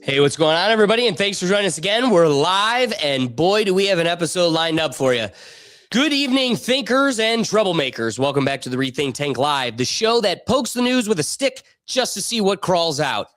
Hey, what's going on, everybody? And thanks for joining us again. We're live, and boy, do we have an episode lined up for you. Good evening, thinkers and troublemakers. Welcome back to the Rethink Tank Live, the show that pokes the news with a stick just to see what crawls out.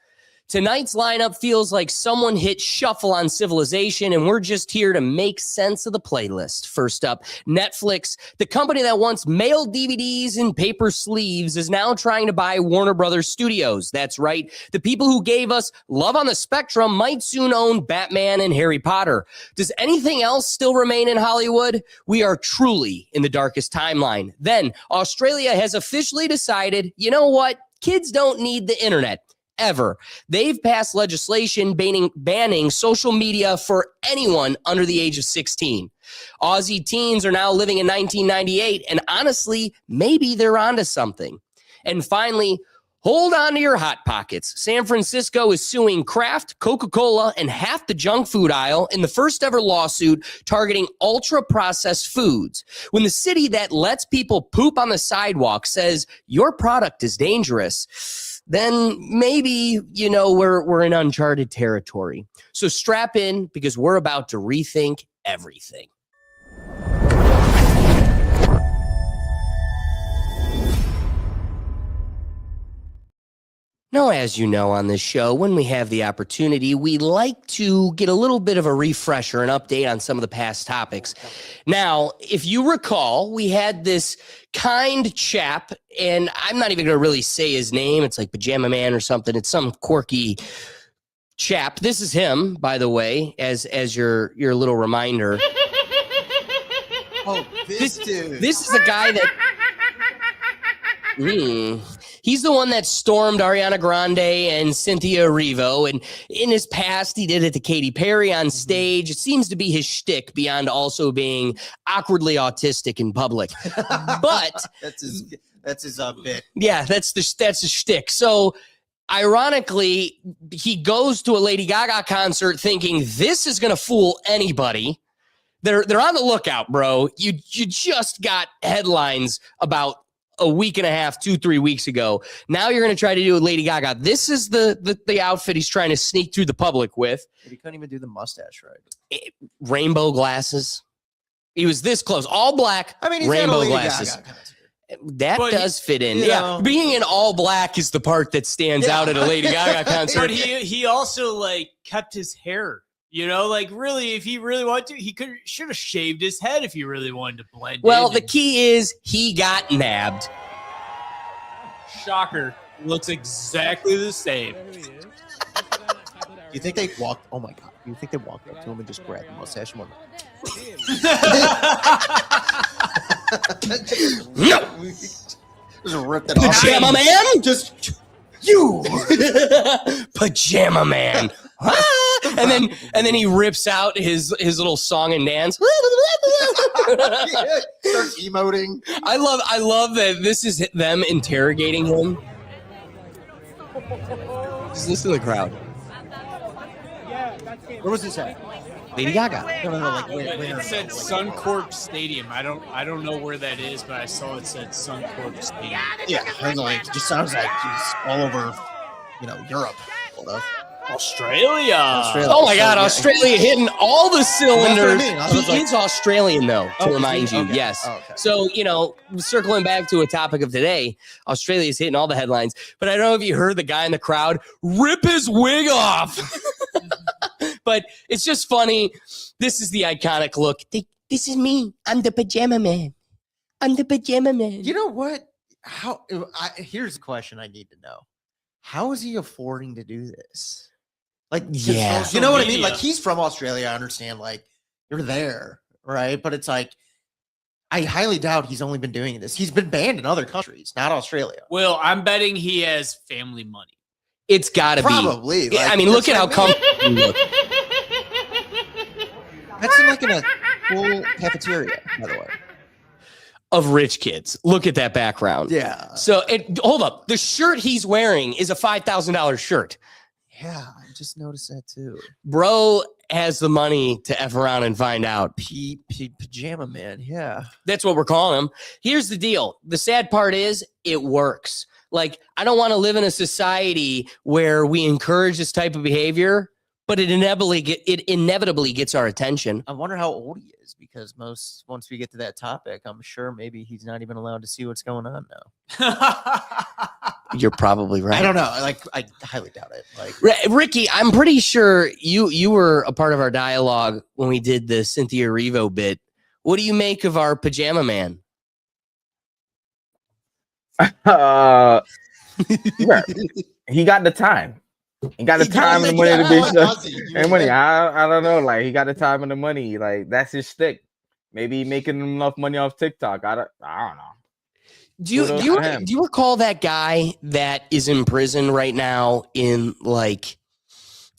Tonight's lineup feels like someone hit shuffle on Civilization, and we're just here to make sense of the playlist. First up, Netflix, the company that once mailed DVDs in paper sleeves, is now trying to buy Warner Brothers Studios. That's right. The people who gave us Love on the Spectrum might soon own Batman and Harry Potter. Does anything else still remain in Hollywood? We are truly in the darkest timeline. Then, Australia has officially decided, you know what? Kids don't need the internet. Ever. They've passed legislation banning social media for anyone under the age of 16. Aussie teens are now living in 1998, and honestly, maybe they're onto something. And finally, hold on to your hot pockets. San Francisco is suing Kraft, Coca-Cola, and half the junk food aisle in the first ever lawsuit targeting ultra-processed foods. When the city that lets people poop on the sidewalk says your product is dangerous, then maybe, we're in uncharted territory. So strap in, because we're about to rethink everything. Now, as you know, on this show, when we have the opportunity, we like to get a little bit of a refresher, an update on some of the past topics. Now, if you recall, we had this kind chap, and I'm not even going to really say his name. It's like Pajama Man or something. It's some quirky chap. This is him, by the way, as your little reminder. Oh, this dude. This is the guy that... He's the one that stormed Ariana Grande and Cynthia Erivo, and in his past, he did it to Katy Perry on stage. It seems to be his shtick, beyond also being awkwardly autistic in public. But that's his bit. Yeah, that's his shtick. So, ironically, he goes to a Lady Gaga concert thinking this is going to fool anybody. They're on the lookout, bro. You just got headlines about a week and a half, 2-3 weeks ago. Now you're going to try to do it, Lady Gaga. This is the outfit he's trying to sneak through the public with. But he couldn't even do the mustache right. Rainbow glasses. He was this close. All black. I mean, he's rainbow glasses. That does fit in. Yeah, being in all black is the part that stands out at a Lady Gaga concert. But he also kept his hair. Really, if he really wanted to, he should have shaved his head if he really wanted to blend in. Well, the key is he got nabbed. Shocker. Looks exactly the same. Do you think they walked? Oh my God. Do you think they walked up to him and just grabbed the mustache and went, no! Just ripped it off. Pajama Man? Just you! Pajama Man. And then he rips out his little song and dance. Starts emoting. I love that this is them interrogating him. Just listen to the crowd. Where was this at? Lady Gaga. No, it said Suncorp Stadium. I don't know where that is, but I saw it said Suncorp Stadium. Yeah, it just sounds like he's all over, Europe. Australia. Oh my God, Australia hitting all the cylinders. He is Australian, though, to remind you. Okay. Yes. Oh, okay. So, circling back to a topic of today, Australia is hitting all the headlines. But I don't know if you heard the guy in the crowd rip his wig off. But it's just funny. This is the iconic look. This is me. I'm the Pajama Man. I'm the Pajama Man. You know what? Here's the question I need to know. How is he affording to do this? Yeah. You know what I mean? He's from Australia. I understand, you're there, right? But it's I highly doubt he's only been doing this. He's been banned in other countries, not Australia. Well, I'm betting he has family money. It's got to be. Probably. Look at how comfortable you look. That's in in a cool cafeteria, by the way. Of rich kids. Look at that background. Yeah. So, hold up. The shirt he's wearing is a $5,000 shirt. Yeah, I just noticed that too. Bro has the money to F around and find out. Pajama Man, yeah. That's what we're calling him. Here's the deal. The sad part is it works. Like, I don't want to live in a society where we encourage this type of behavior, but it inevitably gets our attention. I wonder how old he is, because once we get to that topic, I'm sure maybe he's not even allowed to see what's going on now. You're probably right. I don't know. Like, I highly doubt it. Like, Ricky, I'm pretty sure you were a part of our dialogue when we did the Cynthia Erivo bit. What do you make of our pajama man? Yeah, he got the time. He got the time and the money to be and money. I don't know. Like, he got the time and the money. Like, that's his shtick. Maybe making enough money off TikTok. I don't know. Do you recall that guy that is in prison right now in like,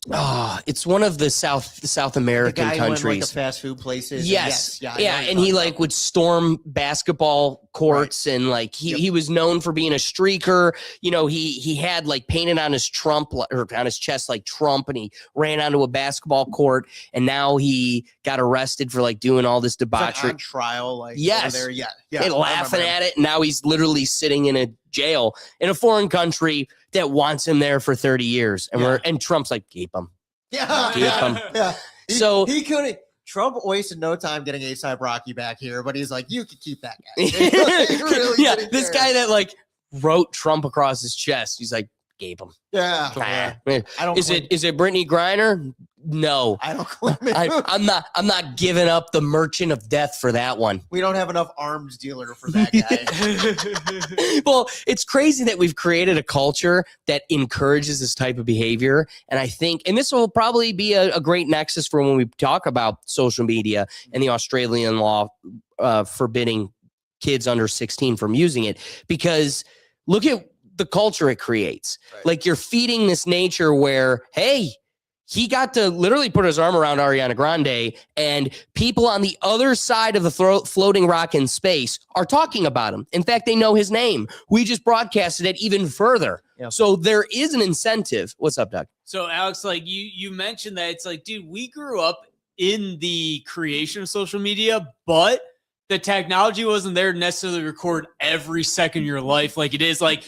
it's one of the South American countries. Went, like, the fast food places. Yes. Yeah. And he like would storm basketball courts, right. And like he was known for being a streaker. You know, he had like painted on his on his chest like Trump, and he ran onto a basketball court, and now he got arrested for like doing all this debauchery. On trial, like, yes. Over there. Yeah. They're laughing at it. And now he's literally sitting in a jail in a foreign country that wants him there for 30 years. And Trump's like, keep him. Yeah. Keep him. Yeah. So he couldn't. Trump wasted no time getting A$AP Rocky back here, but he's like, you could keep that guy. Really yeah, this guy that like wrote Trump across his chest. He's like, keep him. Yeah. I don't. Is it Brittany Griner? No, I don't claim it. I'm not giving up the merchant of death for that one. We don't have enough arms dealer for that guy. Well, it's crazy that we've created a culture that encourages this type of behavior. And I think, and this will probably be a great nexus for when we talk about social media and the Australian law forbidding kids under 16 from using it, because look at the culture it creates. Right. Like, you're feeding this nature where, hey, he got to literally put his arm around Ariana Grande, and people on the other side of the floating rock in space are talking about him. In fact, they know his name. We just broadcasted it even further. Yep. So there is an incentive. What's up, Doug? So, Alex, like you mentioned that it's like, dude, we grew up in the creation of social media, but the technology wasn't there to necessarily record every second of your life like it is. Like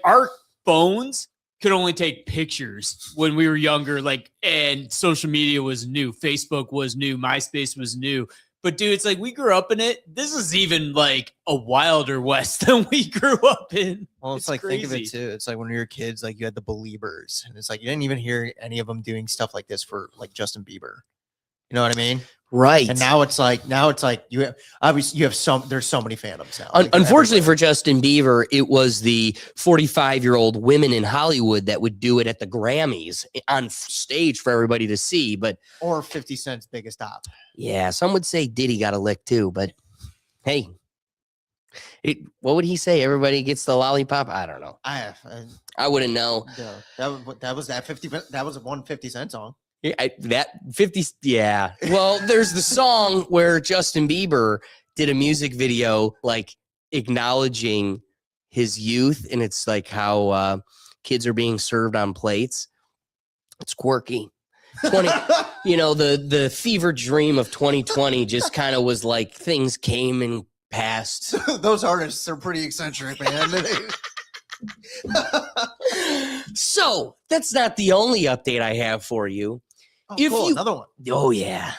our phones could only take pictures when we were younger, like, and social media was new. Facebook was new. MySpace was new. But dude, it's like, we grew up in it. This is even like a wilder west than we grew up in. Well, it's like, crazy. Think of it too. It's like when we were kids, like, you had the Beliebers, and it's like, you didn't even hear any of them doing stuff like this for like Justin Bieber. You know what I mean? Right. And now it's like you have, obviously you have there's so many fandoms now. Like, unfortunately for Justin Bieber, it was the 45-year-old women in Hollywood that would do it at the Grammys on stage for everybody to see. But or 50 Cent's biggest op. Yeah, some would say Diddy got a lick too, but hey, what would he say? Everybody gets the lollipop? I don't know. I wouldn't know. That was a 150 Cent song. Yeah, that 50. Yeah. Well, there's the song where Justin Bieber did a music video, like, acknowledging his youth. And it's like how kids are being served on plates. It's quirky. The fever dream of 2020 just kind of was like, things came and passed. Those artists are pretty eccentric, man. So that's not the only update I have for you. Oh, cool. Another one. Oh, yeah.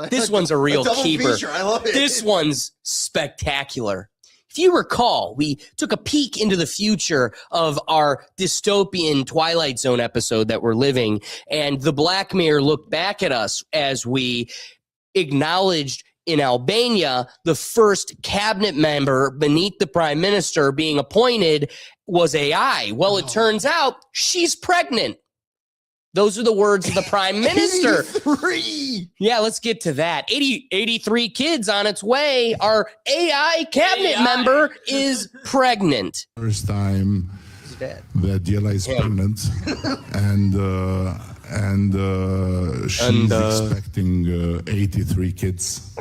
This one's a real keeper. Feature. I love it. This one's spectacular. If you recall, we took a peek into the future of our dystopian Twilight Zone episode that we're living, and the Black Mirror looked back at us as we acknowledged in Albania the first cabinet member beneath the prime minister being appointed was AI. Well, it turns out she's pregnant. Those are the words of the prime minister. 83. Yeah, let's get to that. 83 kids on its way. Our AI cabinet member is pregnant. First time that Diela is pregnant, and she's expecting 83 kids.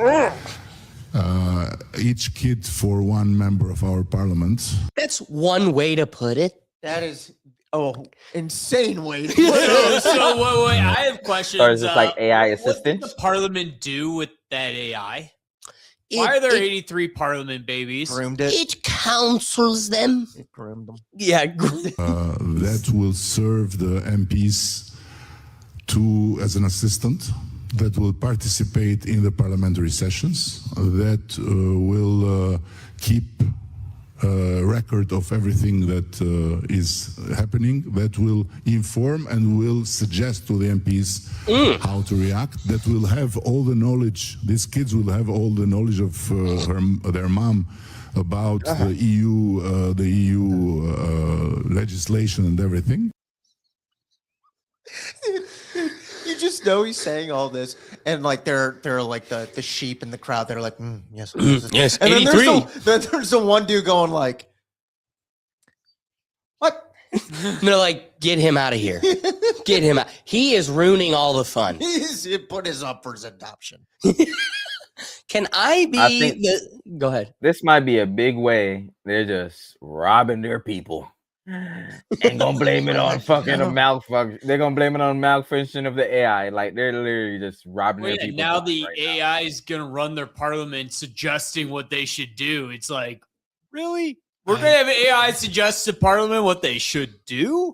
Each kid for one member of our parliament. That's one way to put it. That is insane way. So wait, I have questions. Or is this like AI assistant? What does the parliament do with that AI? Why are there 83 parliament babies? Groomed it. It counsels them. It groomed them. Yeah. That will serve the MPs as an assistant that will participate in the parliamentary sessions, that will keep record of everything that is happening, that will inform and will suggest to the MPs how to react, that will have all the knowledge, these kids will have all the knowledge of their mom about the EU legislation and everything. You just know he's saying all this, and like they're like the sheep in the crowd. They're like, yes, yes. And 83. then there's the one dude going like, what? I'm gonna like get him out of here. Get him out. He is ruining all the fun. He put his up for his adoption. Can I be Go ahead. This might be a big way. They're just robbing their people. Ain't gonna blame it on fucking a malfunction. They're gonna blame it on malfunction of the AI. Like they're literally just robbing their people. Now the AI is gonna run their parliament suggesting what they should do. It's like, really? We're gonna have AI suggest to parliament what they should do?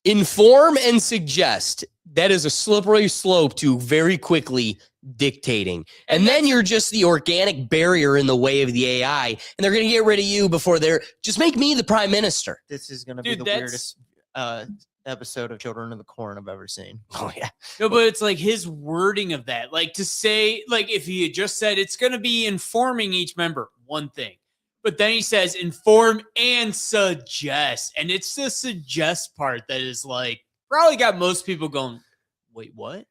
Inform and suggest. That is a slippery slope to very quickly dictating. And then you're just the organic barrier in the way of the AI, and they're going to get rid of you before they're just make me the prime minister. This is going to be the weirdest episode of Children of the Corn I've ever seen. Oh yeah. No, but it's like his wording of that, like to say, like if he had just said it's going to be informing each member, one thing. But then he says inform and suggest. And it's the suggest part that is like probably got most people going, wait, what?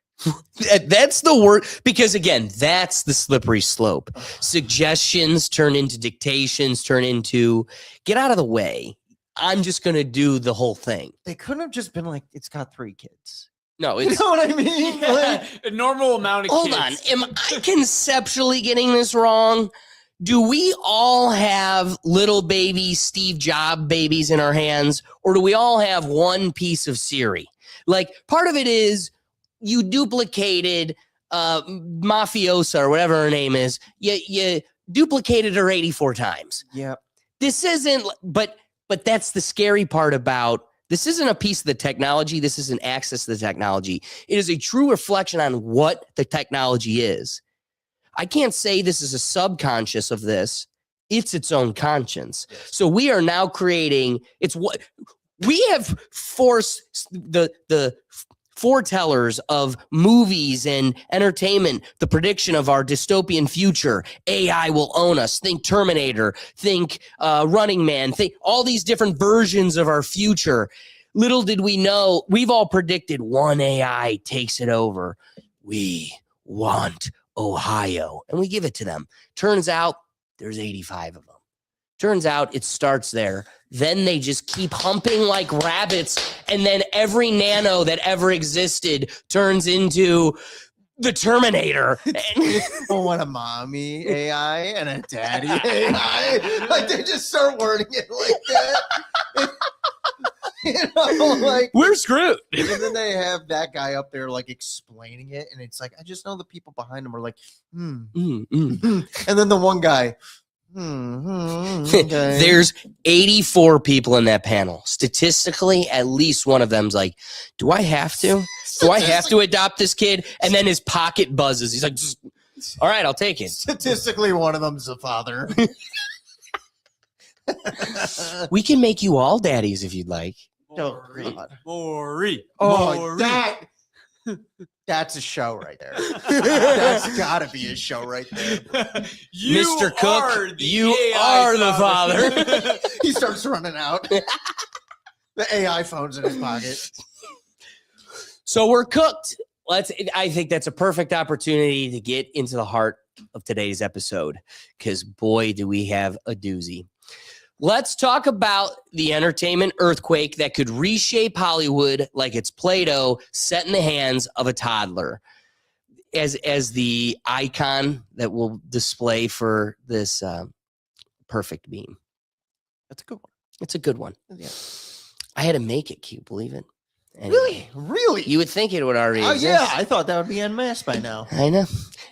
That's the word, because again, that's the slippery slope. Suggestions turn into dictations, turn into get out of the way. I'm just going to do the whole thing. They couldn't have just been like, it's got 3 kids. No, You it's know what I mean? Like, A normal amount of hold kids. on. Am I conceptually getting this wrong? Do we all have little baby Steve Jobs babies in our hands, or do we all have one piece of Siri? Like part of it is you duplicated mafiosa or whatever her name is. You duplicated her 84 times. yeah. This isn't, but that's the scary part about this isn't a piece of the technology. This isn't access to the technology. It is a true reflection on what the technology is. I can't say this is a subconscious of this. It's its own conscience. Yes. So we are now creating, it's what we have forced the foretellers of movies and entertainment, the prediction of our dystopian future. AI will own us. Think Terminator, think Running Man, think all these different versions of our future. Little did we know, we've all predicted one AI takes it over. We want Ohio, and we give it to them. Turns out there's 85 of them. Turns out it starts there. Then they just keep humping like rabbits, and then every nano that ever existed turns into the Terminator. I want a mommy AI and a daddy AI. Like they just start wording it like that. You know, like We're screwed. and then they have that guy up there like explaining it, and it's like I just know the people behind him are like, and then the one guy. Okay. There's 84 people in that panel. Statistically, at least one of them's like, do I have to? Do I have to adopt this kid? And then his pocket buzzes. He's like, all right, I'll take it. Statistically, one of them's the father. We can make you all daddies if you'd like. Oh, God. Maury. That's a show right there. That's got to be a show right there. Mr. Cook, you are the father. He starts running out. The AI phone's in his pocket. So we're cooked. I think that's a perfect opportunity to get into the heart of today's episode, because boy, do we have a doozy. Let's talk about the entertainment earthquake that could reshape Hollywood like it's Play-Doh set in the hands of a toddler. As the icon that we'll display for this perfect meme. That's a good one. It's a good one. Yeah. I had to make it. Can you believe it? Anyway, Really? you would think it would already Oh, exist. yeah. I thought that would be unmasked by now. I know.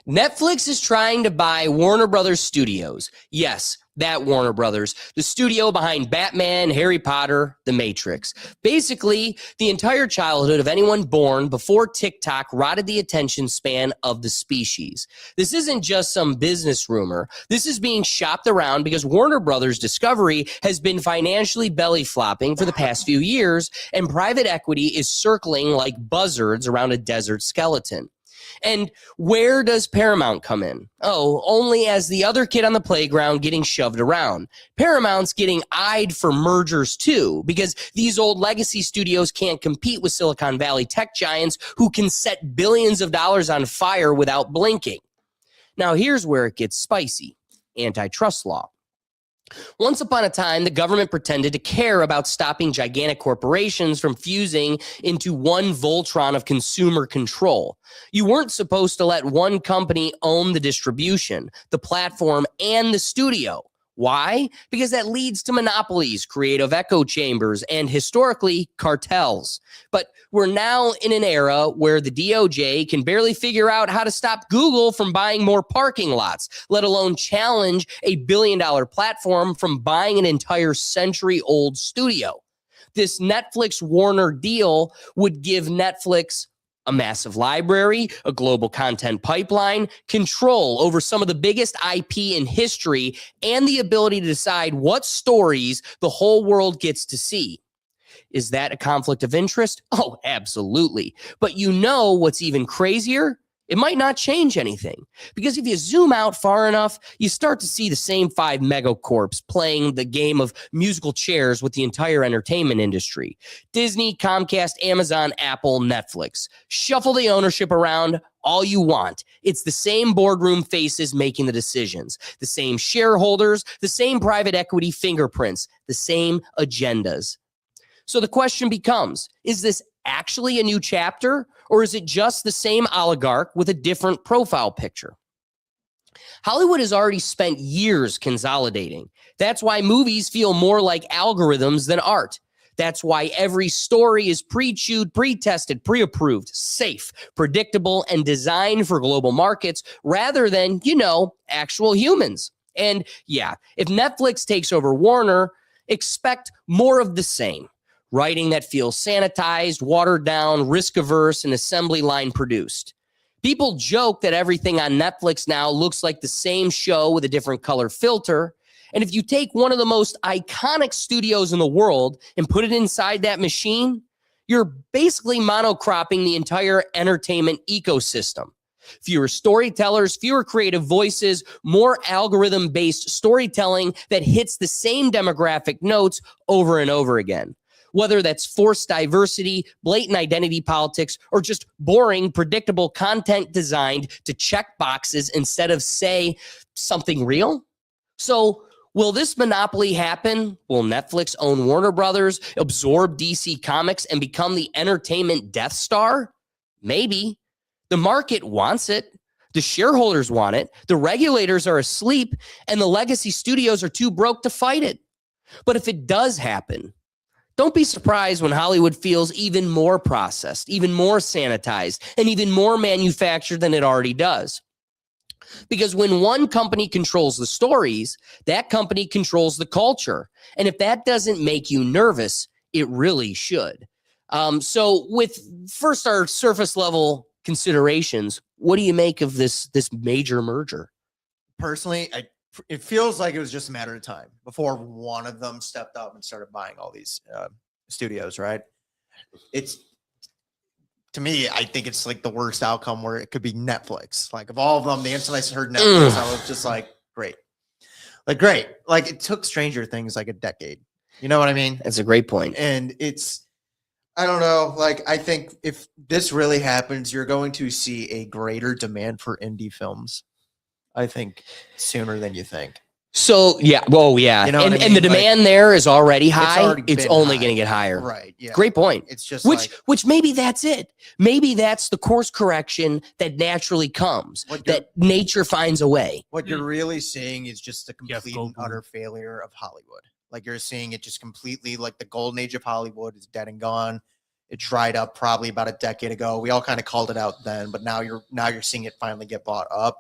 Netflix is trying to buy Warner Brothers Studios. Yes, that Warner Brothers, the studio behind Batman, Harry Potter, The Matrix. Basically, the entire childhood of anyone born before TikTok rotted the attention span of the species. This isn't just some business rumor. This is being shopped around because Warner Brothers Discovery has been financially belly flopping for the past few years, and private equity is circling like buzzards around a desert skeleton. And where does Paramount come in? Oh, only as the other kid on the playground getting shoved around. Paramount's getting eyed for mergers too, because these old legacy studios can't compete with Silicon Valley tech giants who can set billions of dollars on fire without blinking. Now, here's where it gets spicy. Antitrust law. Once upon a time, the government pretended to care about stopping gigantic corporations from fusing into one Voltron of consumer control. You weren't supposed to let one company own the distribution, the platform, and the studio. Why? Because that leads to monopolies, creative echo chambers, and historically, cartels. But we're now in an era where the DOJ can barely figure out how to stop Google from buying more parking lots, let alone challenge a billion-dollar platform from buying an entire century-old studio. This Netflix-Warner deal would give Netflix a massive library, a global content pipeline, control over some of the biggest IP in history, and the ability to decide what stories the whole world gets to see. Is that a conflict of interest? Oh, absolutely. But you know what's even crazier? It might not change anything, because if you zoom out far enough, you start to see the same 5 megacorps playing the game of musical chairs with the entire entertainment industry. Disney, Comcast, Amazon, Apple, Netflix. Shuffle the ownership around all you want. It's the same boardroom faces making the decisions, the same shareholders, the same private equity fingerprints, the same agendas. So the question becomes, is this actually a new chapter, or is it just the same oligarch with a different profile picture? Hollywood has already spent years consolidating. That's why movies feel more like algorithms than art. That's why every story is pre-chewed, pre-tested, pre-approved, safe, predictable, and designed for global markets rather than, actual humans. And yeah, if Netflix takes over Warner, expect more of the same. Writing that feels sanitized, watered down, risk-averse, and assembly line produced. People joke that everything on Netflix now looks like the same show with a different color filter. And if you take one of the most iconic studios in the world and put it inside that machine, you're basically monocropping the entire entertainment ecosystem. Fewer storytellers, fewer creative voices, more algorithm-based storytelling that hits the same demographic notes over and over again. Whether that's forced diversity, blatant identity politics, or just boring, predictable content designed to check boxes instead of say something real. So will this monopoly happen? Will Netflix own Warner Brothers, absorb DC Comics, and become the entertainment Death Star? Maybe. The market wants it. The shareholders want it. The regulators are asleep, and the legacy studios are too broke to fight it. But if it does happen, don't be surprised when Hollywood feels even more processed, even more sanitized, and even more manufactured than it already does. Because when one company controls the stories, that company controls the culture. And if that doesn't make you nervous, it really should. So with first our surface level considerations, what do you make of this major merger? Personally, it feels like it was just a matter of time before one of them stepped up and started buying all these studios, right? It's, to me, I think it's like the worst outcome where it could be Netflix. Like, of all of them, the instant I heard Netflix, I was just like, great. Like, it took Stranger Things like a decade. You know what I mean? That's a great point. And I don't know. Like, I think if this really happens, you're going to see a greater demand for indie films. I think sooner than you think. So, yeah. Well, yeah. You know and the demand there is already high. It's only high. going to get higher. Right. Yeah. Great point. It's just which maybe that's it. Maybe that's the course correction that naturally comes, that nature finds a way. What you're really seeing is just the complete and utter failure of Hollywood. Like, you're seeing it just completely, like, the golden age of Hollywood is dead and gone. It dried up probably about a decade ago. We all kind of called it out then, but now you're seeing it finally get bought up.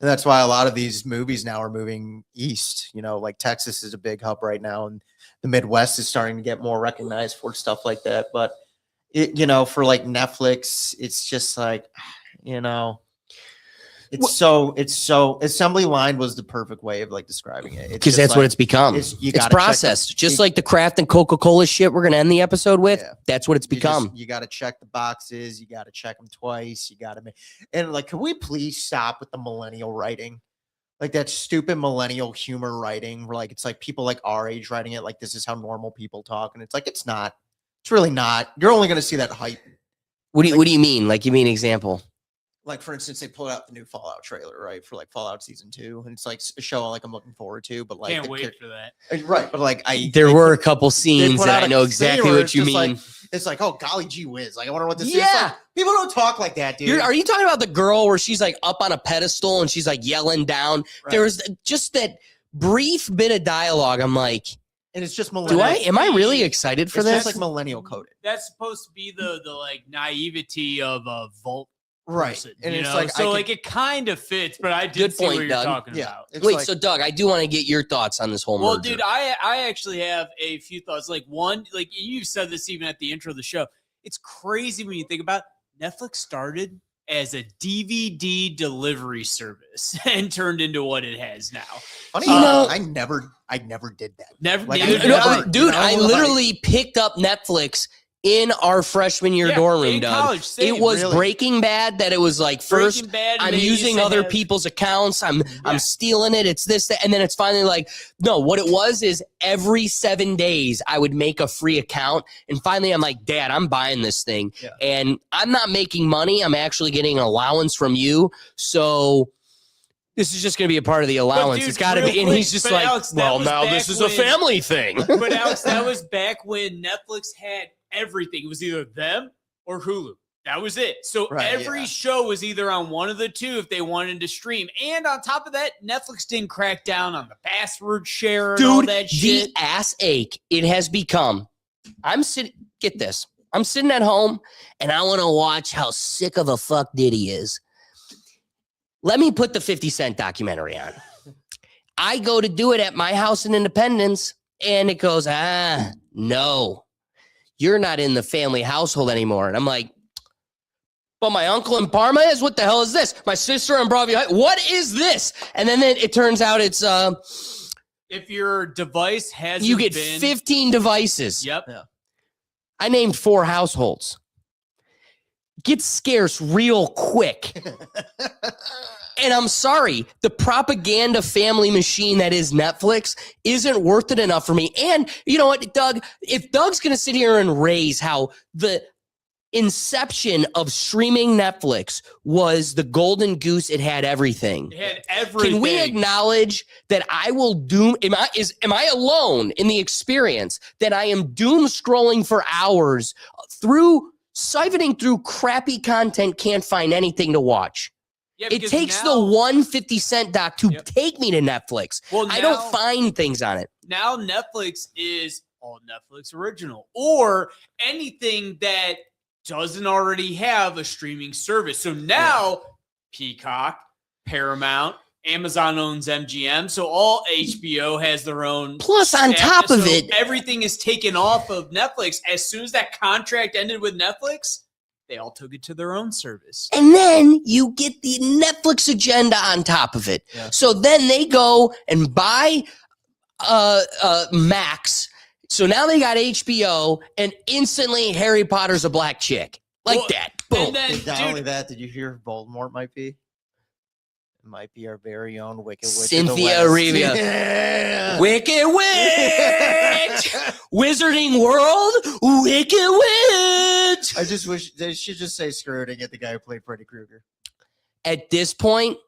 And that's why a lot of these movies now are moving east. Like Texas is a big hub right now, and the Midwest is starting to get more recognized for stuff like that. But for like Netflix, it's just like, it's so assembly line was the perfect way of like describing it. Because that's what it's become. It's processed. Just like the Kraft and Coca-Cola shit we're going to end the episode with. Yeah. That's what it's become. You got to check the boxes. You got to check them twice. You got to make, and like, can we please stop with the millennial writing? Like that stupid millennial humor writing where like, it's like people like our age writing it. Like, this is how normal people talk. And it's like, it's not, it's really not. You're only going to see that hype. What do you mean? Like, you mean example? Like, for instance, they pulled out the new Fallout trailer, right? For like Fallout Season 2. And it's like a show like I'm looking forward to, but like can't wait for that. Right. But like there were a couple scenes that I know exactly what you mean. Like, it's like, oh golly gee whiz. Like, I wonder what this is. Yeah. Like, people don't talk like that, dude. Are you talking about the girl where she's like up on a pedestal and she's like yelling down? Right. There was just that brief bit of dialogue. I'm like, and it's just millennial. Am I really excited for this? It's like millennial coded. That's supposed to be the like naivety of a Volt. Right. Person, and it's know? like, so like it kind of fits, but I did see what you're talking about. Wait, so Doug, I do want to get your thoughts on this whole merger. Well, dude, I actually have a few thoughts. Like one, like you said this even at the intro of the show. It's crazy when you think about it. Netflix started as a DVD delivery service and turned into what it has now. Funny, I never did that. Never, like, dude. I literally picked up Netflix in our freshman year dorm room, Doug. It was really? Breaking Bad that it was like first I'm using other people's accounts. I'm stealing it. It's this, that, and then it's finally like, no, what it was is every 7 days I would make a free account. And finally I'm like, Dad, I'm buying this thing. Yeah. And I'm not making money. I'm actually getting an allowance from you. So this is just going to be a part of the allowance. Dude, it's got to be. And he's just like, Alex, well, now this is a family thing. But Alex, that was back when Netflix had everything. It was either them or Hulu. That was it. So every show was either on one of the two if they wanted to stream. And on top of that, Netflix didn't crack down on the password share and all that shit. The ass ache it has become. Get this. I'm sitting at home and I want to watch how sick of a fuck Diddy is. Let me put the 50 Cent documentary on. I go to do it at my house in Independence and it goes, no. You're not in the family household anymore. And I'm like, but my uncle in Parma is? What the hell is this? My sister in Broadview Heights? What is this? And then it turns out it's if your device hasn't you get 15 devices. Yep. Yeah. I named 4 households. Gets scarce real quick. And I'm sorry, the propaganda family machine that is Netflix isn't worth it enough for me. And you know what, Doug? If Doug's going to sit here and raise how the inception of streaming Netflix was the golden goose, it had everything. It had everything. Can we acknowledge that I will doom? Am I alone in the experience that I am doom scrolling for hours through siphoning through crappy content, can't find anything to watch? Yeah, it takes the 150 cent doc to take me to Netflix. Well, I don't find things on it. Now Netflix is all Netflix original or anything that doesn't already have a streaming service. So now Peacock, Paramount, Amazon owns MGM. So all HBO has their own. Plus on top of it, everything is taken off of Netflix. As soon as that contract ended with Netflix, they all took it to their own service. And then you get the Netflix agenda on top of it. Yeah. So then they go and buy Max. So now they got HBO and instantly Harry Potter's a black chick. That. Boom. And then, not only that, did you hear Voldemort might be? It might be our very own Wicked Witch. Cynthia Erivo. Yeah. Wicked Witch. Wizarding World. Wicked Witch. I just wish they should just say screw it and get the guy who played Freddy Krueger. At this point,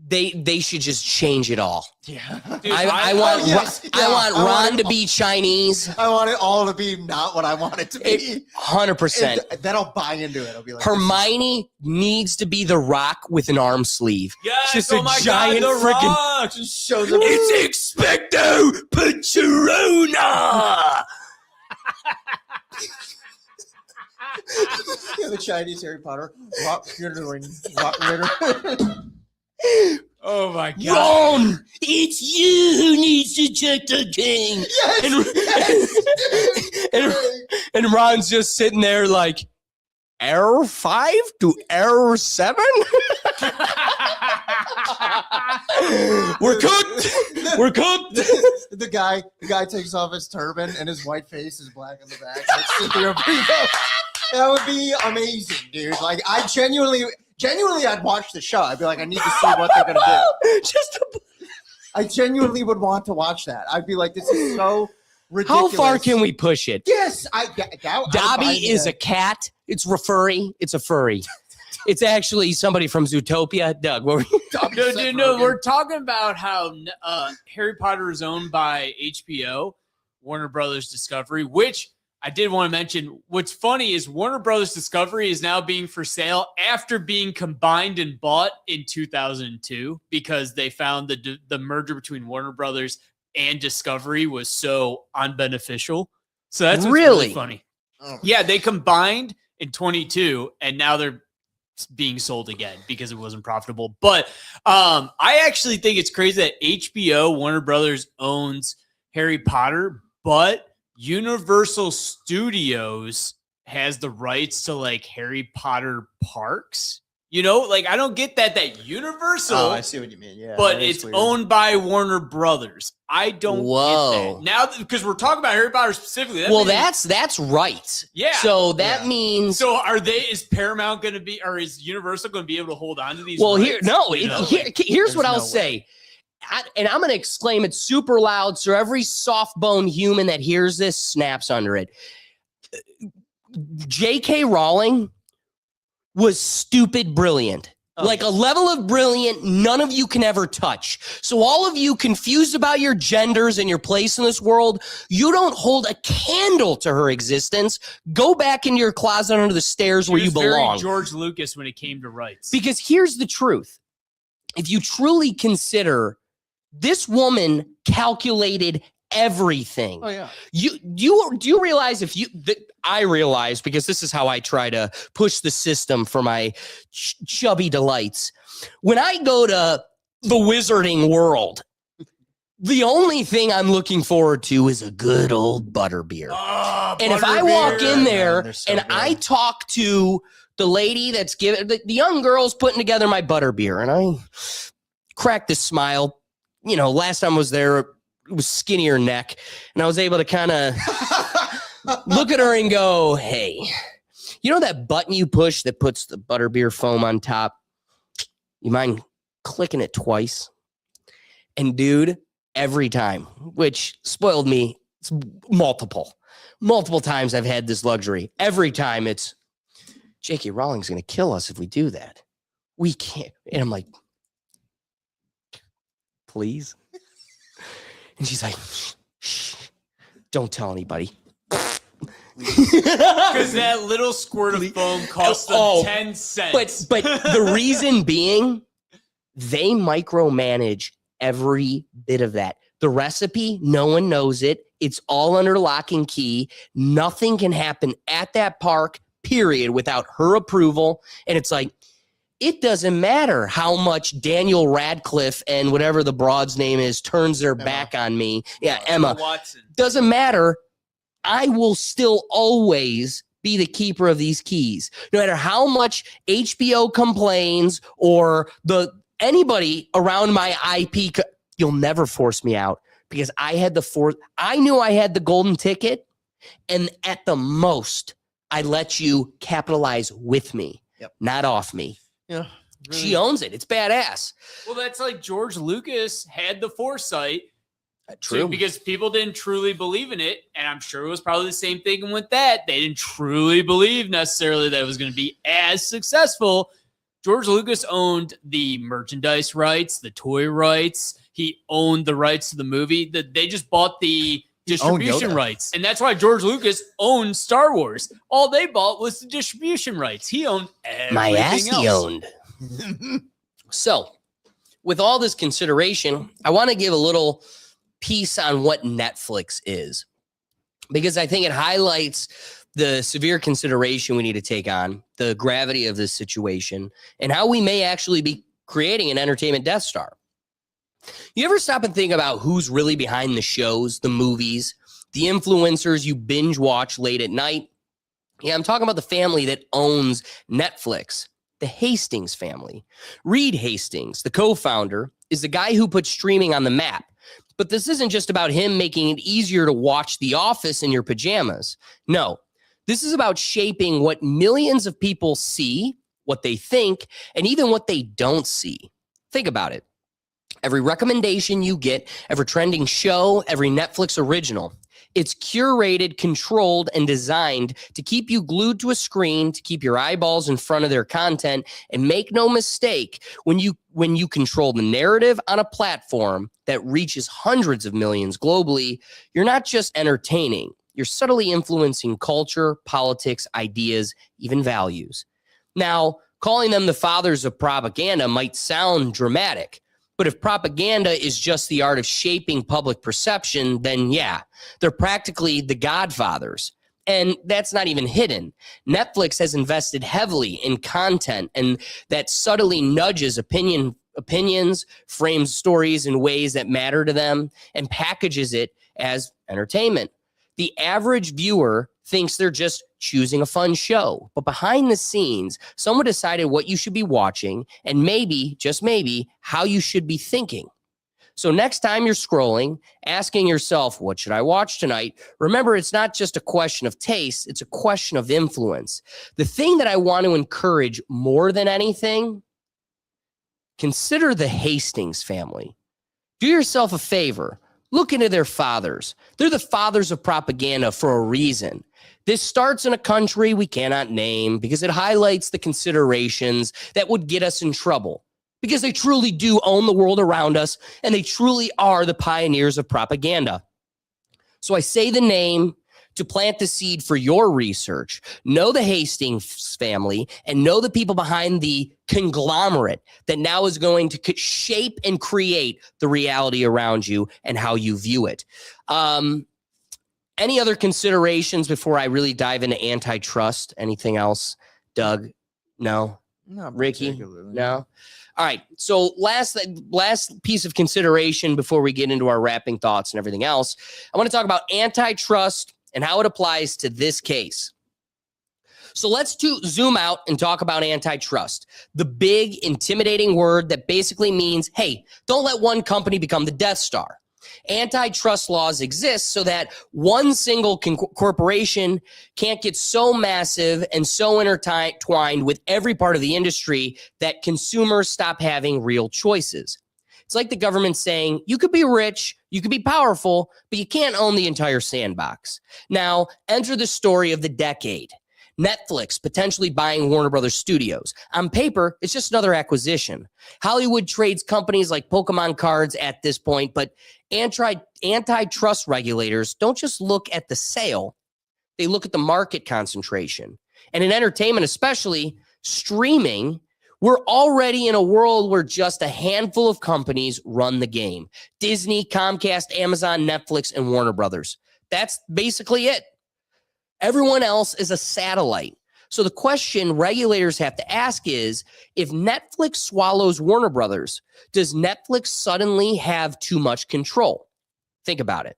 they should just change it all. Yeah. Dude, I want Ron to be Chinese. I want it all to be not what I want it to be. 100%. Then I'll buy into it. I'll be like, Hermione needs to be the Rock with an arm sleeve. Yes, just oh my giant God, the freaking Rock just shows up. It's Expecto Patronum. The Chinese Harry Potter. Oh my god. Ron, it's you who needs to check the king. And Ron's just sitting there like, error 5 to error 7? We're cooked. We're cooked. The guy takes off his turban and his white face is black on the back. That would be amazing, dude. Like, I genuinely, I'd watch the show. I'd be like, I need to see what they're gonna do. I genuinely would want to watch that. I'd be like, this is so ridiculous. How far can we push it? Yes, Dobby is a cat. It's furry. It's a furry. It's actually somebody from Zootopia. Doug, what were you? No. We're talking about how Harry Potter is owned by HBO, Warner Brothers Discovery, which I did want to mention. What's funny is Warner Brothers Discovery is now being for sale after being combined and bought in 2002 because they found the merger between Warner Brothers and Discovery was so unbeneficial. So that's what's really funny. Oh. Yeah, they combined in 22 and now they're being sold again because it wasn't profitable. But I actually think it's crazy that HBO, Warner Brothers, owns Harry Potter, but Universal Studios has the rights to like Harry Potter parks. You know, like I don't get that Universal. Oh, I see what you mean. Yeah, but it's owned by Warner Brothers. I don't get that. Now because we're talking about Harry Potter specifically. That's right. Yeah. So that means. So is Paramount going to be, or is Universal going to be able to hold on to these? Well, rights? Here's what I'll say. And I'm going to exclaim it super loud so every soft-boned human that hears this snaps under it. J.K. Rowling was stupid brilliant. Like a level of brilliant none of you can ever touch. So all of you confused about your genders and your place in this world, you don't hold a candle to her existence. Go back into your closet under the stairs where you belong. Very George Lucas when it came to rights. Because here's the truth. If you truly consider this woman calculated everything. Oh yeah. Do you realize I realize because this is how I try to push the system for my chubby delights. When I go to the wizarding world, the only thing I'm looking forward to is a good old butterbeer. And if I walk in there I talk to the lady that's giving the young girl's putting together my butterbeer and I crack this smile. You know, last time I was there, it was skinnier neck, and I was able to kind of look at her and go, hey, you know that button you push that puts the butterbeer foam on top? You mind clicking it twice? And dude, every time, which spoiled me, it's multiple times I've had this luxury. Every time it's, J.K. Rowling's going to kill us if we do that. We can't. And I'm like, please? And she's like, shh, don't tell anybody. Because that little squirt of foam costs them 10 cents. But the reason being, they micromanage every bit of that. The recipe, no one knows it. It's all under lock and key. Nothing can happen at that park, period, without her approval. And it's like, it doesn't matter how much Daniel Radcliffe and whatever the broad's name is turns their back on me. Yeah, Emma Watson. Doesn't matter. I will still always be the keeper of these keys. No matter how much HBO complains or anybody around my IP, you'll never force me out because I knew I had the golden ticket, and at the most, I let you capitalize with me, not off me. Yeah, really. She owns it. It's badass. Well, that's like George Lucas had the foresight. True. Because people didn't truly believe in it. And I'm sure it was probably the same thing with that. They didn't truly believe necessarily that it was going to be as successful. George Lucas owned the merchandise rights, the toy rights. He owned the rights to the movie. They just bought the distribution rights. And that's why George Lucas owned Star Wars. All they bought was the distribution rights. He owned everything my ass else. He owned. So, with all this consideration, I want to give a little piece on what Netflix is, because I think it highlights the severe consideration we need to take on, the gravity of this situation, and how we may actually be creating an entertainment Death Star. You ever stop and think about who's really behind the shows, the movies, the influencers you binge watch late at night? Yeah, I'm talking about the family that owns Netflix, the Hastings family. Reed Hastings, the co-founder, is the guy who put streaming on the map. But this isn't just about him making it easier to watch The Office in your pajamas. No, this is about shaping what millions of people see, what they think, and even what they don't see. Think about it. Every recommendation you get, every trending show, every Netflix original, it's curated, controlled, and designed to keep you glued to a screen, to keep your eyeballs in front of their content. And make no mistake, when you control the narrative on a platform that reaches hundreds of millions globally, you're not just entertaining, you're subtly influencing culture, politics, ideas, even values. Now, calling them the fathers of propaganda might sound dramatic, but if propaganda is just the art of shaping public perception, then yeah, they're practically the godfathers. And that's not even hidden. Netflix has invested heavily in content and that subtly nudges opinions, frames stories in ways that matter to them, and packages it as entertainment. The average viewer thinks they're just choosing a fun show, but behind the scenes, someone decided what you should be watching and maybe, just maybe, how you should be thinking. So next time you're scrolling, asking yourself, what should I watch tonight? Remember, it's not just a question of taste, it's a question of influence. The thing that I want to encourage more than anything, consider the Hastings family. Do yourself a favor. Look into their fathers. They're the fathers of propaganda for a reason. This starts in a country we cannot name because it highlights the considerations that would get us in trouble, because they truly do own the world around us and they truly are the pioneers of propaganda. So I say the name to plant the seed for your research. Know the Hastings family and know the people behind the conglomerate that now is going to shape and create the reality around you and how you view it. Any other considerations before I really dive into antitrust? Anything else, Doug? No? Not Ricky? particularly. No? All right. So last piece of consideration before we get into our wrapping thoughts and everything else, I want to talk about antitrust and how it applies to this case. So let's zoom out and talk about antitrust, the big, intimidating word that basically means, hey, don't let one company become the Death Star. Antitrust laws exist so that one single corporation can't get so massive and so intertwined with every part of the industry that consumers stop having real choices. It's like the government saying, you could be rich, you could be powerful, but you can't own the entire sandbox. Now, enter the story of the decade. Netflix potentially buying Warner Brothers Studios. On paper, it's just another acquisition. Hollywood trades companies like Pokemon cards at this point, but antitrust regulators don't just look at the sale, they look at the market concentration. And in entertainment, especially streaming, we're already in a world where just a handful of companies run the game. Disney, Comcast, Amazon, Netflix, and Warner Brothers. That's basically it. Everyone else is a satellite. So the question regulators have to ask is, if Netflix swallows Warner Brothers, does Netflix suddenly have too much control? Think about it.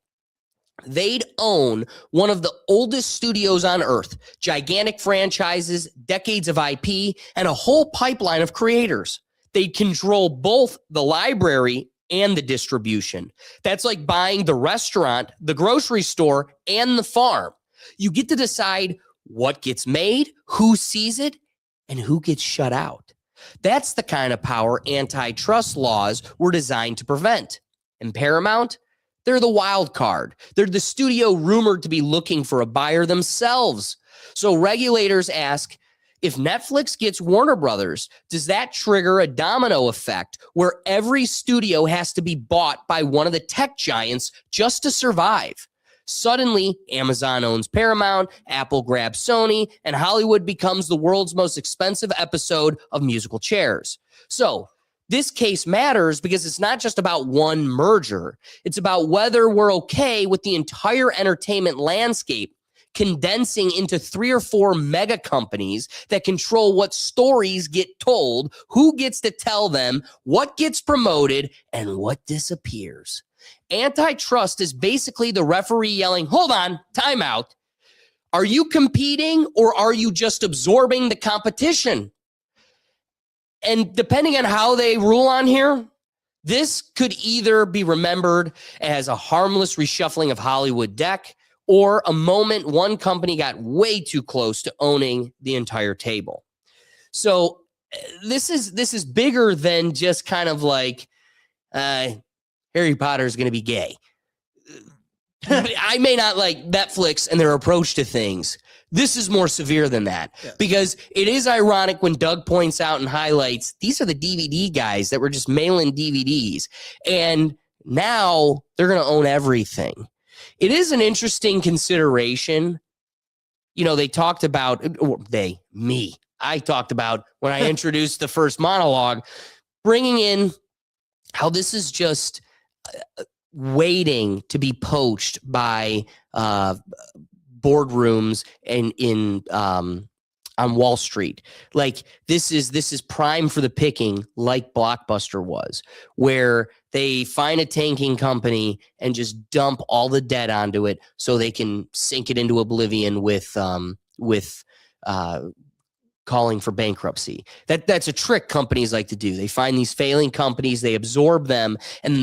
They'd own one of the oldest studios on earth, gigantic franchises, decades of IP, and a whole pipeline of creators. They'd control both the library and the distribution. That's like buying the restaurant, the grocery store, and the farm. You get to decide what gets made, who sees it, and who gets shut out. That's the kind of power antitrust laws were designed to prevent. And Paramount, they're the wild card. They're the studio rumored to be looking for a buyer themselves. So regulators ask, if Netflix gets Warner Brothers, does that trigger a domino effect where every studio has to be bought by one of the tech giants just to survive? Suddenly, Amazon owns Paramount, Apple grabs Sony, and Hollywood becomes the world's most expensive episode of musical chairs. So, this case matters because it's not just about one merger. It's about whether we're okay with the entire entertainment landscape condensing into 3 or 4 mega companies that control what stories get told, who gets to tell them, what gets promoted, and what disappears. Antitrust is basically the referee yelling, hold on, time out. Are you competing or are you just absorbing the competition? And depending on how they rule on here, this could either be remembered as a harmless reshuffling of Hollywood deck or a moment one company got way too close to owning the entire table. So this is bigger than just kind of like Harry Potter is going to be gay. I may not like Netflix and their approach to things. This is more severe than that because it is ironic when Doug points out and highlights, these are the DVD guys that were just mailing DVDs. And now they're going to own everything. It is an interesting consideration. You know, they talked about, I talked about when I introduced the first monologue, bringing in how this is just waiting to be poached by boardrooms on Wall Street. Like this is prime for the picking, like Blockbuster was, where they find a tanking company and just dump all the debt onto it so they can sink it into oblivion with calling for bankruptcy. That's a trick companies like to do. They find these failing companies, they absorb them, and then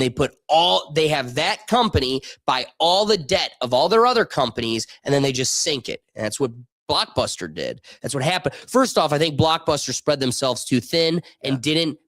they have that company buy all the debt of all their other companies, and then they just sink it. And that's what Blockbuster did. That's what happened. First off, I think Blockbuster spread themselves too thin and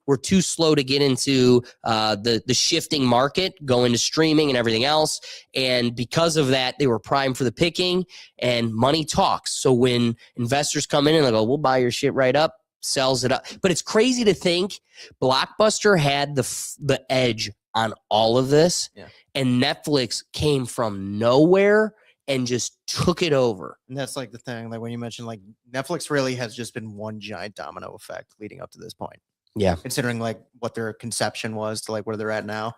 were too slow to get into the shifting market, go into streaming and everything else. And because of that, they were primed for the picking, and money talks. So when investors come in and they go, we'll buy your shit right up, sells it up. But it's crazy to think Blockbuster had the edge on all of this, and Netflix came from nowhere and just took it over. And that's like the thing, like when you mentioned, like Netflix really has just been one giant domino effect leading up to this point. Yeah. Considering like what their conception was to like where they're at now.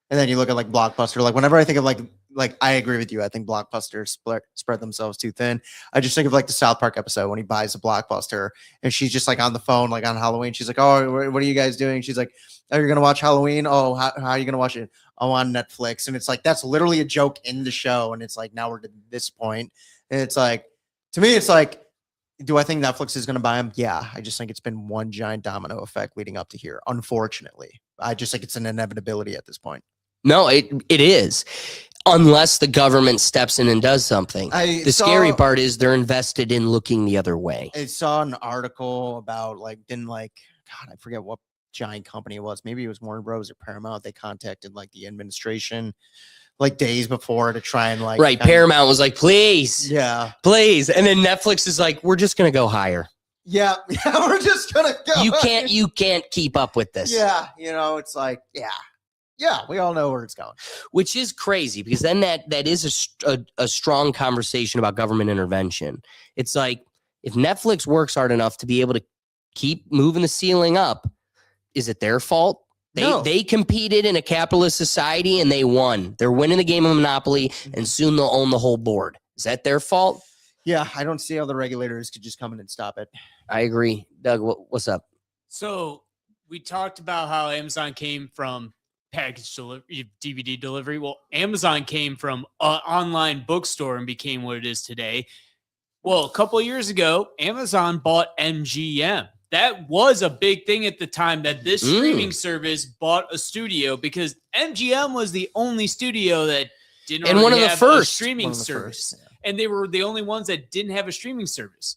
And then you look at like Blockbuster, like whenever I think of like I agree with you. I think Blockbuster spread themselves too thin. I just think of like the South Park episode when he buys a Blockbuster and she's just like on the phone, like on Halloween. She's like, oh, what are you guys doing? She's like, oh, you're going to watch Halloween? Oh, how are you going to watch it? Oh, on Netflix. And it's like, that's literally a joke in the show. And it's like, now we're to this point. And it's like, to me, it's like, do I think Netflix is going to buy them? Yeah. I just think it's been one giant domino effect leading up to here. Unfortunately, I just think it's an inevitability at this point. No, it is. Unless the government steps in and does something. The scary part is they're invested in looking the other way. I saw an article about God, I forget what giant company it was. Maybe it was Warner Bros. Or Paramount. They contacted like the administration like days before to try and like. Right. Paramount was like, please. Yeah. Please. And then Netflix is like, we're just going to go higher. Yeah. We're just going to go. You can't keep up with this. Yeah. It's like, yeah, we all know where it's going. Which is crazy because then that is a strong conversation about government intervention. It's like if Netflix works hard enough to be able to keep moving the ceiling up, is it their fault? They competed in a capitalist society and they won. They're winning the game of Monopoly and soon they'll own the whole board. Is that their fault? Yeah, I don't see how the regulators could just come in and stop it. I agree. Doug, what's up? So we talked about how Amazon came from package delivery, DVD delivery. Well, Amazon came from an online bookstore and became what it is today. Well, a couple of years ago, Amazon bought MGM. That was a big thing at the time that this streaming service bought a studio because MGM was the only studio that didn't and one of the have first a streaming service. And they were the only ones that didn't have a streaming service.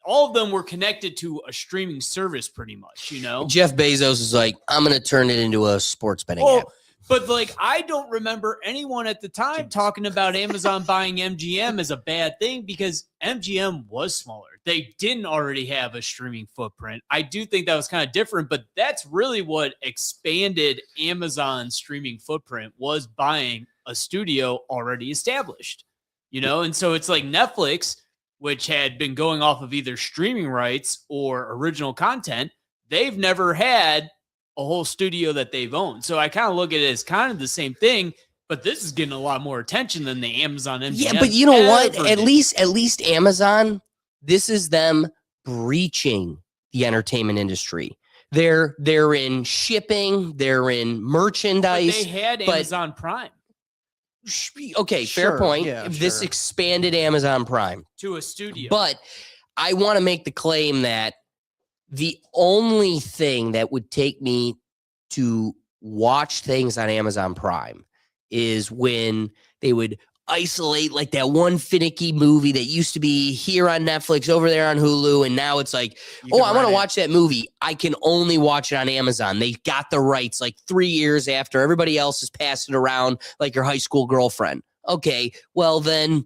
All of them were connected to a streaming service pretty much, Jeff Bezos is like, I'm going to turn it into a sports betting app. But I don't remember anyone at the time talking about Amazon buying MGM as a bad thing because MGM was smaller. They didn't already have a streaming footprint. I do think that was kind of different, but that's really what expanded Amazon's streaming footprint was buying a studio already established, And so it's like Netflix, which had been going off of either streaming rights or original content. They've never had a whole studio that they've owned. So I kind of look at it as kind of the same thing, But this is getting a lot more attention than the Amazon MGM. Yeah, but you know what? ever At did. least Amazon, this is them breaching the entertainment industry. They're in shipping, they're in But merchandise. they had but- Amazon Prime Okay, fair Sure, point. yeah, This sure. expanded Amazon Prime. to a studio. But I want to make the claim that the only thing that would take me to watch things on Amazon Prime is when they would isolate like that one finicky movie that used to be here on Netflix, over there on Hulu, and now it's like, You can I want rent to it. watch that movie. I can only watch it on Amazon. They got the rights like 3 years after everybody else is passing it around like your high school girlfriend. Okay, well then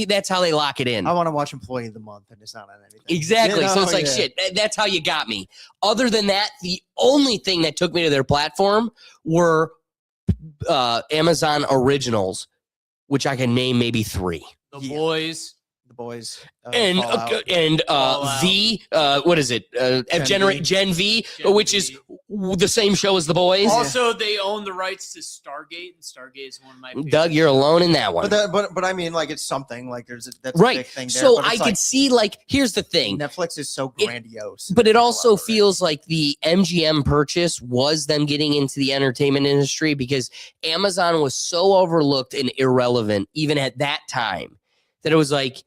that's how they lock it in. I want to watch Employee of the Month, and it's not on anything. Exactly. You So know, it's like, yeah. shit, that's how you got me. Other than that, the only thing that took me to their platform were Amazon Originals, which I can name maybe 3. the Yeah. boys. The boys. And Fallout. what is it? Gen V, Gen which V. is the same show as The Boys. Also, they own the rights to Stargate, and Stargate is one of my favorite Doug, you're shows. alone in that one. but I mean, like, it's something like that's a big Right. thing there. So but I it's could like, see, like, here's the thing. Netflix is so It- grandiose. But it People also love it. feels like the MGM purchase was them getting into the entertainment industry because Amazon was so overlooked and irrelevant even at that time that it was like,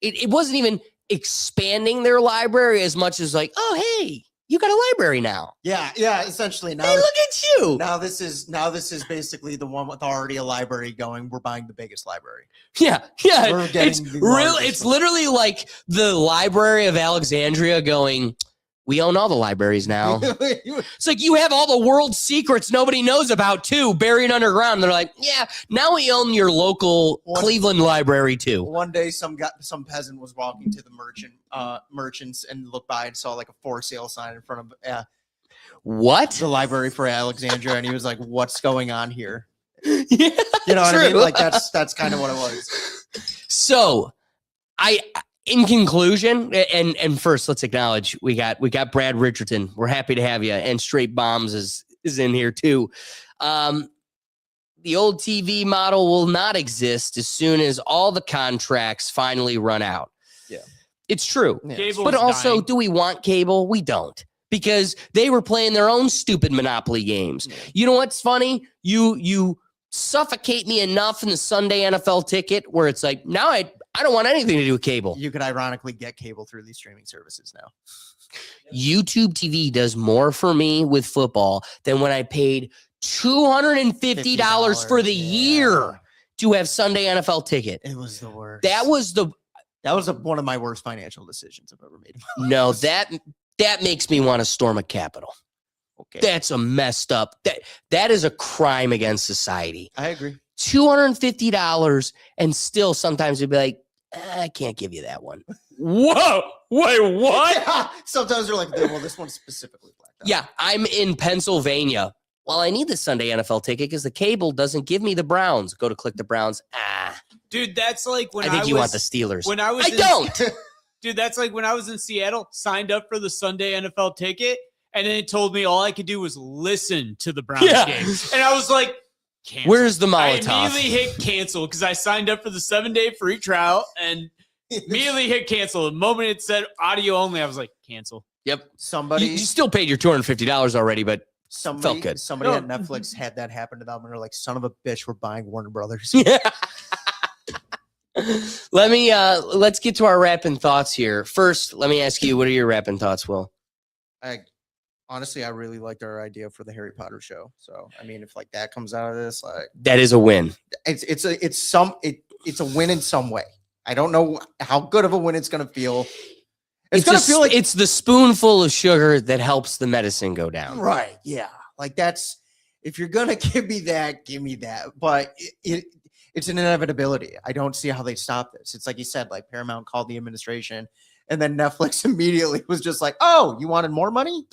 it wasn't even expanding their library as much as like, oh, hey, you got a library now. Yeah, essentially now. Hey, look at you. Now this is basically the one with already a library going. We're buying the biggest library. Yeah. We're It's getting the real. largest It's one. literally like the Library of Alexandria going, we own all the libraries now. It's like you have all the world secrets nobody knows about too, buried underground. They're like, yeah, now we own your local One- Cleveland library too. One day, some peasant was walking to the merchants and looked by and saw like a for sale sign in front of What? the library for Alexandria, and he was like, "What's going on here?" Yeah, You know what I mean? true. Like that's kind of what it was. So, in conclusion, and first, let's acknowledge we got Brad Richardson. We're happy to have you, and Straight Bombs is in here too. The old TV model will not exist as soon as all the contracts finally run out. Yeah. It's true. Yeah. Cable But is also, dying. do we want cable? We don't. Because they were playing their own stupid Monopoly games. Yeah. You know what's funny? You suffocate me enough in the Sunday NFL ticket where it's like, now I don't want anything to do with cable. You could ironically get cable through these streaming services now. YouTube TV does more for me with football than when I paid $250 for the year to have Sunday NFL ticket. It was the worst. That was one of my worst financial decisions I've ever made. no, that makes me want to storm a Capitol. Okay, That's a messed up. That is a crime against society. I agree. $250 and still sometimes you'd be like, I can't give you that one. Whoa, wait, what? Yeah, sometimes they're like, well, this one's specifically blacked out. Yeah, I'm in Pennsylvania. Well, I need the Sunday NFL ticket because the cable doesn't give me the Browns. Go to click the Browns. Dude, that's like when I think you want the Steelers. when I was I in- don't. Dude, that's like when I was in Seattle, signed up for the Sunday NFL ticket, and then it told me all I could do was listen to the Browns Yeah. games. And I was like, cancel. Where's the I Molotov? immediately hit cancel because I signed up for the 7-day free trial and immediately hit cancel. The moment it said audio only, I was like, cancel. Yep. Somebody, You still paid your $250 already, but somebody, good. somebody No. at Netflix had that happen to them, and they're like, "Son of a bitch, we're buying Warner Brothers." let's get to our rapping thoughts here. First, let me ask you, what are your rapping thoughts, Will? Honestly, I really liked our idea for the Harry Potter show. So, I mean, if like that comes out of this, like That is a win. it's a win in some way. I don't know how good of a win it's gonna feel. It's gonna feel like it's the spoonful of sugar that helps the medicine go down. right. Yeah, like that's if you're gonna give me that, give me that. But it's an inevitability. I don't see how they stop this. It's like you said, like Paramount called the administration, and then Netflix immediately was just like, "Oh, you wanted more money?"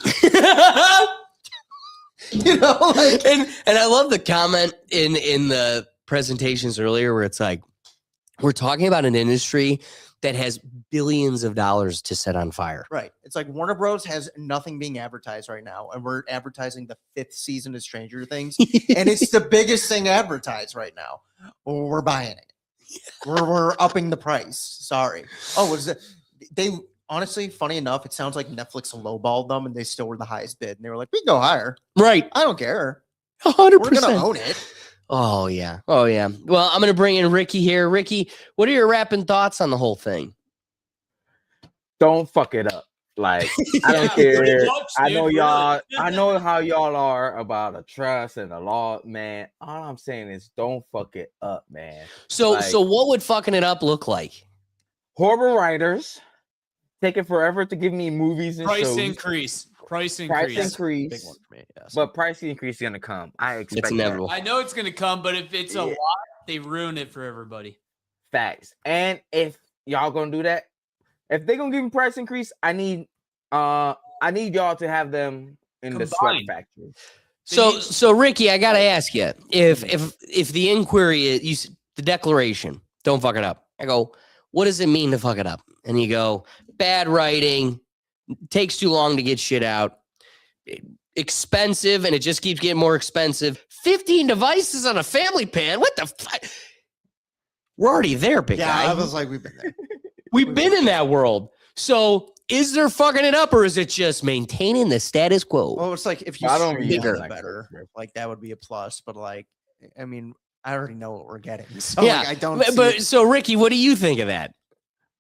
You know, like and I love the comment in the presentations earlier where it's like, We're talking about an industry that has billions of dollars to set on fire. Right. It's like Warner Bros. Has nothing being advertised right now, and we're advertising the 5th season of Stranger Things, and it's the biggest thing advertised right now. Well, we're buying it. We're upping the price. Sorry. Oh, what is it? They honestly, funny enough, it sounds like Netflix lowballed them, and they still were the highest bid, and they were like, "We can go higher." Right. I don't care. 100%. We're gonna own it. Oh, yeah. Oh, yeah. Well, I'm going to bring in Ricky here. Ricky, what are your wrapping thoughts on the whole thing? Don't fuck it up. Like, I don't care. I know y'all. I know how y'all are about the trust and the law, man. All I'm saying is don't fuck it up, man. So what would fucking it up look like? Horrible writers taking forever to give me movies and Price shows. increase. Big one for me. Yes. But price increase is gonna come. I expect It's inevitable. I know it's gonna come, but if it's a lot, they ruin it for everybody. Facts. And if y'all gonna do that, if they gonna give me price increase, I need y'all to have them in the sweat Combined. factory. So Ricky, I gotta ask you, if the inquiry is the declaration, don't fuck it up. I go, what does it mean to fuck it up? And you go, bad writing, takes too long to get shit out, expensive, and it just keeps getting more expensive. 15 devices on a family plan. What the fuck? We're already there, big guy. I was like, we've been there. We've been in that world. So is there fucking it up, or is it just maintaining the status quo? Well, it's like if you I don't stream bigger. it better, like that would be a plus. But like, I mean, I already know what we're getting. So Yeah, like, I don't. But so Ricky, what do you think of that?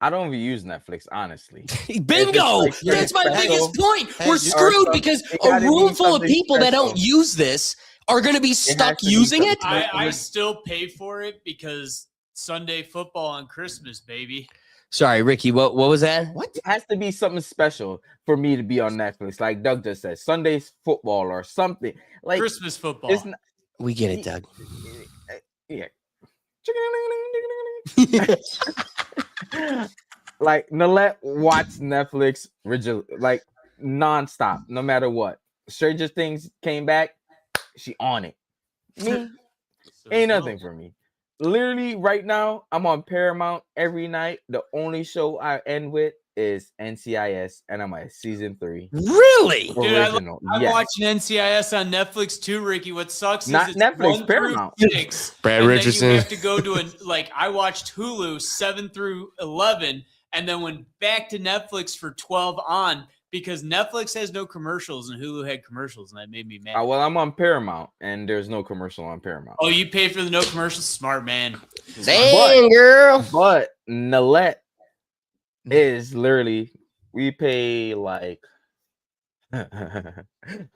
I don't even use Netflix, honestly. Bingo! Like, yeah, That's my special. biggest point. Hey, We're you- screwed because it a gotta be room full of something people that don't special. use this are going to be stuck to be using it. something I still pay for it because Sunday football on Christmas, baby. Sorry, Ricky, what was that? What? It has to be something special for me to be on Netflix. Like Doug just said, Sunday's football or something. Like Christmas football. it's not, We get it, Doug. yeah. Like Nalette watch Netflix like nonstop, no matter what. Stranger Things came back, she on it. Me, ain't nothing for me. Literally, right now, I'm on Paramount every night. The only show I end with is NCIS, and I'm at season 3. Really? Dude, Original. I'm Yes. watching NCIS on Netflix too, Ricky. What sucks Not is it's Netflix, 1 through Paramount. 6, Brad and Richardson. Then you have to go to I watched Hulu 7 through 11, and then went back to Netflix for 12 on because Netflix has no commercials and Hulu had commercials, and that made me mad. Well, I'm on Paramount, and there's no commercial on Paramount. Oh, you paid for the no commercials? Smart man. Dang, girl. But Nalette is literally, we pay like, I'm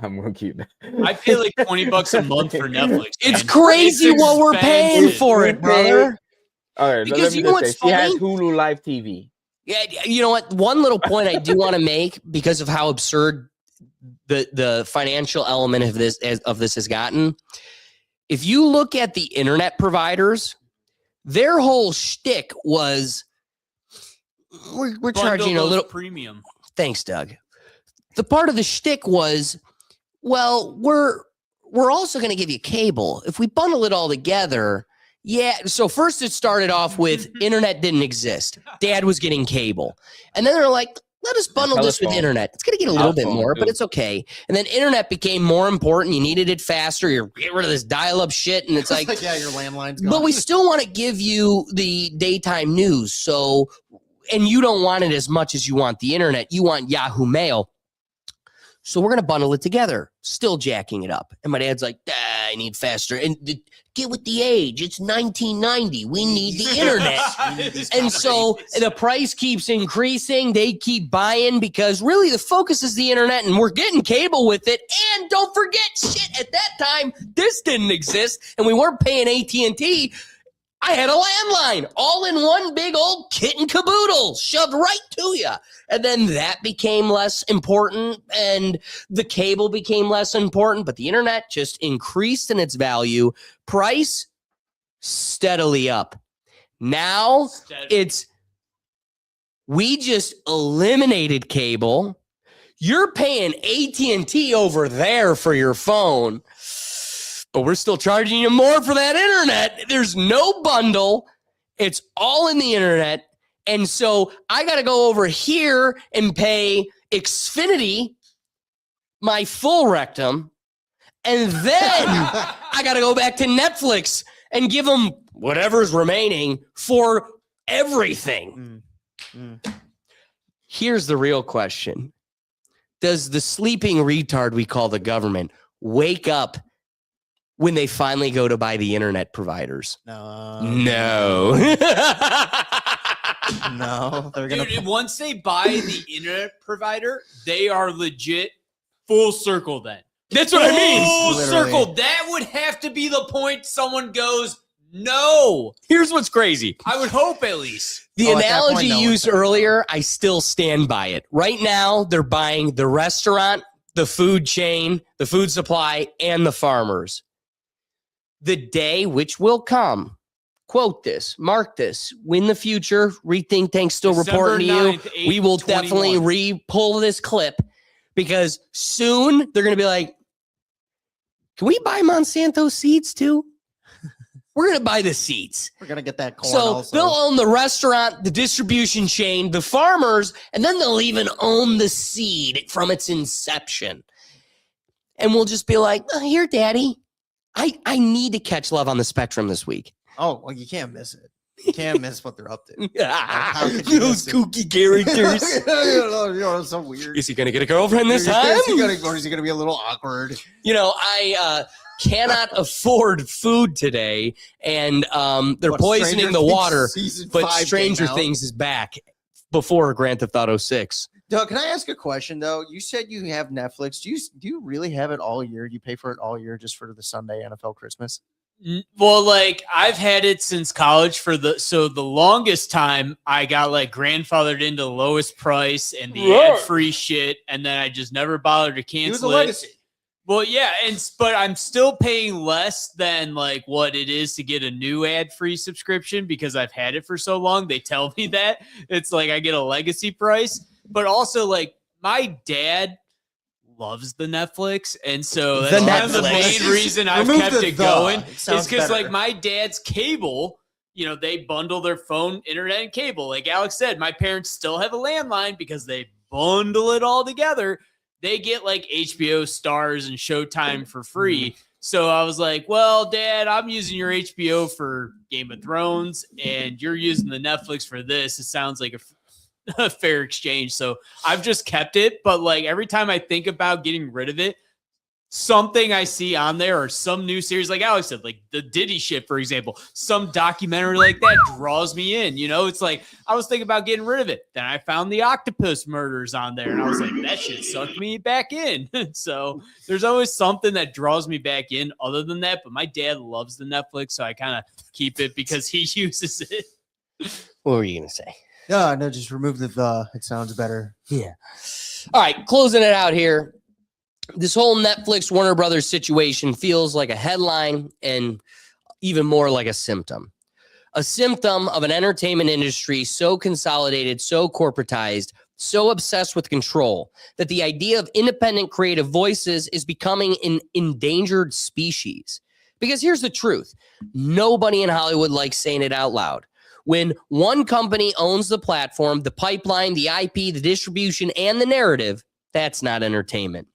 gonna keep that. I pay like $20 a month for Netflix. It's man. crazy It's what we're paying expensive. for it, brother. All right, Because let me you know just what's say, she has funny? Hulu Live TV. Yeah, you know what? One little point I do want to make because of how absurd the financial element of this has gotten. If you look at the internet providers, their whole shtick was we're Bundle charging a those little. premium. Thanks, Doug. The part of the shtick was, well, we're also going to give you cable if we bundle it all together. Yeah. So first it started off with internet didn't exist. Dad was getting cable. And then they're like, let us bundle this with telephone. internet. It's going to get a little bit Telephone, more, but too. it's okay. And then internet became more important. You needed it faster. You get rid of this dial-up shit. And it's like, yeah, your landline's gone. but we still want to give you the daytime news. So, and you don't want it as much as you want the internet. You want Yahoo Mail. So we're going to bundle it together, still jacking it up. And my dad's like, I need faster. And get with the age. It's 1990. We need the internet. And so the price keeps increasing. They keep buying because really the focus is the internet and we're getting cable with it. And don't forget, shit, at that time, this didn't exist and we weren't paying AT&T. I had a landline all in one big old kit and caboodle shoved right to you. And then that became less important and the cable became less important, but the internet just increased in its value. Price steadily up. Now it's, we just eliminated cable. You're paying AT&T over there for your phone, but we're still charging you more for that internet. There's no bundle. It's all in the internet. And so I got to go over here and pay Xfinity my full rectum. And then I got to go back to Netflix and give them whatever's remaining for everything. Here's the real question. Does the sleeping retard we call the government wake up when they finally go to buy the internet providers? No. No. They're gonna. Dude, once they buy the internet provider, they are legit full circle then. That's what I mean. Full Literally. circle. That would have to be the point someone goes, no. Here's what's crazy. I would hope at least. The Oh, at that analogy point, no used one's- earlier, I still stand by it. Right now, they're buying the restaurant, the food chain, the food supply, and the farmers. The day which will come, quote this, mark this, in the future, Rethink Tank still December reporting to 9th, you. We will 8/21. definitely re-pull this clip because soon they're going to be like, can we buy Monsanto seeds too? We're going to buy the seeds. We're gonna get that corn. So also. they'll own the restaurant, the distribution chain, the farmers, and then they'll even own the seed from its inception. And we'll just be like, oh, here, Daddy. I need to catch Love on the Spectrum this week. Oh, well, you can't miss it. You can't miss what they're up to. How could you Those miss it? kooky characters. you know, it's so weird. Is he going to get a girlfriend this time? Or is he gonna be a little awkward? You know, I cannot afford food today, and they're What, poisoning Stranger the Things water. season But 5 Stranger came out? Things is back before Grand Theft Auto 6. Doug, can I ask a question though? You said you have Netflix. Do you really have it all year? You pay for it all year just for the Sunday NFL Christmas? Well, like I've had it since college the longest time I got like grandfathered into the lowest price and the ad-free shit, and then I just never bothered to It was a cancel it. legacy. Well, yeah, but I'm still paying less than like what it is to get a new ad-free subscription because I've had it for so long. They tell me that it's like I get a legacy price, but also like my dad loves the Netflix, and so that's kind of the Netflix. main reason I've Remove kept the it going. It Is sounds because better. like my dad's cable, you know, they bundle their phone, internet, and cable. Like Alex said, my parents still have a landline because they bundle it all together. They get like HBO, Stars, and Showtime for free. So I was like, well, Dad, I'm using your HBO for Game of Thrones, and you're using the Netflix for this. It sounds like a fair exchange. So I've just kept it. But like every time I think about getting rid of it, something I see on there or some new series, like Alex said, like the Diddy shit, for example, some documentary like that draws me in. You know, it's like I was thinking about getting rid of it. Then I found the octopus murders on there, and I was like, that shit sucked me back in. So there's always something that draws me back in other than that. But my dad loves the Netflix, so I kind of keep it because he uses it. What were you going to say? No, just remove the. It sounds better. Yeah. All right, closing it out here. This whole Netflix Warner Brothers situation feels like a headline and even more like a symptom. A symptom of an entertainment industry so consolidated, so corporatized, so obsessed with control that the idea of independent creative voices is becoming an endangered species. Because here's the truth. Nobody in Hollywood likes saying it out loud. When one company owns the platform, the pipeline, the IP, the distribution, and the narrative, that's not entertainment.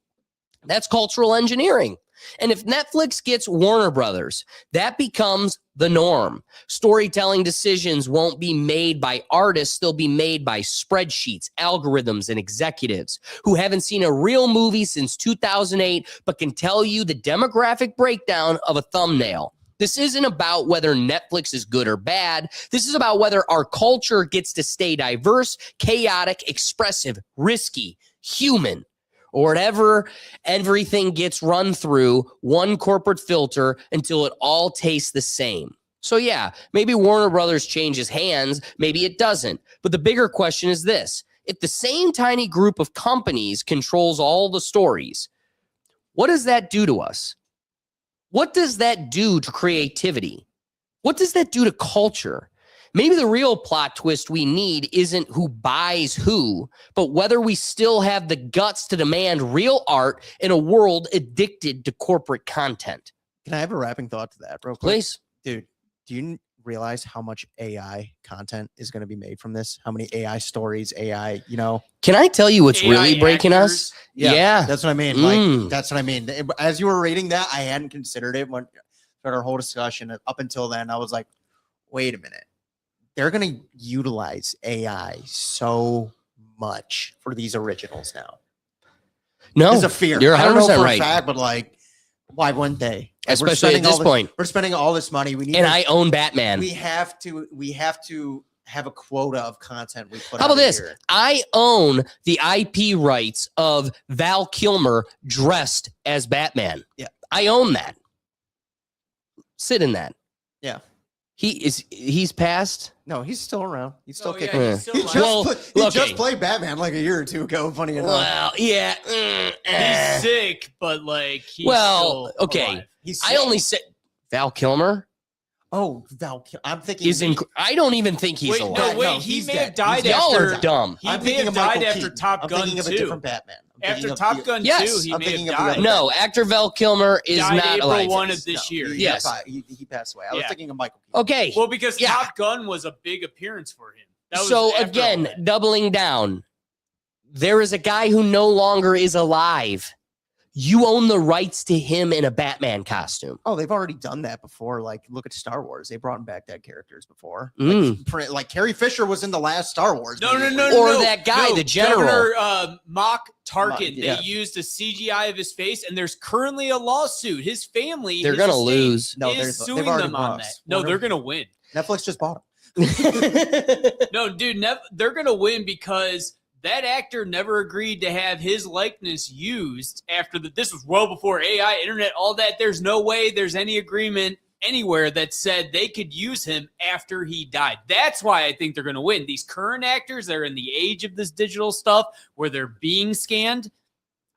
That's cultural engineering. And if Netflix gets Warner Brothers, that becomes the norm. Storytelling decisions won't be made by artists. They'll be made by spreadsheets, algorithms, and executives who haven't seen a real movie since 2008, but can tell you the demographic breakdown of a thumbnail. This isn't about whether Netflix is good or bad. This is about whether our culture gets to stay diverse, chaotic, expressive, risky, human, or whatever. Everything gets run through one corporate filter until it all tastes the same. So yeah, maybe Warner Brothers changes hands, maybe it doesn't. But the bigger question is this. If the same tiny group of companies controls all the stories, what does that do to us? What does that do to creativity? What does that do to culture? Maybe the real plot twist we need isn't who buys who, but whether we still have the guts to demand real art in a world addicted to corporate content. Can I have a wrapping thought to that, real quick? Please. Dude, realize how much AI content is going to be made from this? How many AI stories, AI, Can I tell you what's AI really breaking actors. us? Yeah. That's what I mean. Like, that's what I mean. As you were reading that, I hadn't considered it when our whole discussion. Up until then, I was like, wait a minute. They're going to utilize AI so much for these originals now. No, It's a fear. You're 100% I don't know for right. a fact, but like, why wouldn't they? Like, Especially at this point. We're spending all this money. We need And I own Batman. We have to have a quota of content we put How out about this? here. I own the IP rights of Val Kilmer dressed as Batman. Yeah. I own that. Sit in that. Yeah. He's passed. No, he's still around. He's still Oh, kicking. yeah, he's still He alive. just played Batman like a year or two ago. Funny enough. Well, yeah. He's sick, but like he's Well, still okay. alive. He's I only said Val Kilmer I'm thinking is in. I don't even think he's Wait, alive. no, wait. No, he he's may dead. have died He's dead. Y'all after. are dumb. He I'm may thinking have of Michael died after Keaton. Top I'm Gun thinking of a 2. different Batman. I'm After thinking of Top Gun Yes. 2, he I'm may thinking have of the died. other- No, actor Val Kilmer is Died not April alive. 1 of this year. He Yes. he passed away. I was Yeah. thinking of Michael Keaton. Okay. Well, because Yeah. Top Gun was a big appearance for him. That was So after all again, that. doubling down, there is a guy who no longer is alive. You own the rights to him in a Batman costume. Oh, they've already done that before. Like, look at Star Wars. They brought back dead characters before. Like Carrie Fisher was in the last Star Wars. No, movie. Or that guy, the general. Governor Mock Tarkin. Yeah. They used a CGI of his face, and there's currently a lawsuit. His family, They're his gonna estate lose. No, is they've suing already them on that. lost. No, Warner- they're gonna win. Netflix just bought him. No, dude, they're gonna win because that actor never agreed to have his likeness used after this was well before AI, internet, all that. There's no way there's any agreement anywhere that said they could use him after he died. That's why I think they're going to win. These current actors, they're in the age of this digital stuff where they're being scanned.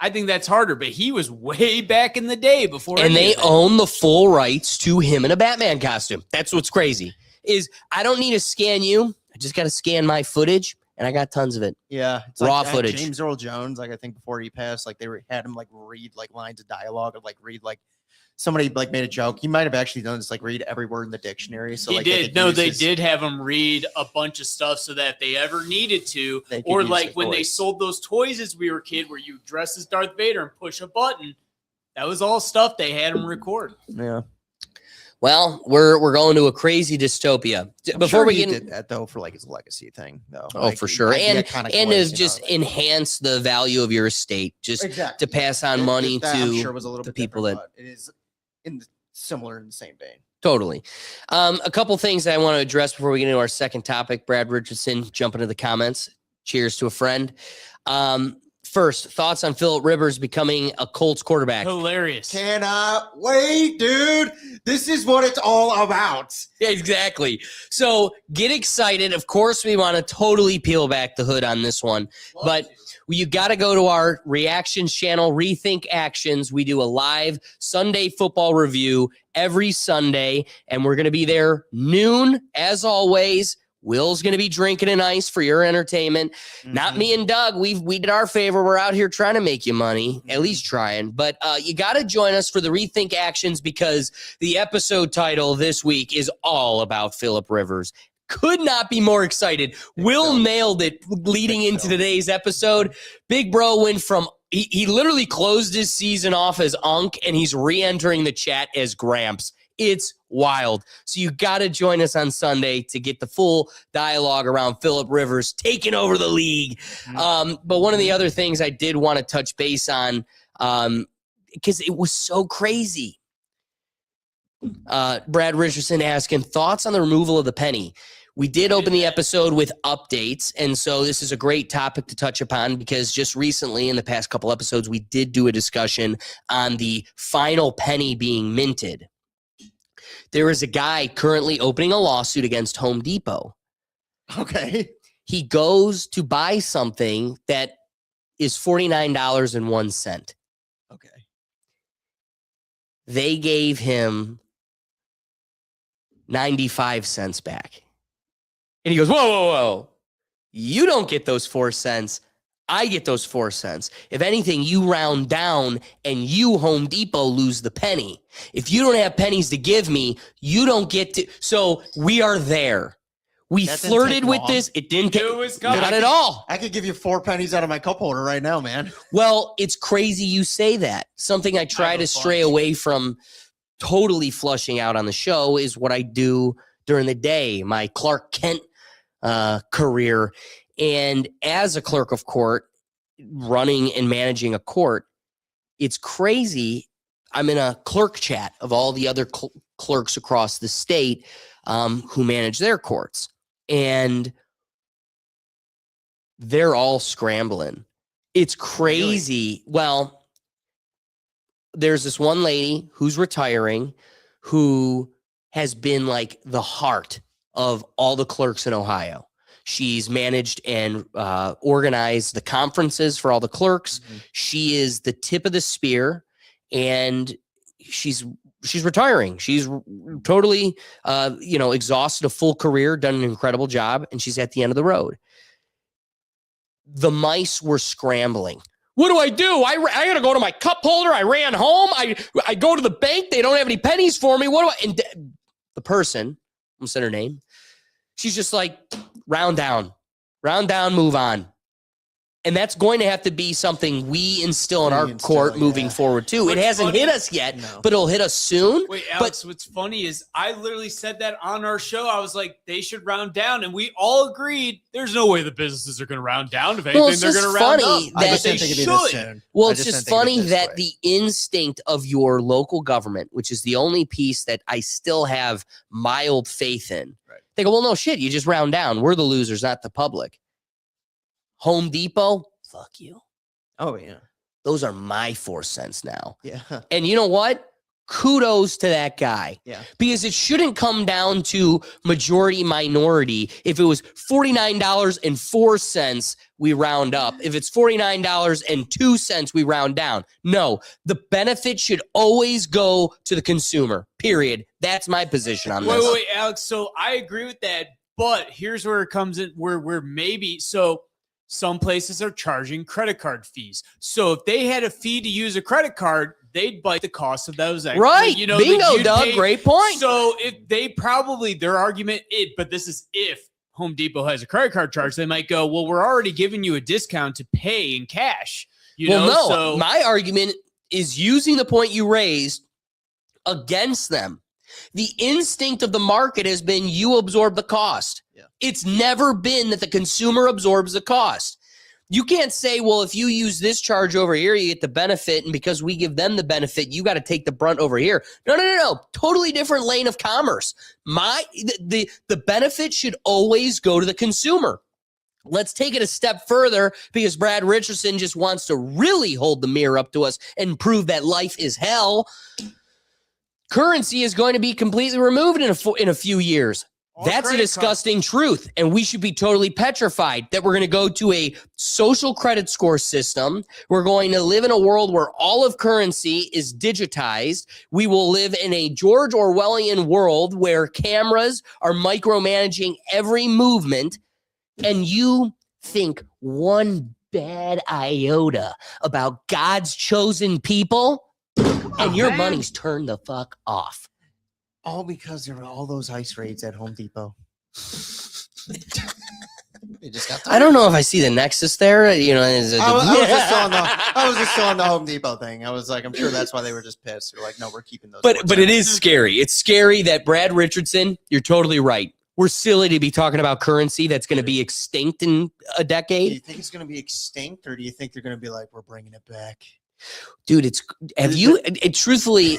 I think that's harder, but he was way back in the day before. And any they of that. own the full rights to him in a Batman costume. That's what's crazy. Is I don't need to scan you. I just got to scan my footage, and I got tons of it. Yeah, it's Raw like, footage. James Earl Jones, like I think before he passed, like had him like read like lines of dialogue, or like read like somebody like made a joke. He might have actually done this, like read every word in the dictionary. So He like, did. No, they did have him read a bunch of stuff so that if they ever needed to, They could or use like the when they voice. sold those toys as we were a kid where you dress as Darth Vader and push a button, that was all stuff they had him record. Yeah. Well, we're going to a crazy dystopia. I'm Before sure we he get did that though for like his legacy thing, though. Oh, Like, for sure. like, the And iconic and voice, is you just know, enhance the value of your estate, just exactly. to pass on That- money that, I'm to sure was a little the bit people different, but it is similar in the same vein. totally. A couple things I want to address before we get into our second topic. Brad Richardson, jump into the comments. Cheers to a friend. First, thoughts on Phillip Rivers becoming a Colts quarterback. Hilarious. Cannot wait, dude. This is what it's all about. Yeah, exactly. So get excited. Of course, we want to totally peel back the hood on this one. But you got to go to our reactions channel, Rethink Actions. We do a live Sunday football review every Sunday, and we're going to be there noon, as always. Will's going to be drinking an ice for your entertainment. Not me and Doug. We did our favor. We're out here trying to make you money, at least trying. But you got to join us for the Rethink Actions because the episode title this week is all about Phillip Rivers. Could not be more excited. Will nailed it leading into today's episode. Big Bro went from he literally closed his season off as Unk, and he's re-entering the chat as Gramps. It's wild. So you got to join us on Sunday to get the full dialogue around Phillip Rivers taking over the league. But one of the other things I did want to touch base on, because it was so crazy. Brad Richardson asking thoughts on the removal of the penny. We did open the episode with updates, and so this is a great topic to touch upon because just recently in the past couple episodes, we did do a discussion on the final penny being minted. There is a guy currently opening a lawsuit against Home Depot. Okay. He goes to buy something that is $49.01. Okay. They gave him 95 cents back. And he goes, whoa. You don't get those 4 cents. I get those 4 cents. If anything, you round down and you, Home Depot, lose the penny. If you don't have pennies to give me, you don't get to. So we are there. We That didn't flirted take with long. this. It didn't take It was not coming. at all. I could give you 4 pennies out of my cup holder right now, man. Well, it's crazy you say that. Something I try to stray away from totally flushing out on the show is what I do during the day, my Clark Kent career. And as a clerk of court, running and managing a court, it's crazy. I'm in a clerk chat of all the other clerks across the state who manage their courts. And they're all scrambling. It's crazy. Really? Well, there's this one lady who's retiring who has been like the heart of all the clerks in Ohio. She's managed and organized the conferences for all the clerks. Mm-hmm. She is the tip of the spear, and she's retiring. She's totally, exhausted a full career, done an incredible job, and she's at the end of the road. The mice were scrambling. What do? I got to go to my cup holder. I ran home. I go to the bank. They don't have any pennies for me. What do I? And the person, I'm saying her name. She's just like, round down, move on. And that's going to have to be something we instill in our court moving forward too. What's it hasn't funny, hit us yet, but it'll hit us soon. Wait, Alex, what's funny is I literally said that on our show. I was like, they should round down. And we all agreed there's no way the businesses are going to round down. If anything, they're going to round up. That they should. Well, it's just funny that the instinct of your local government, which is the only piece that I still have mild faith in, right. They go, well, no shit, you just round down. We're the losers, not the public. Home Depot, fuck you. Oh, yeah. Those are my 4 cents now. Yeah. And you know what? Kudos to that guy. Yeah. Because it shouldn't come down to majority minority. If it was $49.04, we round up. If it's $49.02, we round down. No, the benefit should always go to the consumer, period. That's my position on this. Wait, Alex. So I agree with that. But here's where it comes in where maybe so some places are charging credit card fees. So if they had a fee to use a credit card, they'd bite the cost of those. Right. Bingo, Doug. Great point. So if they probably, their argument, but this is if Home Depot has a credit card charge, they might go, well, we're already giving you a discount to pay in cash. No, my argument is using the point you raised against them. The instinct of the market has been you absorb the cost. Yeah. It's never been that the consumer absorbs the cost. You can't say, well, if you use this charge over here, you get the benefit, and because we give them the benefit, you got to take the brunt over here. No. Totally different lane of commerce. The benefit should always go to the consumer. Let's take it a step further because Brad Richardson just wants to really hold the mirror up to us and prove that life is hell. Currency is going to be completely removed in a few years. That's a disgusting truth, and we should be totally petrified that we're going to go to a social credit score system. We're going to live in a world where all of currency is digitized. We will live in a George Orwellian world where cameras are micromanaging every movement, and you think one bad iota about God's chosen people, and your money's turned the fuck off. All because there were all those ice raids at Home Depot. They just got I don't know if I see the nexus there. I was just still on the Home Depot thing. I was like, I'm sure that's why they were just pissed. They're like, no, we're keeping those. But it is scary. It's scary that Brad Richardson, you're totally right. We're silly to be talking about currency that's going to be extinct in a decade. Do you think it's going to be extinct, or do you think they're going to be like, we're bringing it back? Dude, truthfully,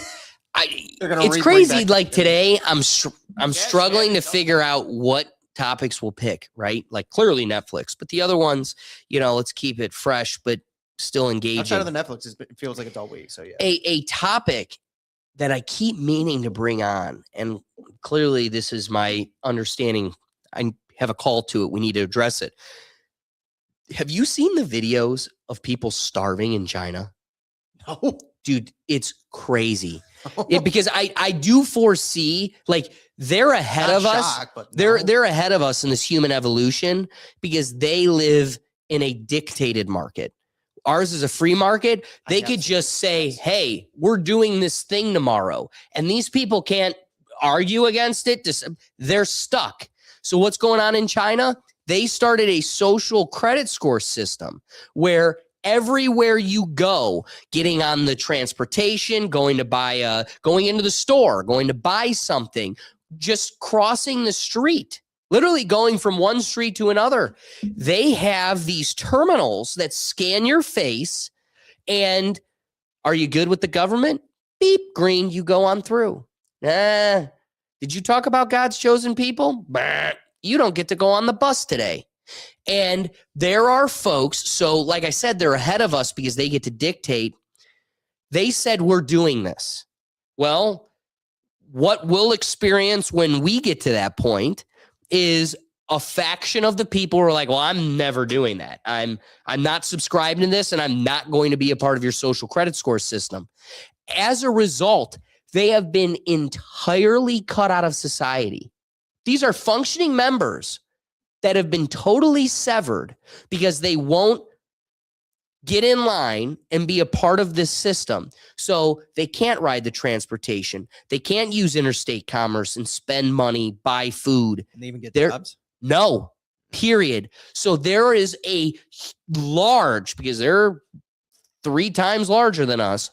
it's crazy. Like today, I'm struggling to figure out what topics we'll pick, right? Like clearly Netflix, but the other ones, let's keep it fresh, but still engaging. Outside of the Netflix, it feels like a dull week. So yeah, a topic that I keep meaning to bring on, and clearly this is my understanding. I have a call to it. We need to address it. Have you seen the videos of people starving in China? No, dude, it's crazy. Because I do foresee like they're ahead of us. They're ahead of us in this human evolution because they live in a dictated market. Ours is a free market. They could just say, hey, we're doing this thing tomorrow. And these people can't argue against it. They're stuck. So what's going on in China? They started a social credit score system where everywhere you go, getting on the transportation, going into the store, going to buy something, just crossing the street, literally going from one street to another. They have these terminals that scan your face, and are you good with the government? Beep, green, you go on through. Did you talk about God's chosen people? Bah, you don't get to go on the bus today. And there are folks, so like I said, they're ahead of us because they get to dictate. They said, we're doing this. Well, what we'll experience when we get to that point is a faction of the people who are like, well, I'm never doing that. I'm not subscribing to this, and I'm not going to be a part of your social credit score system. As a result, they have been entirely cut out of society. These are functioning members that have been totally severed because they won't get in line and be a part of this system. So they can't ride the transportation. They can't use interstate commerce and spend money, buy food. And they even get jobs? No, period. So there is a large, because they're 3 times larger than us,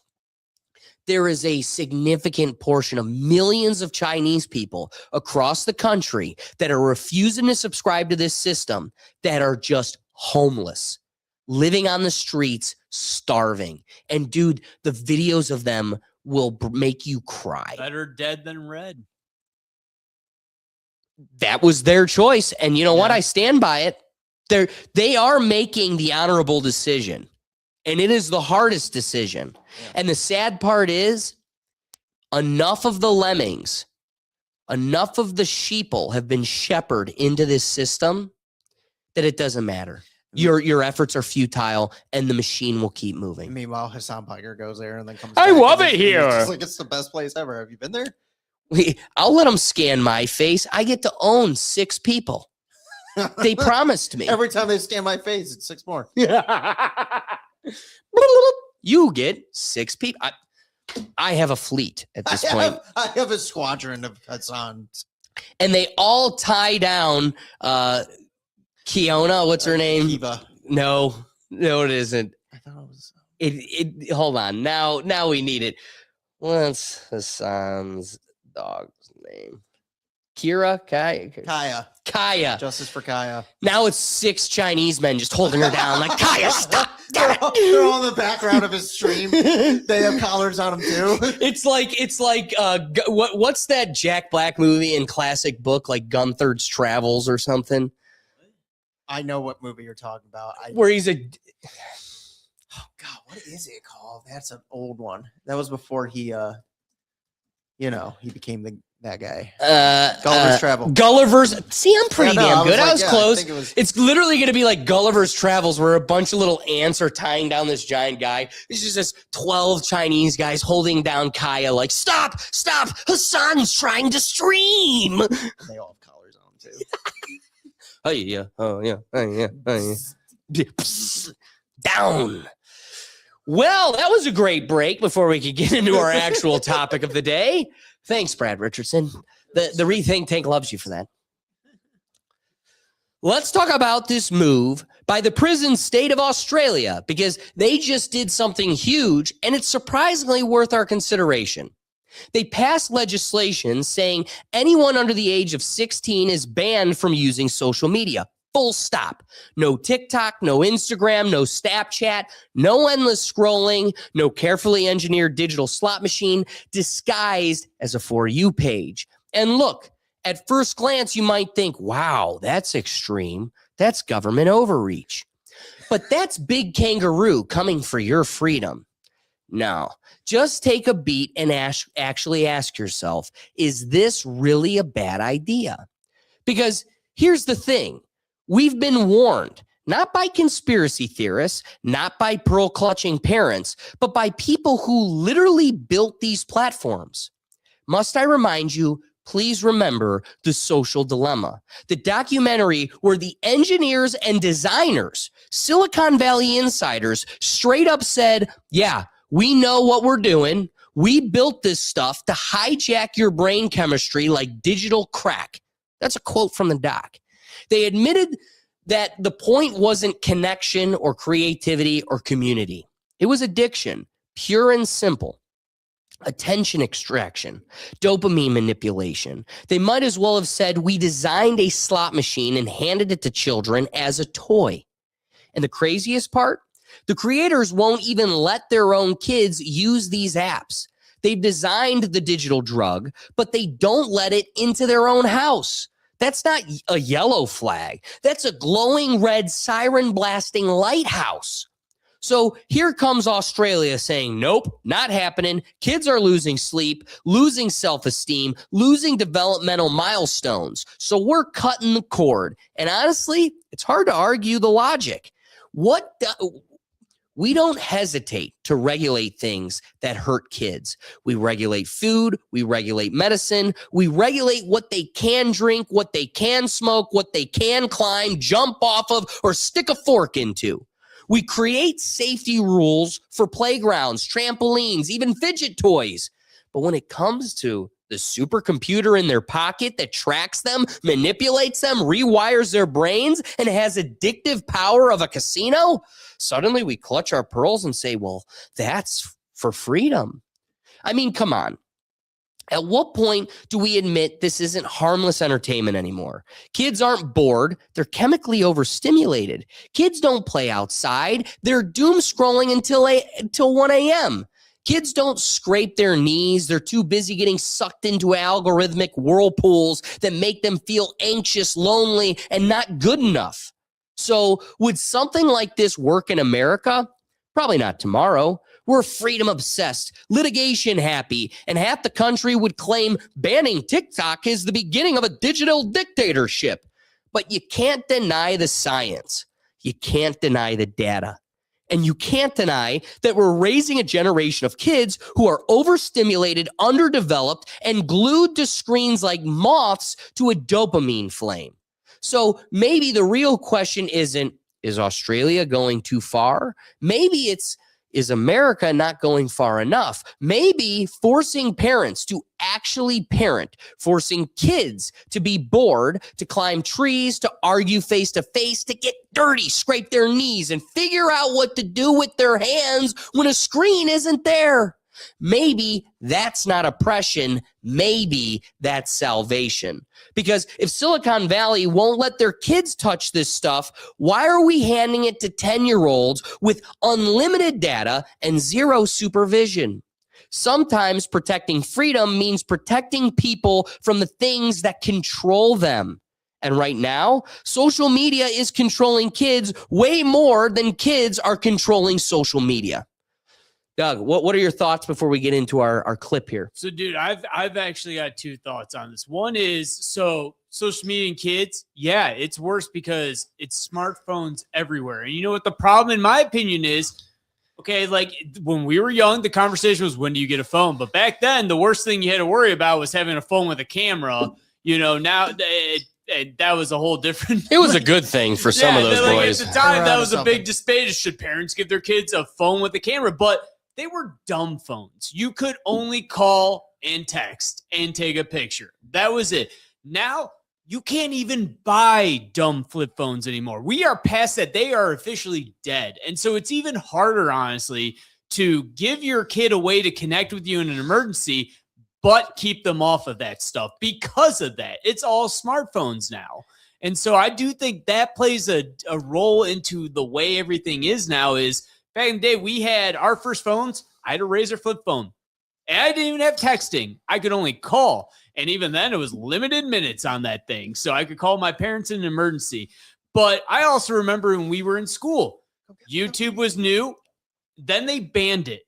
there is a significant portion of millions of Chinese people across the country that are refusing to subscribe to this system, that are just homeless, living on the streets, starving. And dude, the videos of them will make you cry. Better dead than red. That was their choice. And you know what? I stand by it. They are making the honorable decision. And it is the hardest decision. Yeah. And the sad part is, enough of the lemmings, enough of the sheeple have been shepherded into this system that it doesn't matter. Your efforts are futile, and the machine will keep moving. Meanwhile, Hassan Piker goes there and then comes I back love and it here. It's like, it's the best place ever. Have you been there? I'll let them scan my face. I get to own 6 people. They promised me. Every time they scan my face, it's 6 more. You get 6 people. I have a fleet at this point. I have a squadron of Hassans. And they all tie down Kiona. What's her name? Kiva. No, it isn't. I thought it was. It. Hold on. Now we need it. What's Hassan's dog's name? Kaya. Justice for Kaya. Now it's 6 Chinese men just holding her down like, Kaya, stop. They're all in the background of his stream. They have collars on them too. It's like what's that Jack Black movie and classic book, like Gunther's Travels or something? I know what movie you're talking about. Where he's a... Oh God, what is it called? That's an old one. That was before he became that guy. Gulliver's Travel. Gulliver's. See, I'm pretty damn good. I was close. It's literally going to be like Gulliver's Travels, where a bunch of little ants are tying down this giant guy. It's just this 12 Chinese guys holding down Kaya, like, stop, Hassan's trying to stream. They all have collars on them too. Oh yeah. Down. Well, that was a great break before we could get into our actual topic of the day. Thanks, Brad Richardson. The Rethink Tank loves you for that. Let's talk about this move by the prison state of Australia, because they just did something huge, and it's surprisingly worth our consideration. They passed legislation saying anyone under the age of 16 is banned from using social media. Full stop. No TikTok, no Instagram, no Snapchat, no endless scrolling, no carefully engineered digital slot machine disguised as a For You page. And look, at first glance, you might think, wow, that's extreme. That's government overreach. But that's big kangaroo coming for your freedom. No, just take a beat and actually ask yourself, is this really a bad idea? Because here's the thing. We've been warned, not by conspiracy theorists, not by pearl-clutching parents, but by people who literally built these platforms. Must I remind you, please remember the social dilemma. The documentary where the engineers and designers, Silicon Valley insiders, straight up said, yeah, we know what we're doing. We built this stuff to hijack your brain chemistry like digital crack. That's a quote from the doc. They admitted that the point wasn't connection or creativity or community. It was addiction, pure and simple. Attention extraction, dopamine manipulation. They might as well have said, we designed a slot machine and handed it to children as a toy. And the craziest part, the creators won't even let their own kids use these apps. They've designed the digital drug, but they don't let it into their own house. That's not a yellow flag. That's a glowing red siren blasting lighthouse. So here comes Australia saying, nope, not happening. Kids are losing sleep, losing self-esteem, losing developmental milestones. So we're cutting the cord. And honestly, it's hard to argue the logic. We don't hesitate to regulate things that hurt kids. We regulate food. We regulate medicine. We regulate what they can drink, what they can smoke, what they can climb, jump off of, or stick a fork into. We create safety rules for playgrounds, trampolines, even fidget toys. But when it comes to the supercomputer in their pocket that tracks them, manipulates them, rewires their brains, and has addictive power of a casino, suddenly we clutch our pearls and say, well, that's for freedom. I mean, come on. At what point do we admit this isn't harmless entertainment anymore? Kids aren't bored. They're chemically overstimulated. Kids don't play outside. They're doom scrolling until 1 a.m. Kids don't scrape their knees. They're too busy getting sucked into algorithmic whirlpools that make them feel anxious, lonely, and not good enough. So would something like this work in America? Probably not tomorrow. We're freedom obsessed, litigation happy, and half the country would claim banning TikTok is the beginning of a digital dictatorship. But you can't deny the science. You can't deny the data. And you can't deny that we're raising a generation of kids who are overstimulated, underdeveloped, and glued to screens like moths to a dopamine flame. So maybe the real question isn't, is Australia going too far? Maybe it's, is America not going far enough? Maybe forcing parents to actually parent, forcing kids to be bored, to climb trees, to argue face to face, to get dirty, scrape their knees, and figure out what to do with their hands when a screen isn't there. Maybe that's not oppression. Maybe that's salvation. Because if Silicon Valley won't let their kids touch this stuff, why are we handing it to 10-year-olds with unlimited data and zero supervision? Sometimes protecting freedom means protecting people from the things that control them. And right now, social media is controlling kids way more than kids are controlling social media. Doug, what are your thoughts before we get into our clip here? So, dude, I've actually got two thoughts on this. One is, so social media and kids, yeah, it's worse because it's smartphones everywhere. And you know what the problem, in my opinion, is? Okay, like when we were young, the conversation was, when do you get a phone? But back then, the worst thing you had to worry about was having a phone with a camera. You know, now that was a whole different. It was a good thing for some of those boys. At the time, that was a big debate. Should parents give their kids a phone with a camera? But they were dumb phones. You could only call and text and take a picture. That was it. Now, you can't even buy dumb flip phones anymore. We are past that. They are officially dead. And so it's even harder, honestly, to give your kid a way to connect with you in an emergency, but keep them off of that stuff because of that. It's all smartphones now. And so I do think that plays a role into the way everything is now. Is back in the day, we had our first phones. I had a Razor flip phone. And I didn't even have texting. I could only call. And even then, it was limited minutes on that thing. So I could call my parents in an emergency. But I also remember when we were in school, YouTube was new. Then they banned it.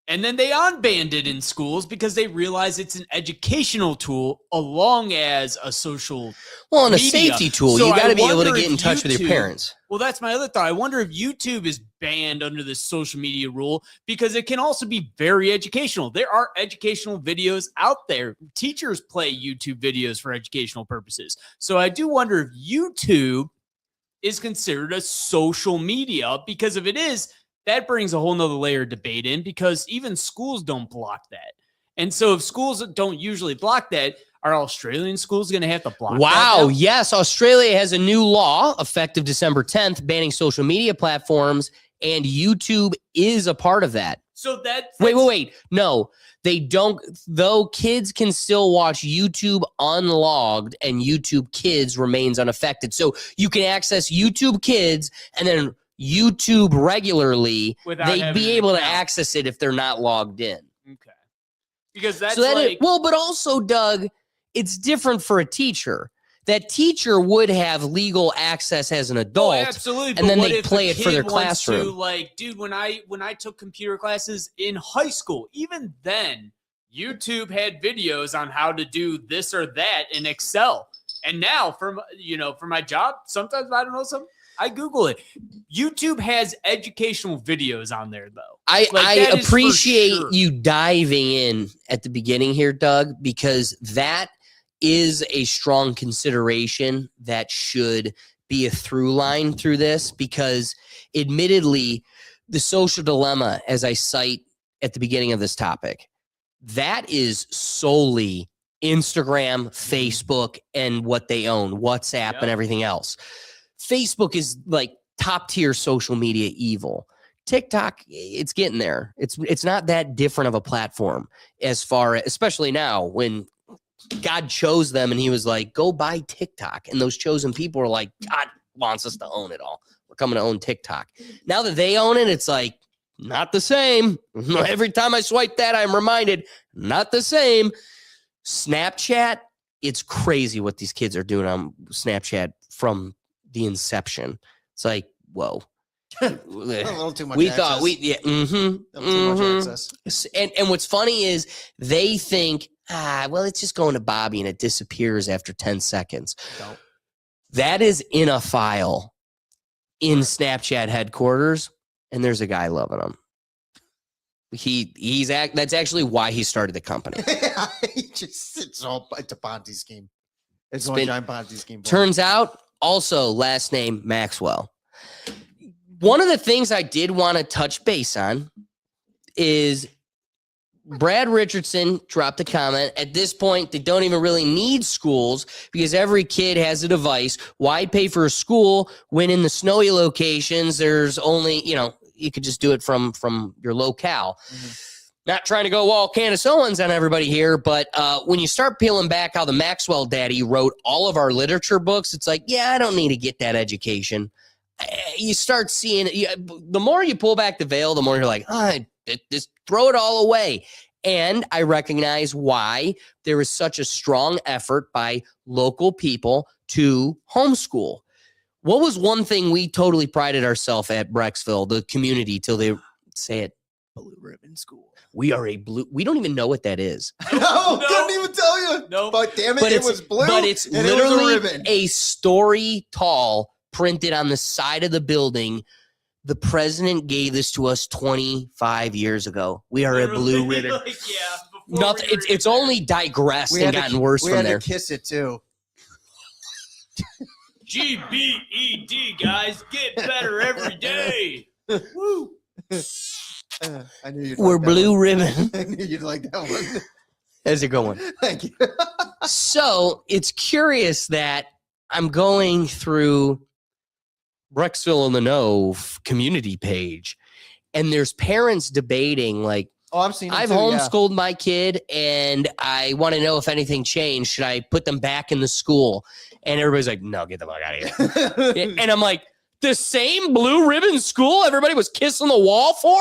And then they unbanned it in schools because they realize it's an educational tool along as a social and a media. safety tool. So You got I to be able to wonder get in if touch with your YouTube- parents. Well, that's my other thought. I wonder if YouTube is banned under this social media rule because it can also be very educational. There are educational videos out there. Teachers play YouTube videos for educational purposes. So I do wonder if YouTube is considered a social media, because if it is, that brings a whole nother layer of debate in, because even schools don't block that. And so if schools don't usually block that, are Australian schools going to have to block that Wow. now? Yes. Australia has a new law effective December 10th banning social media platforms, and YouTube is a part of that. So that's Wait. No, they don't. Though kids can still watch YouTube unlogged, and YouTube Kids remains unaffected. So you can access YouTube Kids and then YouTube regularly. Without They'd having be an able to account. access it if they're not logged in. Okay. Because that's So that like, but also, Doug, it's different for a teacher. That teacher would have legal access as an adult. oh, absolutely. and But then what they if play a it for their kid wants to, classroom. like, dude, when I took computer classes in high school, even then, YouTube had videos on how to do this or that in Excel. And now, for my job, sometimes I don't know something, I Google it. YouTube has educational videos on there, though. I that is for appreciate sure. you diving in at the beginning here, Doug, because that is a strong consideration that should be a through line through this, because admittedly, the social dilemma, as I cite at the beginning of this topic, that is solely Instagram, Facebook, and what they own, WhatsApp, Yep. and everything else. Facebook is like top tier social media evil. TikTok, it's getting there. It's not that different of a platform as far as, especially now when God chose them and he was like, go buy TikTok. And those chosen people are like, God wants us to own it all. We're coming to own TikTok. Now that they own it, it's like, not the same. Every time I swipe that, I'm reminded, not the same. Snapchat, it's crazy what these kids are doing on Snapchat from the inception. It's like, whoa. A little too much. We access. thought A little too much access. And what's funny is they think, well, it's just going to Bobby and it disappears after 10 seconds. Don't. That is in a file in Snapchat headquarters, and there's a guy loving them. That's actually why he started the company. It's a Ponzi scheme. It's Spin- one giant Ponzi scheme. Turns out, also last name Maxwell. One of the things I did want to touch base on is Brad Richardson dropped a comment. At this point, they don't even really need schools because every kid has a device. Why pay for a school when in the snowy locations, there's only, you could just do it from your locale. Mm-hmm. Not trying to go all Candace Owens on everybody here, but when you start peeling back how the Maxwell daddy wrote all of our literature books, it's like, yeah, I don't need to get that education. You start seeing, the more you pull back the veil, the more you're like, just throw it all away. And I recognize why there is such a strong effort by local people to homeschool. What was one thing we totally prided ourselves at Brecksville, the community, till they say it? Blue ribbon school. We are we don't even know what that is. No, couldn't even tell you. Nope. But damn it, it was blue. But it's and it was a literally ribbon. a story tall printed on the side of the building. The president gave this to us 25 years ago. We are a blue ribbon. Like, yeah, before Nothing. we were It's even only digressed We and had to- gotten worse we from had there. to kiss it too. GBED, guys, get better every day. Woo. I knew you'd We're like that blue one. ribbon. I knew you'd like that one. How's it going? Thank you. So it's curious that I'm going through Brecksville in the Know community page, and there's parents debating like, Oh, I've seen. I've it too, homeschooled my kid and I want to know if anything changed. Should I put them back in the school? And everybody's like, no, get the fuck out of here. Yeah. And I'm like, the same blue ribbon school everybody was kissing the wall for?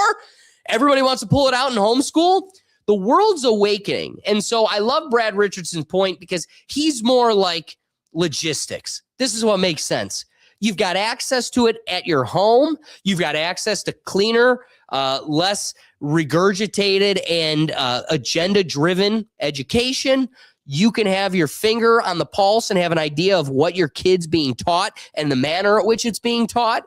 Everybody wants to pull it out and homeschool? The world's awakening. And so I love Brad Richardson's point because he's more like logistics. This is what makes sense. You've got access to it at your home. You've got access to cleaner, less regurgitated and agenda-driven education, you can have your finger on the pulse and have an idea of what your kid's being taught and the manner at which it's being taught.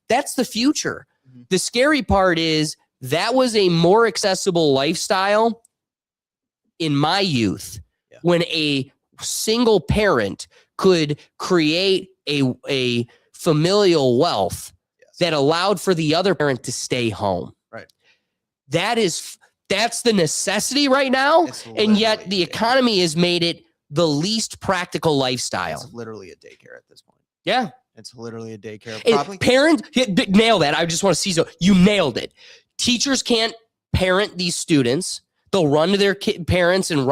That's the future. The scary part is that was a more accessible lifestyle in my youth when a single parent could create a familial wealth that allowed for the other parent to stay home. Right. That's the necessity right now. And yet the economy has made it the least practical lifestyle. It's literally a daycare at this point. Yeah. It's literally a daycare. Parents, nail that. I just want to see. So you nailed it. Teachers can't parent these students. They'll run to their parents and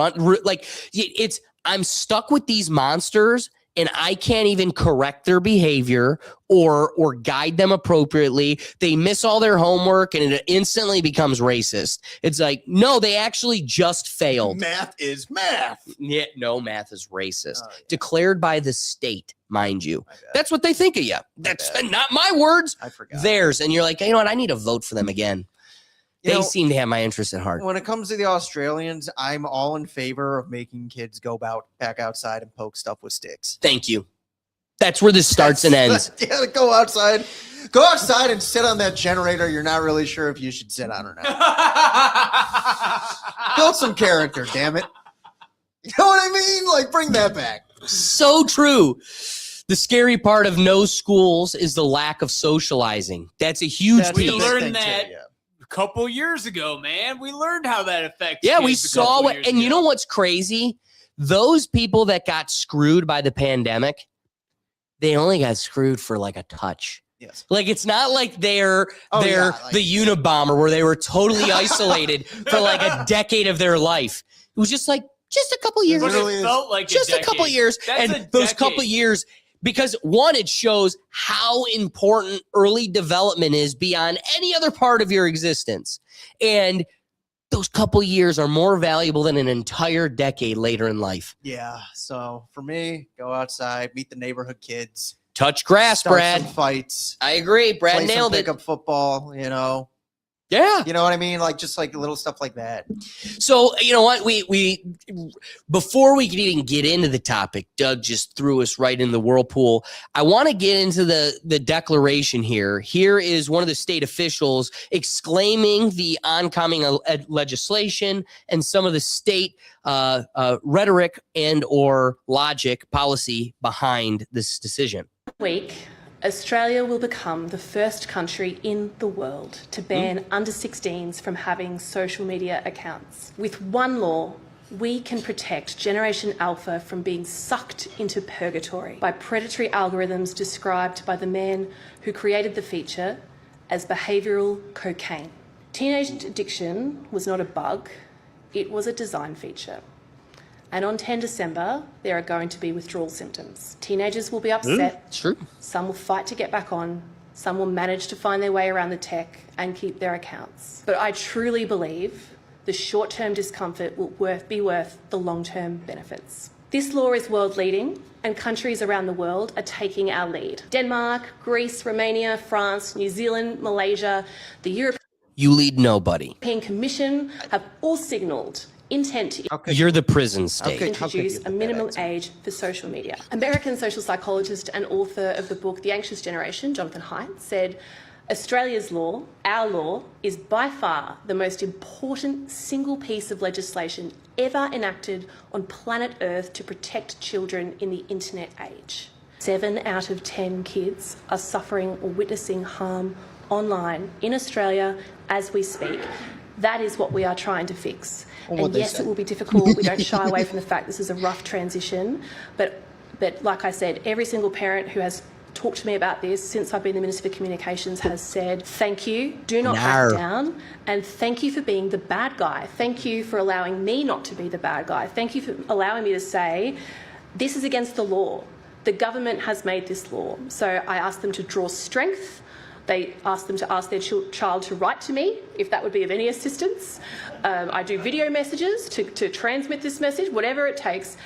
I'm stuck with these monsters and I can't even correct their behavior or guide them appropriately. They miss all their homework and it instantly becomes racist. It's like, no, they actually just failed. Math is math. Yeah, no, math is racist. Declared by the state, mind you. That's what they think of you. That's not my words. I forgot. Theirs. And you're like, you know what? I need to vote for them again. They seem to have my interest at heart. When it comes to the Australians, I'm all in favor of making kids go back outside and poke stuff with sticks. Thank you. That's where this starts and ends. Yeah, go outside and sit on that generator you're not really sure if you should sit on or not. Build some character, damn it. You know what I mean? Like, bring that back. So true. The scary part of no schools is the lack of socializing. That's a huge piece. We learned that couple years ago, man. We learned how that affects. Yeah, we saw what, and you know what's crazy? Those people that got screwed by the pandemic, they only got screwed for like a touch. Yes. Like it's not like they're the Unabomber where they were totally isolated for like a decade of their life. It was just a couple years. It felt like just a couple years. And those couple years, because one, it shows how important early development is beyond any other part of your existence. And those couple years are more valuable than an entire decade later in life. Yeah. So for me, go outside, meet the neighborhood kids. Touch grass, Brad. Some fights. I agree. Brad play nailed some it. Pick up football, you know. Yeah. You know what I mean? Like just like little stuff like that. So, you know what? We before we could even get into the topic, Doug just threw us right in the whirlpool. I want to get into the declaration here. Here is one of the state officials exclaiming the oncoming legislation and some of the state rhetoric and or logic policy behind this decision. Week, Australia will become the first country in the world to ban under 16s from having social media accounts. With one law, we can protect Generation Alpha from being sucked into purgatory by predatory algorithms described by the man who created the feature as behavioural cocaine. Teenage addiction was not a bug, it was a design feature. And on 10 December, there are going to be withdrawal symptoms. Teenagers will be upset. True. Some will fight to get back on. Some will manage to find their way around the tech and keep their accounts. But I truly believe the short-term discomfort will be worth the long-term benefits. This law is world-leading, and countries around the world are taking our lead. Denmark, Greece, Romania, France, New Zealand, Malaysia, the European You lead nobody. Commission have all signalled intent to You're the prison state. introduce a minimum age for social media. American social psychologist and author of the book The Anxious Generation, Jonathan Haidt, said, Australia's law, our law, is by far the most important single piece of legislation ever enacted on planet Earth to protect children in the internet age. 7 out of 10 kids are suffering or witnessing harm online in Australia as we speak. That is what we are trying to fix. And yes, it will be difficult. We don't shy away from the fact this is a rough transition. But like I said, every single parent who has talked to me about this since I've been the Minister for Communications has said, thank you, do not back down, and thank you for being the bad guy. Thank you for allowing me not to be the bad guy. Thank you for allowing me to say, this is against the law. The government has made this law. So I asked them to draw strength. They asked them to ask their child to write to me, if that would be of any assistance. I do video messages to transmit this message, whatever it takes.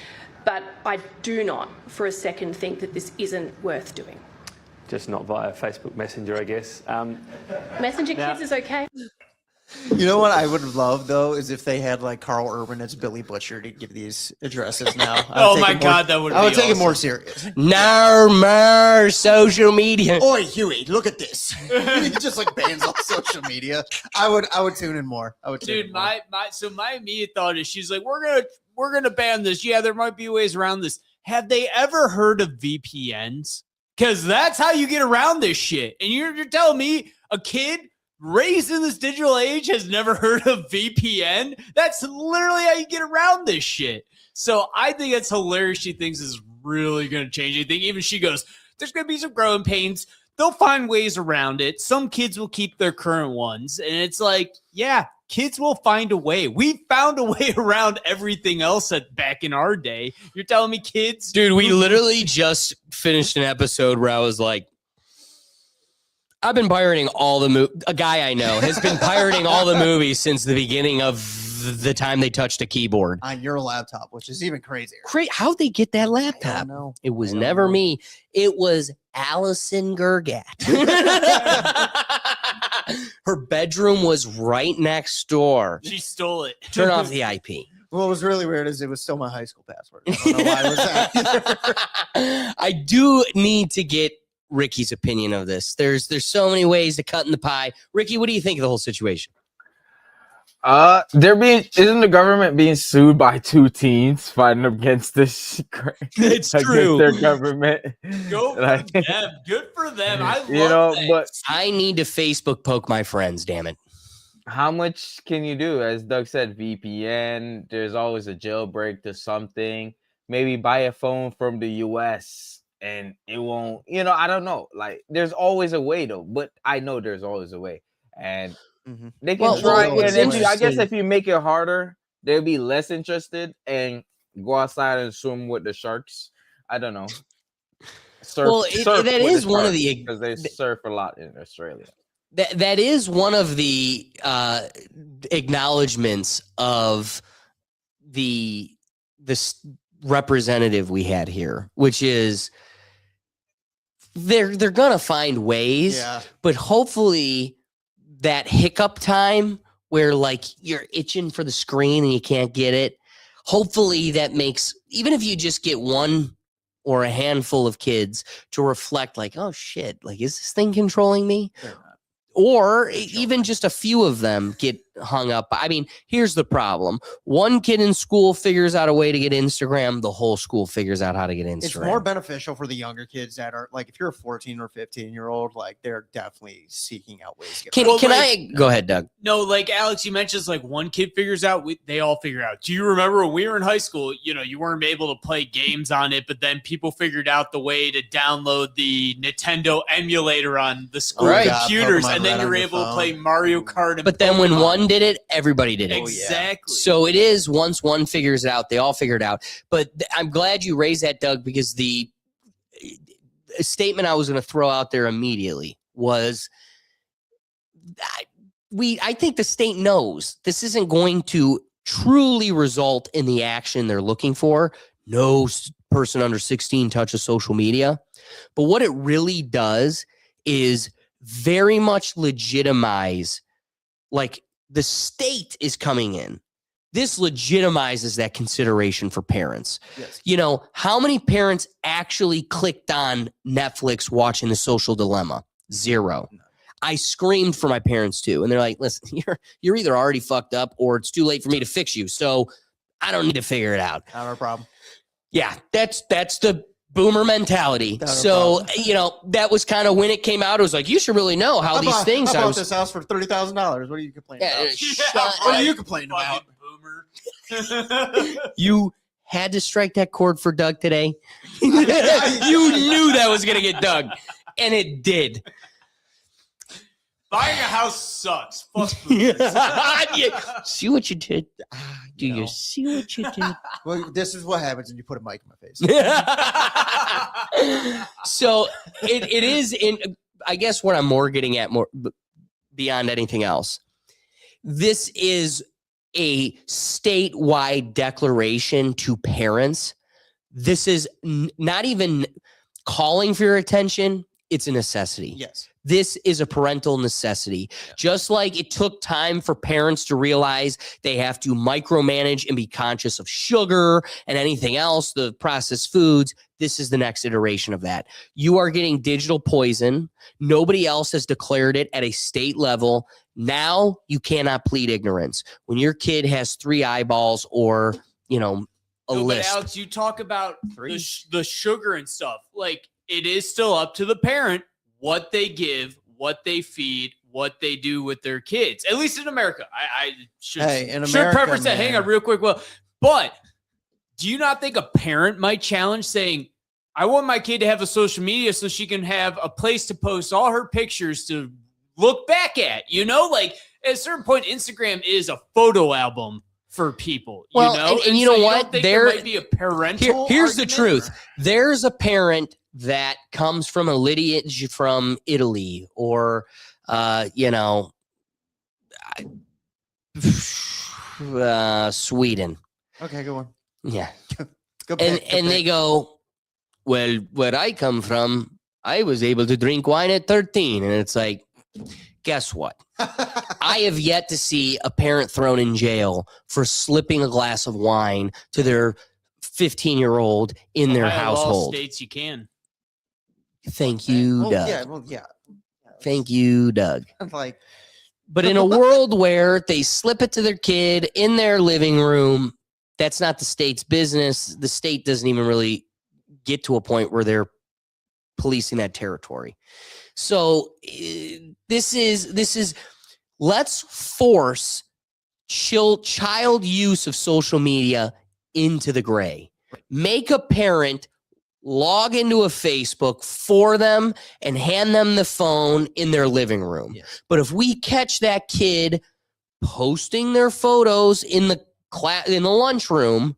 But I do not for a second think that this isn't worth doing. Just not via Facebook Messenger, I guess. Messenger Kids is okay. You know what I would love though is if they had like Carl Urban as Billy Butcher to give these addresses now. Oh my God, that would. I would be take it awesome. more serious. No more social media. Oi, Huey, look at this. He just like bans all social media. I would tune in more. I would tune Dude, in more. my immediate thought is she's like, we're gonna ban this. Yeah, there might be ways around this. Have they ever heard of VPNs? Because that's how you get around this shit. And you're telling me a kid raised in this digital age has never heard of VPN? That's literally how you get around this shit. So I think it's hilarious. She thinks is really going to change anything. Even she goes, there's going to be some growing pains. They'll find ways around it. Some kids will keep their current ones. And it's like, yeah, kids will find a way. We found a way around everything else back in our day. You're telling me kids? Dude, we literally just finished an episode where I was like, I've been pirating all the a guy I know has been pirating all the movies since the beginning of the time they touched a keyboard. On your laptop, which is even crazier. How'd they get that I laptop? don't know. It was I don't never know. me. It was Allison Gergat. Her bedroom was right next door. She stole it. Turn off the IP. What was really weird is it was still my high school password. I don't know why it was that. I do need to get Ricky's opinion of this. There's so many ways to cut in the pie. Ricky, what do you think of the whole situation? Isn't the government being sued by two teens fighting against this? It's against true. their government. Go for Like, them. Good for them. I love you know, that. but I need to Facebook poke my friends, damn it. how much can you do? As Doug said, VPN. There's always a jailbreak to something. Maybe buy a phone from the US and it won't, I don't know. Like, there's always a way though, but I know there's always a way. And they can try. what's And I guess interesting- if you make it harder, they'll be less interested and go outside and swim with the sharks. I don't know. Well, that is one of the- because they surf a lot in Australia. That is one of the acknowledgments of this representative we had here, which is they're gonna find ways, Yeah. but hopefully that hiccup time where like you're itching for the screen and you can't get it, hopefully that makes, even if you just get one or a handful of kids to reflect like, oh shit, like is this thing controlling me? They're not. Or even just a few of them get hung up. I mean, here's the problem. One kid in school figures out a way to get Instagram. The whole school figures out how to get Instagram. It's more beneficial for the younger kids that are like, if you're a 14 or 15-year-old, like they're definitely seeking out ways to get Can, around can it. I go ahead, Doug? No, like Alex, you mentioned, like one kid figures out, they all figure out. Do you remember when we were in high school? You weren't able to play games on it, but then people figured out the way to download the Nintendo emulator on the school Right. computers, Pokemon and then Red on you're your able to phone. play Mario Kart. And But then when Pokemon. one did it, everybody did it. Exactly. So it is, once one figures it out, they all figure it out. But I'm glad you raised that, Doug, because the statement I was going to throw out there immediately was I think the state knows this isn't going to truly result in the action they're looking for. No person under 16 touches social media. But what it really does is very much legitimize, like the state is coming in. This legitimizes that consideration for parents. Yes. How many parents actually clicked on Netflix watching The Social Dilemma? Zero. No. I screamed for my parents too. And they're like, listen, you're either already fucked up or it's too late for me to fix you. So I don't need to figure it out. Not our problem. Yeah, that's the boomer mentality. Not a So, problem. that was kind of when it came out. It was like, you should really know how these things. I bought this house for $30,000. What are you complaining Yeah, about? shut What are up. you complaining about? Fucking boomer. You had to strike that chord for Doug today. You knew that was going to get Doug, and it did. Buying a house sucks. Fuck boomers. Yeah. See what you did? Do you know. see what you did? Well, this is what happens when you put a mic in my face. So it is in, I guess what I'm more getting at more beyond anything else. This is a statewide declaration to parents. This is not even calling for your attention. It's a necessity. Yes. This is a parental necessity. Just like it took time for parents to realize they have to micromanage and be conscious of sugar and anything else, the processed foods. This is the next iteration of that. You are getting digital poison. Nobody else has declared it at a state level. Now you cannot plead ignorance. When your kid has 3 eyeballs or, a No, but lisp. Alex, you talk about the sugar and stuff. Like, it is still up to the parent what they give, what they feed, what they do with their kids. At least in America. I should, in should America, preface that. Hang on real quick. Well, but do you not think a parent might challenge saying, I want my kid to have a social media so she can have a place to post all her pictures to look back at, Like, at a certain point, Instagram is a photo album for people, Well, and you know what? There might be a parental here's the argument? truth. There's a parent that comes from a lineage from Italy or, Sweden. Okay, go on. Yeah. Go And they go, well, where I come from, I was able to drink wine at 13. And it's like, guess what? I have yet to see a parent thrown in jail for slipping a glass of wine to their 15-year-old in their Ohio law household. states you can. Thank you, Doug. Yeah. Thank you, Doug. Like, But in a world where they slip it to their kid in their living room, that's not the state's business. The state doesn't even really get to a point where they're policing that territory. So this is let's force child use of social media into the gray. Make a parent log into a Facebook for them and hand them the phone in their living room. Yes. But if we catch that kid posting their photos in the lunchroom,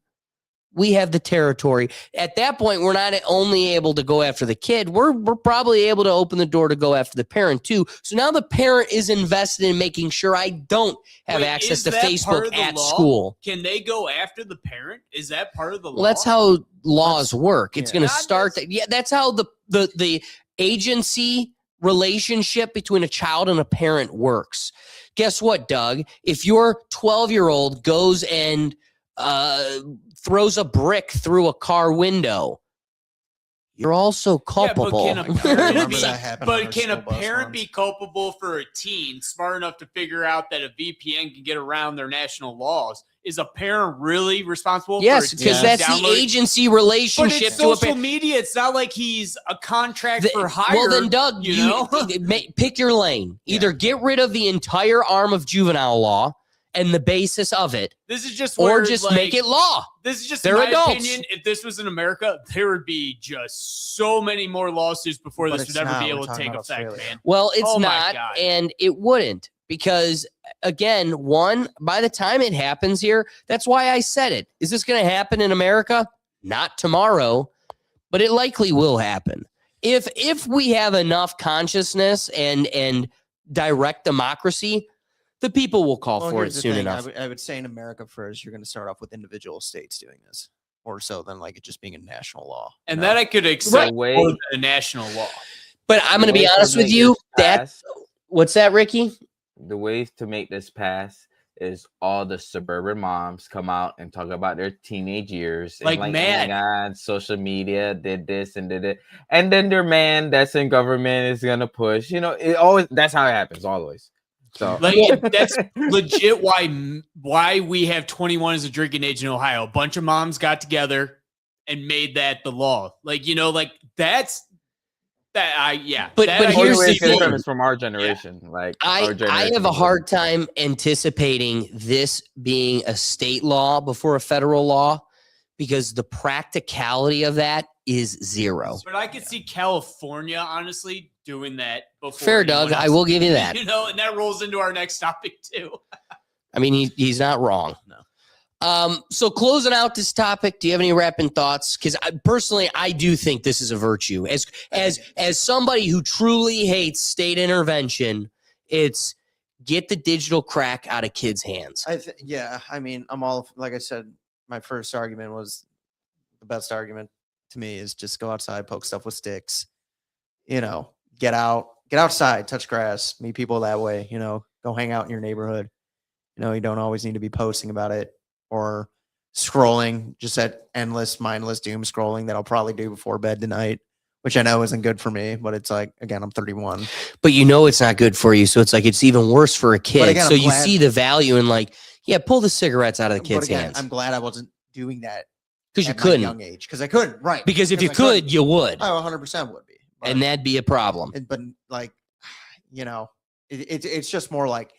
we have the territory. At that point, we're not only able to go after the kid, we're probably able to open the door to go after the parent too. So now the parent is invested in making sure I don't have access to Facebook at school. Can they go after the parent? Is that part of the law? Well, that's how laws work. It's yeah. going to start. That's how the agency relationship between a child and a parent works. Guess what, Doug? If your 12-year-old goes and throws a brick through a car window, you're also culpable. Yeah, but can a school bus parent once. be culpable for a teen smart enough to figure out that a VPN can get around their national laws? Is a parent really responsible? Yes, for because that's the agency relationship. But it's to a social media. It's not like he's a contract for hire. Well, then, Doug, you pick your lane. Either get rid of the entire arm of juvenile law and the basis of it, this is just or just make it law. This is just They're my adults. opinion. If this was in America, there would be just so many more lawsuits before But this it's would ever not. be We're able to talking take about effect, Australia. man. Well, it's Oh my not, God. and it wouldn't, because again, one, by the time it happens here, that's why I said it. Is this going to happen in America? Not tomorrow, but it likely will happen. If we have enough consciousness and direct democracy, the people will call for it here's the soon thing. enough. I would say in America first, you're going to start off with individual states doing this, more so than like it just being a national law. And that I could accept Right. more than a national law. But I'm going to be honest with you. What's that, Ricky? The ways to make this pass is all the suburban moms come out and talk about their teenage years, Like and mad. oh my God, social media did this and did it, and then their man that's in government is gonna push. It always, that's how it happens always. So Like, that's legit why we have 21 as a drinking age in Ohio. A bunch of moms got together and made that the law. Like, that's that. But here's the thing. It's from our generation. Like our generation I have a hard time anticipating this being a state law before a federal law, because the practicality of that is zero. But I could see California, honestly, doing that before. Fair, Doug. anyone I else. will give you that. And that rolls into our next topic too. I mean, he's not wrong. No. So closing out this topic, do you have any wrapping thoughts? Because personally, I do think this is a virtue. As somebody who truly hates state intervention, it's get the digital crack out of kids' hands. I mean, I'm all, like I said, my first argument was the best argument to me is just go outside, poke stuff with sticks, get out get outside, touch grass, meet people that way, go hang out in your neighborhood. You don't always need to be posting about it or scrolling just at endless, mindless doom scrolling that I'll probably do before bed tonight, which I know isn't good for me, but it's like, again, I'm 31. But it's not good for you. So it's like, it's even worse for a kid. Again, so you see the value in like, pull the cigarettes out of the kids' hands. I'm glad I wasn't doing that because you at my couldn't. young age. Because I couldn't, right. Because if you could, you would. I 100% would be. But, and that'd be a problem. But like, it's just more like,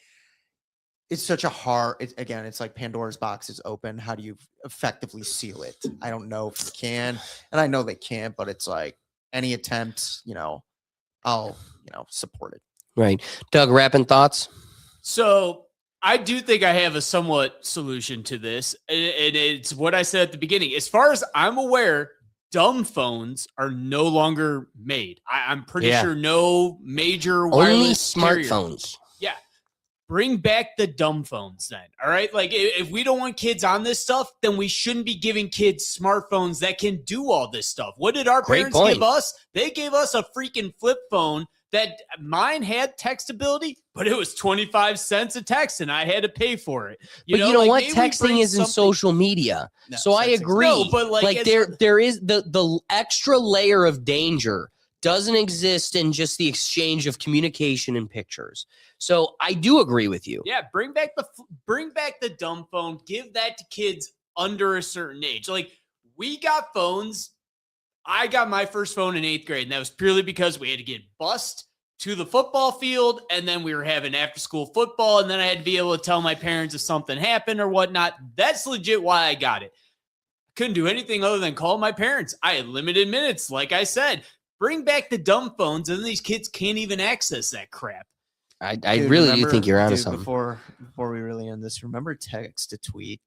it's such a hard, it's like Pandora's box is open. How do you effectively seal it? I don't know if you can, and I know they can't, but it's like any attempt, I'll, support it. Right. Doug, wrapping thoughts? So I do think I have a somewhat solution to this. And it's what I said at the beginning. As far as I'm aware, dumb phones are no longer made. I'm pretty sure no major wireless only carrier. Smartphones. Yeah. Bring back the dumb phones then. All right. Like if we don't want kids on this stuff, then we shouldn't be giving kids smartphones that can do all this stuff. What did our parents give us? They gave us a freaking flip phone that mine had textability, but it was 25 cents a text and I had to pay for it. You know what? Texting isn't social media. No, so I agree. No, but like there is the extra layer of danger doesn't exist in just the exchange of communication and pictures. So I do agree with you. Yeah, bring back the dumb phone. Give that to kids under a certain age. Like we got phones. I got my first phone in 8th grade, and that was purely because we had to get bused to the football field, and then we were having after-school football, and then I had to be able to tell my parents if something happened or whatnot. That's legit why I got it. Couldn't do anything other than call my parents. I had limited minutes, like I said. Bring back the dumb phones, and these kids can't even access that crap. I really do think you're onto something. Before we really end this, remember text to tweet?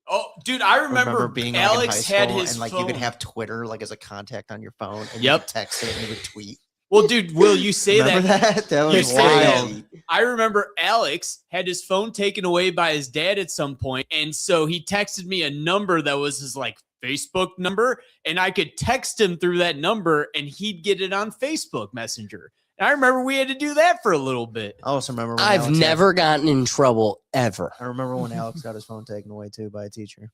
Oh, dude, I remember being Alex in high had school his and like phone. you could have Twitter like as a contact on your phone and you could text it and you would tweet. Well, dude, will you say remember that? That was wild. I remember Alex had his phone taken away by his dad at some point, and so he texted me a number that was his like Facebook number, and I could text him through that number, and he'd get it on Facebook Messenger. And I remember we had to do that for a little bit. I also remember when I've never gotten in trouble ever. I remember when Alex got his phone taken away too by a teacher.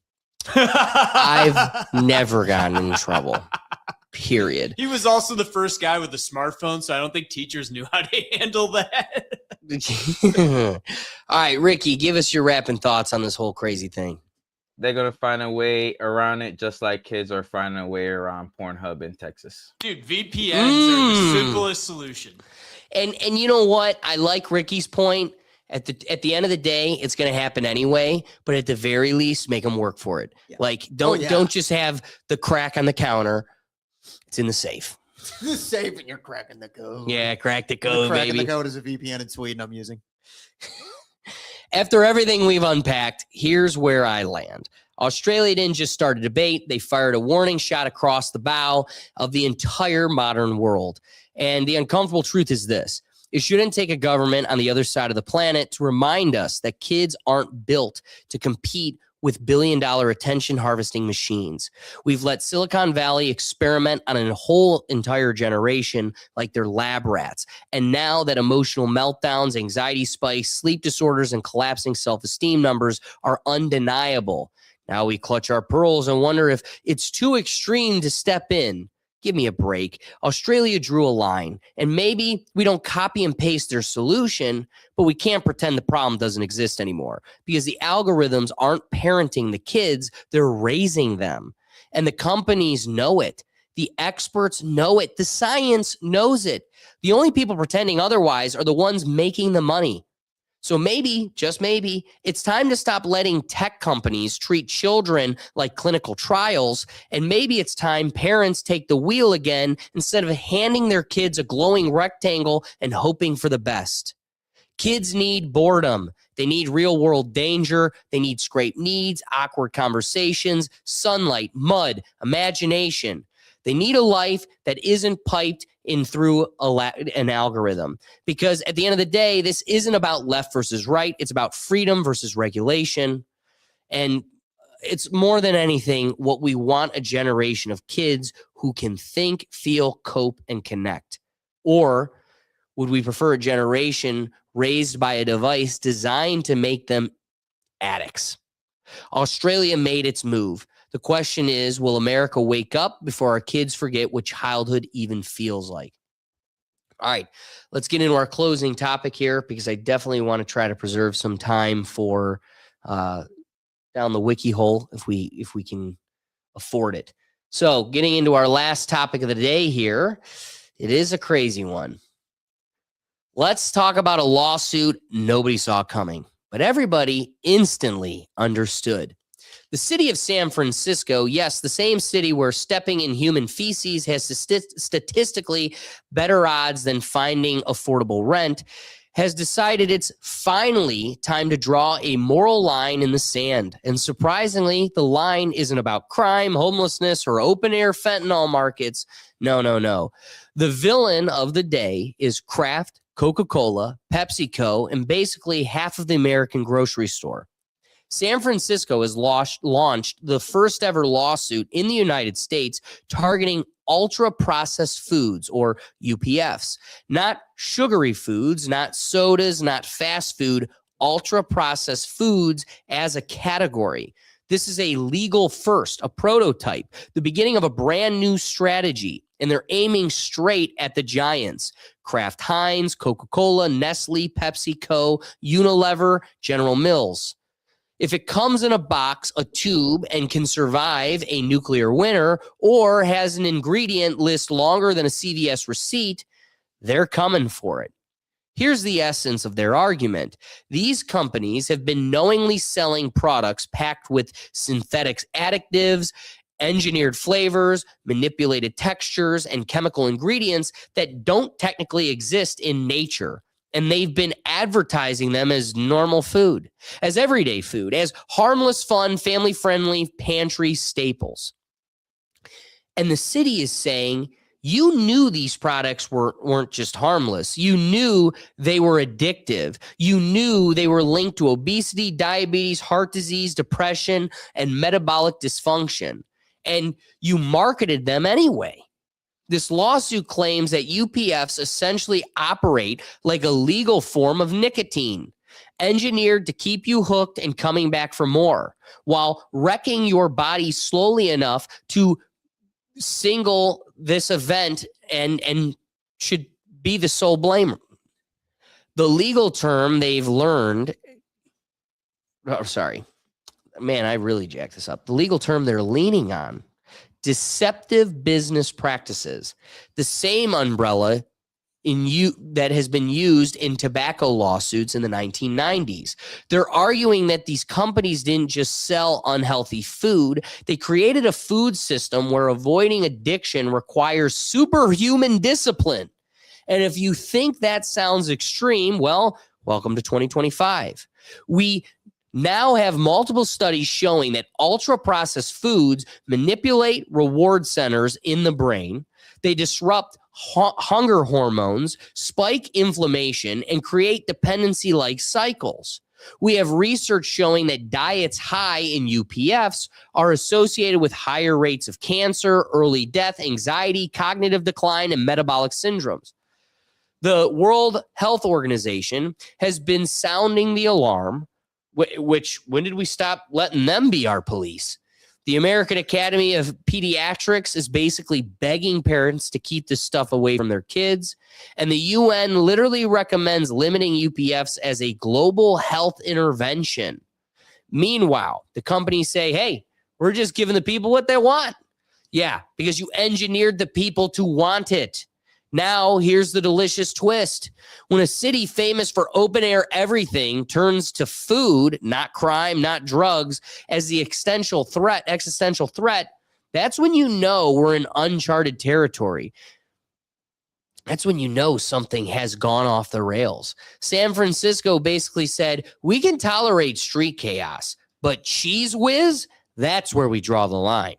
I've never gotten in trouble. Period. He was also the first guy with a smartphone, so I don't think teachers knew how to handle that. All right, Ricky, give us your wrapping thoughts on this whole crazy thing. They're going to find a way around it, just like kids are finding a way around Pornhub in Texas. Dude, VPNs are the simplest solution. And you know what? I like Ricky's point. At the end of the day, it's going to happen anyway. But at the very least, make them work for it. Yeah. Like, don't just have the crack on the counter. It's in the safe. The safe, and you're cracking the code. Yeah, crack the code, cracking baby. The code is a VPN in Sweden I'm using. After everything we've unpacked, here's where I land. Australia didn't just start a debate. They fired a warning shot across the bow of the entire modern world. And the uncomfortable truth is this. It shouldn't take a government on the other side of the planet to remind us that kids aren't built to compete with billion-dollar attention harvesting machines. We've let Silicon Valley experiment on a whole entire generation like they're lab rats. And now that emotional meltdowns, anxiety spikes, sleep disorders, and collapsing self-esteem numbers are undeniable, now we clutch our pearls and wonder if it's too extreme to step in. Give me a break. Australia drew a line, and maybe we don't copy and paste their solution, but we can't pretend the problem doesn't exist anymore because the algorithms aren't parenting the kids, they're raising them. And the companies know it. The experts know it. The science knows it. The only people pretending otherwise are the ones making the money. So maybe, just maybe, it's time to stop letting tech companies treat children like clinical trials, and maybe it's time parents take the wheel again instead of handing their kids a glowing rectangle and hoping for the best. Kids need boredom. They need real-world danger. They need scraped knees, awkward conversations, sunlight, mud, imagination. They need a life that isn't piped in through an algorithm. Because at the end of the day, this isn't about left versus right. It's about freedom versus regulation. And it's more than anything what we want: a generation of kids who can think, feel, cope, and connect. Or Would we prefer a generation raised by a device designed to make them addicts? Australia made its move. The question is, will America wake up before our kids forget what childhood even feels like? All right, let's get into our closing topic here, because I definitely want to try to preserve some time for down the wiki hole if we can afford it. So getting into our last topic of the day here, it is a crazy one. Let's talk about a lawsuit nobody saw coming, but everybody instantly understood. The city of San Francisco, yes, the same city where stepping in human feces has statistically better odds than finding affordable rent, has decided it's finally time to draw a moral line in the sand. And surprisingly, the line isn't about crime, homelessness, or open-air fentanyl markets. No. The villain of the day is Kraft, Coca-Cola, PepsiCo, and basically half of the American grocery store. San Francisco has launched the first ever lawsuit in the United States targeting ultra-processed foods, or UPFs. Not sugary foods, not sodas, not fast food, ultra-processed foods as a category. This is a legal first, a prototype, the beginning of a brand new strategy, and they're aiming straight at the giants. Kraft Heinz, Coca-Cola, Nestle, PepsiCo, Unilever, General Mills. If it comes in a box, a tube, and can survive a nuclear winter, or has an ingredient list longer than a CVS receipt, they're coming for it. Here's the essence of their argument. These companies have been knowingly selling products packed with synthetic additives, engineered flavors, manipulated textures, and chemical ingredients that don't technically exist in nature. And they've been advertising them as normal food, as everyday food, as harmless, fun, family-friendly pantry staples. And the city is saying, you knew these products weren't just harmless. You knew they were addictive. You knew they were linked to obesity, diabetes, heart disease, depression, and metabolic dysfunction. And you marketed them anyway. This lawsuit claims that UPFs essentially operate like a legal form of nicotine, engineered to keep you hooked and coming back for more, while wrecking your body slowly enough to single this event and should be the sole blamer. The legal term they've learned, I really jacked this up. The legal term they're leaning on, deceptive business practices, the same umbrella that has been used in tobacco lawsuits in the 1990s. They're arguing that these companies didn't just sell unhealthy food. They created a food system where avoiding addiction requires superhuman discipline. And if you think that sounds extreme, well, welcome to 2025. We now have multiple studies showing that ultra-processed foods manipulate reward centers in the brain. They disrupt hunger hormones, spike inflammation, and create dependency-like cycles. We have research showing that diets high in UPFs are associated with higher rates of cancer, early death, anxiety, cognitive decline, and metabolic syndromes. The World Health Organization has been sounding the alarm, which when did we stop letting them be our police? The American Academy of Pediatrics is basically begging parents to keep this stuff away from their kids. And the UN literally recommends limiting UPFs as a global health intervention. Meanwhile, the companies say, hey, we're just giving the people what they want. Yeah, because you engineered the people to want it. Now, here's the delicious twist. When a city famous for open-air everything turns to food, not crime, not drugs, as the existential threat, that's when you know we're in uncharted territory. That's when you know something has gone off the rails. San Francisco basically said, we can tolerate street chaos, but cheese whiz, that's where we draw the line.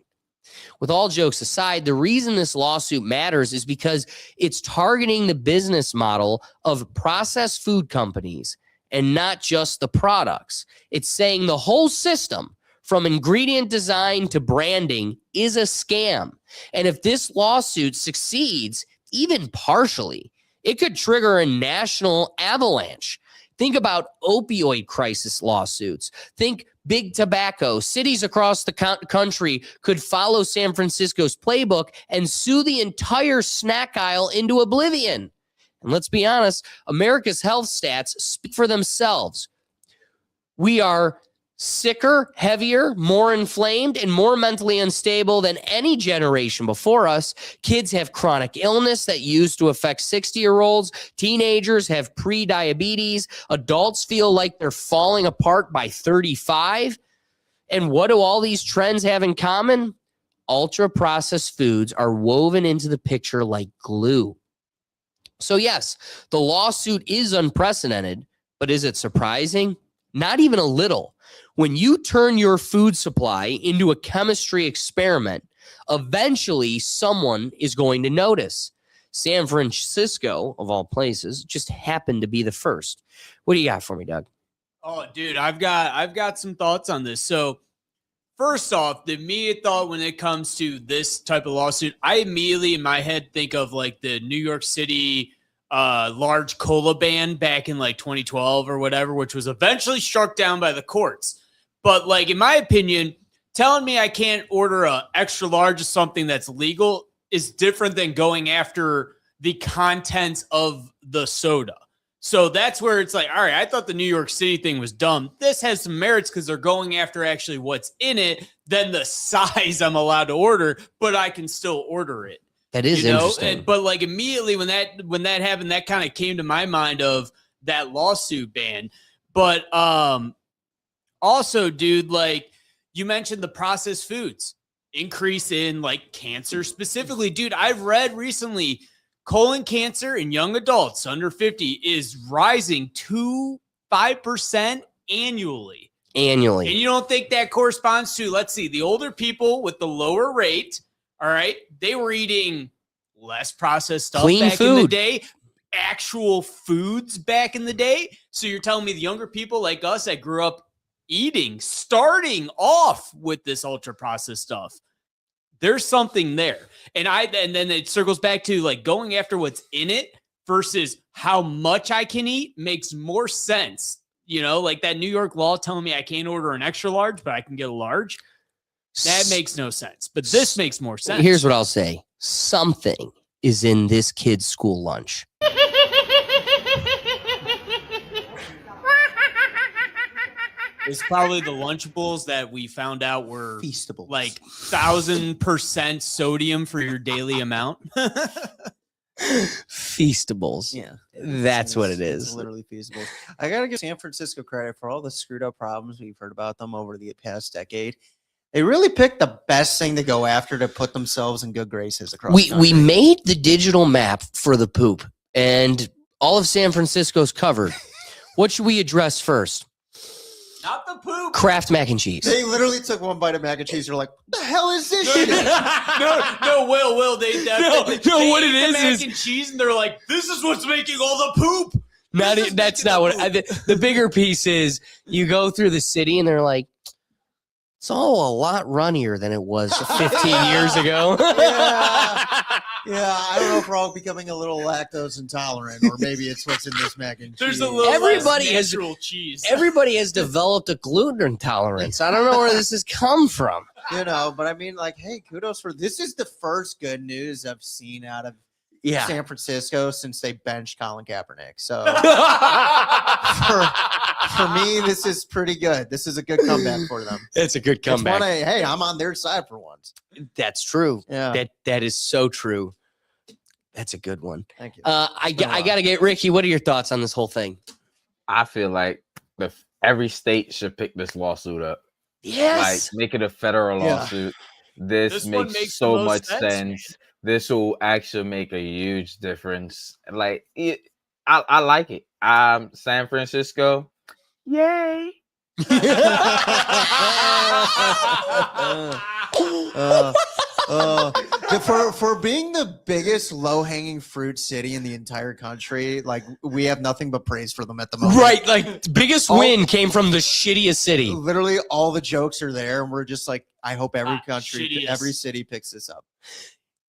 With all jokes aside, the reason this lawsuit matters is because it's targeting the business model of processed food companies and not just the products. It's saying the whole system, from ingredient design to branding, is a scam. And if this lawsuit succeeds, even partially, It could trigger a national avalanche. Think about opioid crisis lawsuits. Think big tobacco. Cities across the country could follow San Francisco's playbook and sue the entire snack aisle into oblivion. And let's be honest, America's health stats speak for themselves. We are sicker, heavier, more inflamed, and more mentally unstable than any generation before us. Kids have chronic illness that used to affect 60-year-olds. Teenagers have pre-diabetes. Adults feel like they're falling apart by 35. And what do all these trends have in common? Ultra-processed foods are woven into the picture like glue. So yes, the lawsuit is unprecedented, but is it surprising? Not even a little. When you turn your food supply into a chemistry experiment, eventually someone is going to notice. San Francisco, of all places, just happened to be the first. What do you got for me, Doug? Oh, dude, I've got some thoughts on this. So, first off, the immediate thought when it comes to this type of lawsuit, I immediately in my head think of like the New York City large cola ban back in like 2012 or whatever, which was eventually struck down by the courts. But like, in my opinion, telling me I can't order a extra large of something that's legal is different than going after the contents of the soda. So that's where it's like, all right, I thought the New York City thing was dumb. This has some merits because they're going after actually what's in it than the size I'm allowed to order, but I can still order it. That is interesting. But like immediately when that happened, that kind of came to my mind of that lawsuit ban. But also, dude, like you mentioned the processed foods increase in like cancer specifically. Dude, I've read recently colon cancer in young adults under 50 is rising to 5% annually. And you don't think that corresponds to, let's see, the older people with the lower rate, all right, they were eating less processed stuff Clean back food. in the day, actual foods back in the day. So you're telling me the younger people like us that grew up starting off with this ultra processed stuff, there's something there. And then it circles back to like going after what's in it versus how much I can eat makes more sense. You know, like that New York law telling me I can't order an extra large, but I can get a large. That makes no sense. But this makes more sense. Here's what I'll say. Something is in this kid's school lunch. It's probably the Lunchables that we found out were Feastables. like 1,000% sodium for your daily amount. Feastables. Yeah. That's what it is. It's literally Feastables. I got to give San Francisco credit for all the screwed up problems we've heard about them over the past decade. They really picked the best thing to go after to put themselves in good graces across the country. We made the digital map for the poop, and all of San Francisco's covered. What should we address first? Not the poop. Kraft mac and cheese. They literally took one bite of mac and cheese. You're like, what the hell is this shit? Will. They what it is mac and cheese, and they're like, this is what's making all the poop. That's not what the bigger piece is. You go through the city, and they're like, it's all a lot runnier than it was 15 years ago. Yeah, I don't know if we're all becoming a little lactose intolerant, or maybe it's what's in this mac and cheese. There's a little natural cheese. Everybody has developed a gluten intolerance. I don't know where this has come from. You know, but I mean, like, hey, kudos for this is the first good news I've seen out of San Francisco since they benched Colin Kaepernick. So for me, this is pretty good. This is a good comeback for them. It's a good comeback. Hey, I'm on their side for once. That's true. Yeah. That is so true. That's a good one. Thank you. I got to get Ricky. What are your thoughts on this whole thing? I feel like every state should pick this lawsuit up. Yes. Like make it a federal lawsuit. This makes so much sense. This will actually make a huge difference. Like I like it. San Francisco. Yay. For being the biggest low-hanging fruit city in the entire country, like we have nothing but praise for them at the moment. Right, like the biggest win came from the shittiest city. Literally, all the jokes are there, and we're just like, I hope every country, every city picks this up.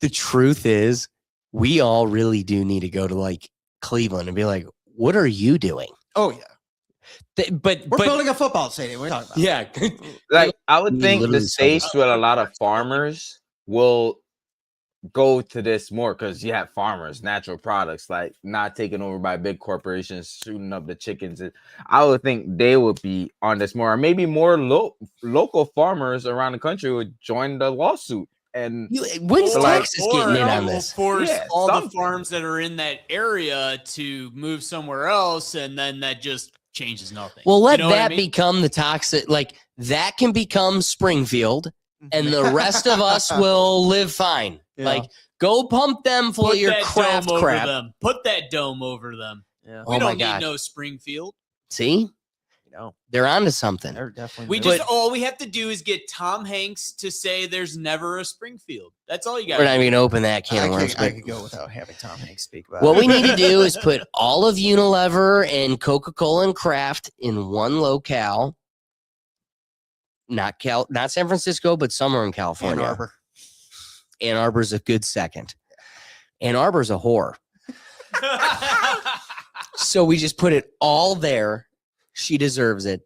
The truth is, we all really do need to go to like Cleveland and be like, what are you doing? Oh yeah, But we're building a football stadium. We're talking about. yeah, Like I would We think the literally saw this. states with a lot of farmers will go to this more because you have farmers, natural products, like not taken over by big corporations shooting up the chickens. I would think they would be on this more, or maybe more local farmers around the country would join the lawsuit. And when's Texas getting in on will this? force Yeah, all the some- farms that are in that area to move somewhere else, and then that just changes nothing. Well, let You know what I that mean? become the toxic. Like that can become Springfield, and the rest of us will live fine. Yeah. Like, go pump them full Put of your that Kraft dome over crap. them. Put that dome over them. Yeah. We Oh my don't God. need no Springfield. See, No, they're onto something. they're definitely. We doing just all we have to do is get Tom Hanks to say there's never a Springfield. That's all you got. We're not even gonna open that it. can of worms. I But could go without having Tom Hanks speak about what it. we need to do is put all of Unilever and Coca-Cola and Kraft in one locale. Not San Francisco, but somewhere in California. Ann Arbor. Ann Arbor's a good second. Ann Arbor's a whore. So we just put it all there. She deserves it.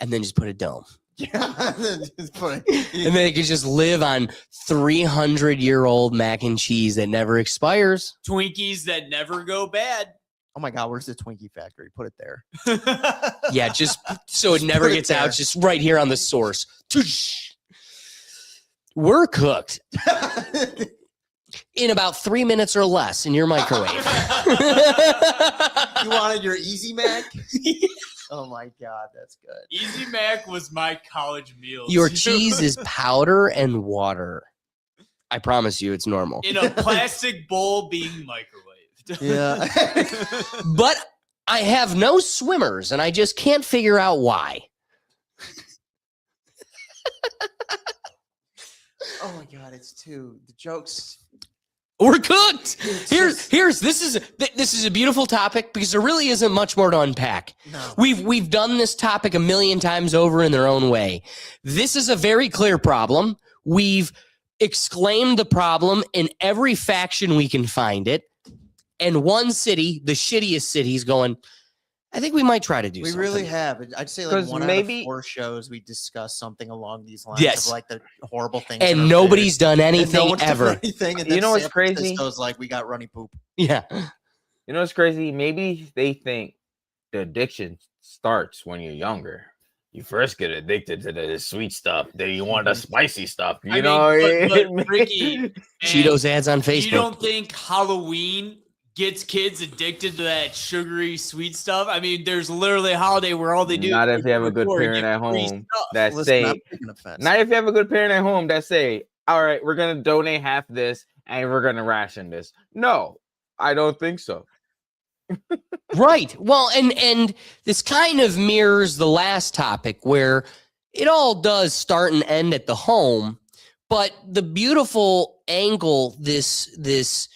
And then just put a dome. Yeah, just put it. And then it could just live on 300-year-old mac and cheese that never expires. Twinkies that never go bad. Oh my God, where's the Twinkie factory? Put it there. Yeah, just so it never put it gets out. there. Just right here on the source. We're cooked in about 3 minutes or less in your microwave. You wanted your Easy Mac? Oh my God, that's good. Easy Mac was my college meal. Your cheese is powder and water. I promise you, it's normal. in a plastic bowl being microwaved. Yeah. But I have no swimmers, and I just can't figure out why. Oh my God, it's too the jokes. We're cooked. It's This is a beautiful topic because there really isn't much more to unpack. No. We've done this topic a million times over in their own way. This is a very clear problem. We've exclaimed the problem in every faction we can find it. And one city, the shittiest city, is going, I think we might try to do We something. really have. I'd say like 'Cause one out maybe- of 4 shows we discuss something along these lines Yes. of like the horrible things. in our And nobody's done food. And no anything one's done ever. anything, and You then know what's San crazy? Francisco's like we got runny poop. Yeah. You know what's crazy? Maybe they think the addiction starts when you're younger. You first get addicted to the sweet stuff, then you want the spicy stuff. You I mean, know, but Ricky, and Cheetos ads on You Facebook. don't think Halloween gets kids addicted to that sugary sweet stuff? I mean, there's literally a holiday where all they do. Not is if you have a good record and parent get at free home stuff. that Listen, say, I'm taking offense. not if you have a good parent at home that say, all right, we're gonna donate half this and we're gonna ration this. No, I don't think so. Right. Well, and this kind of mirrors the last topic where it all does start and end at the home, but the beautiful angle this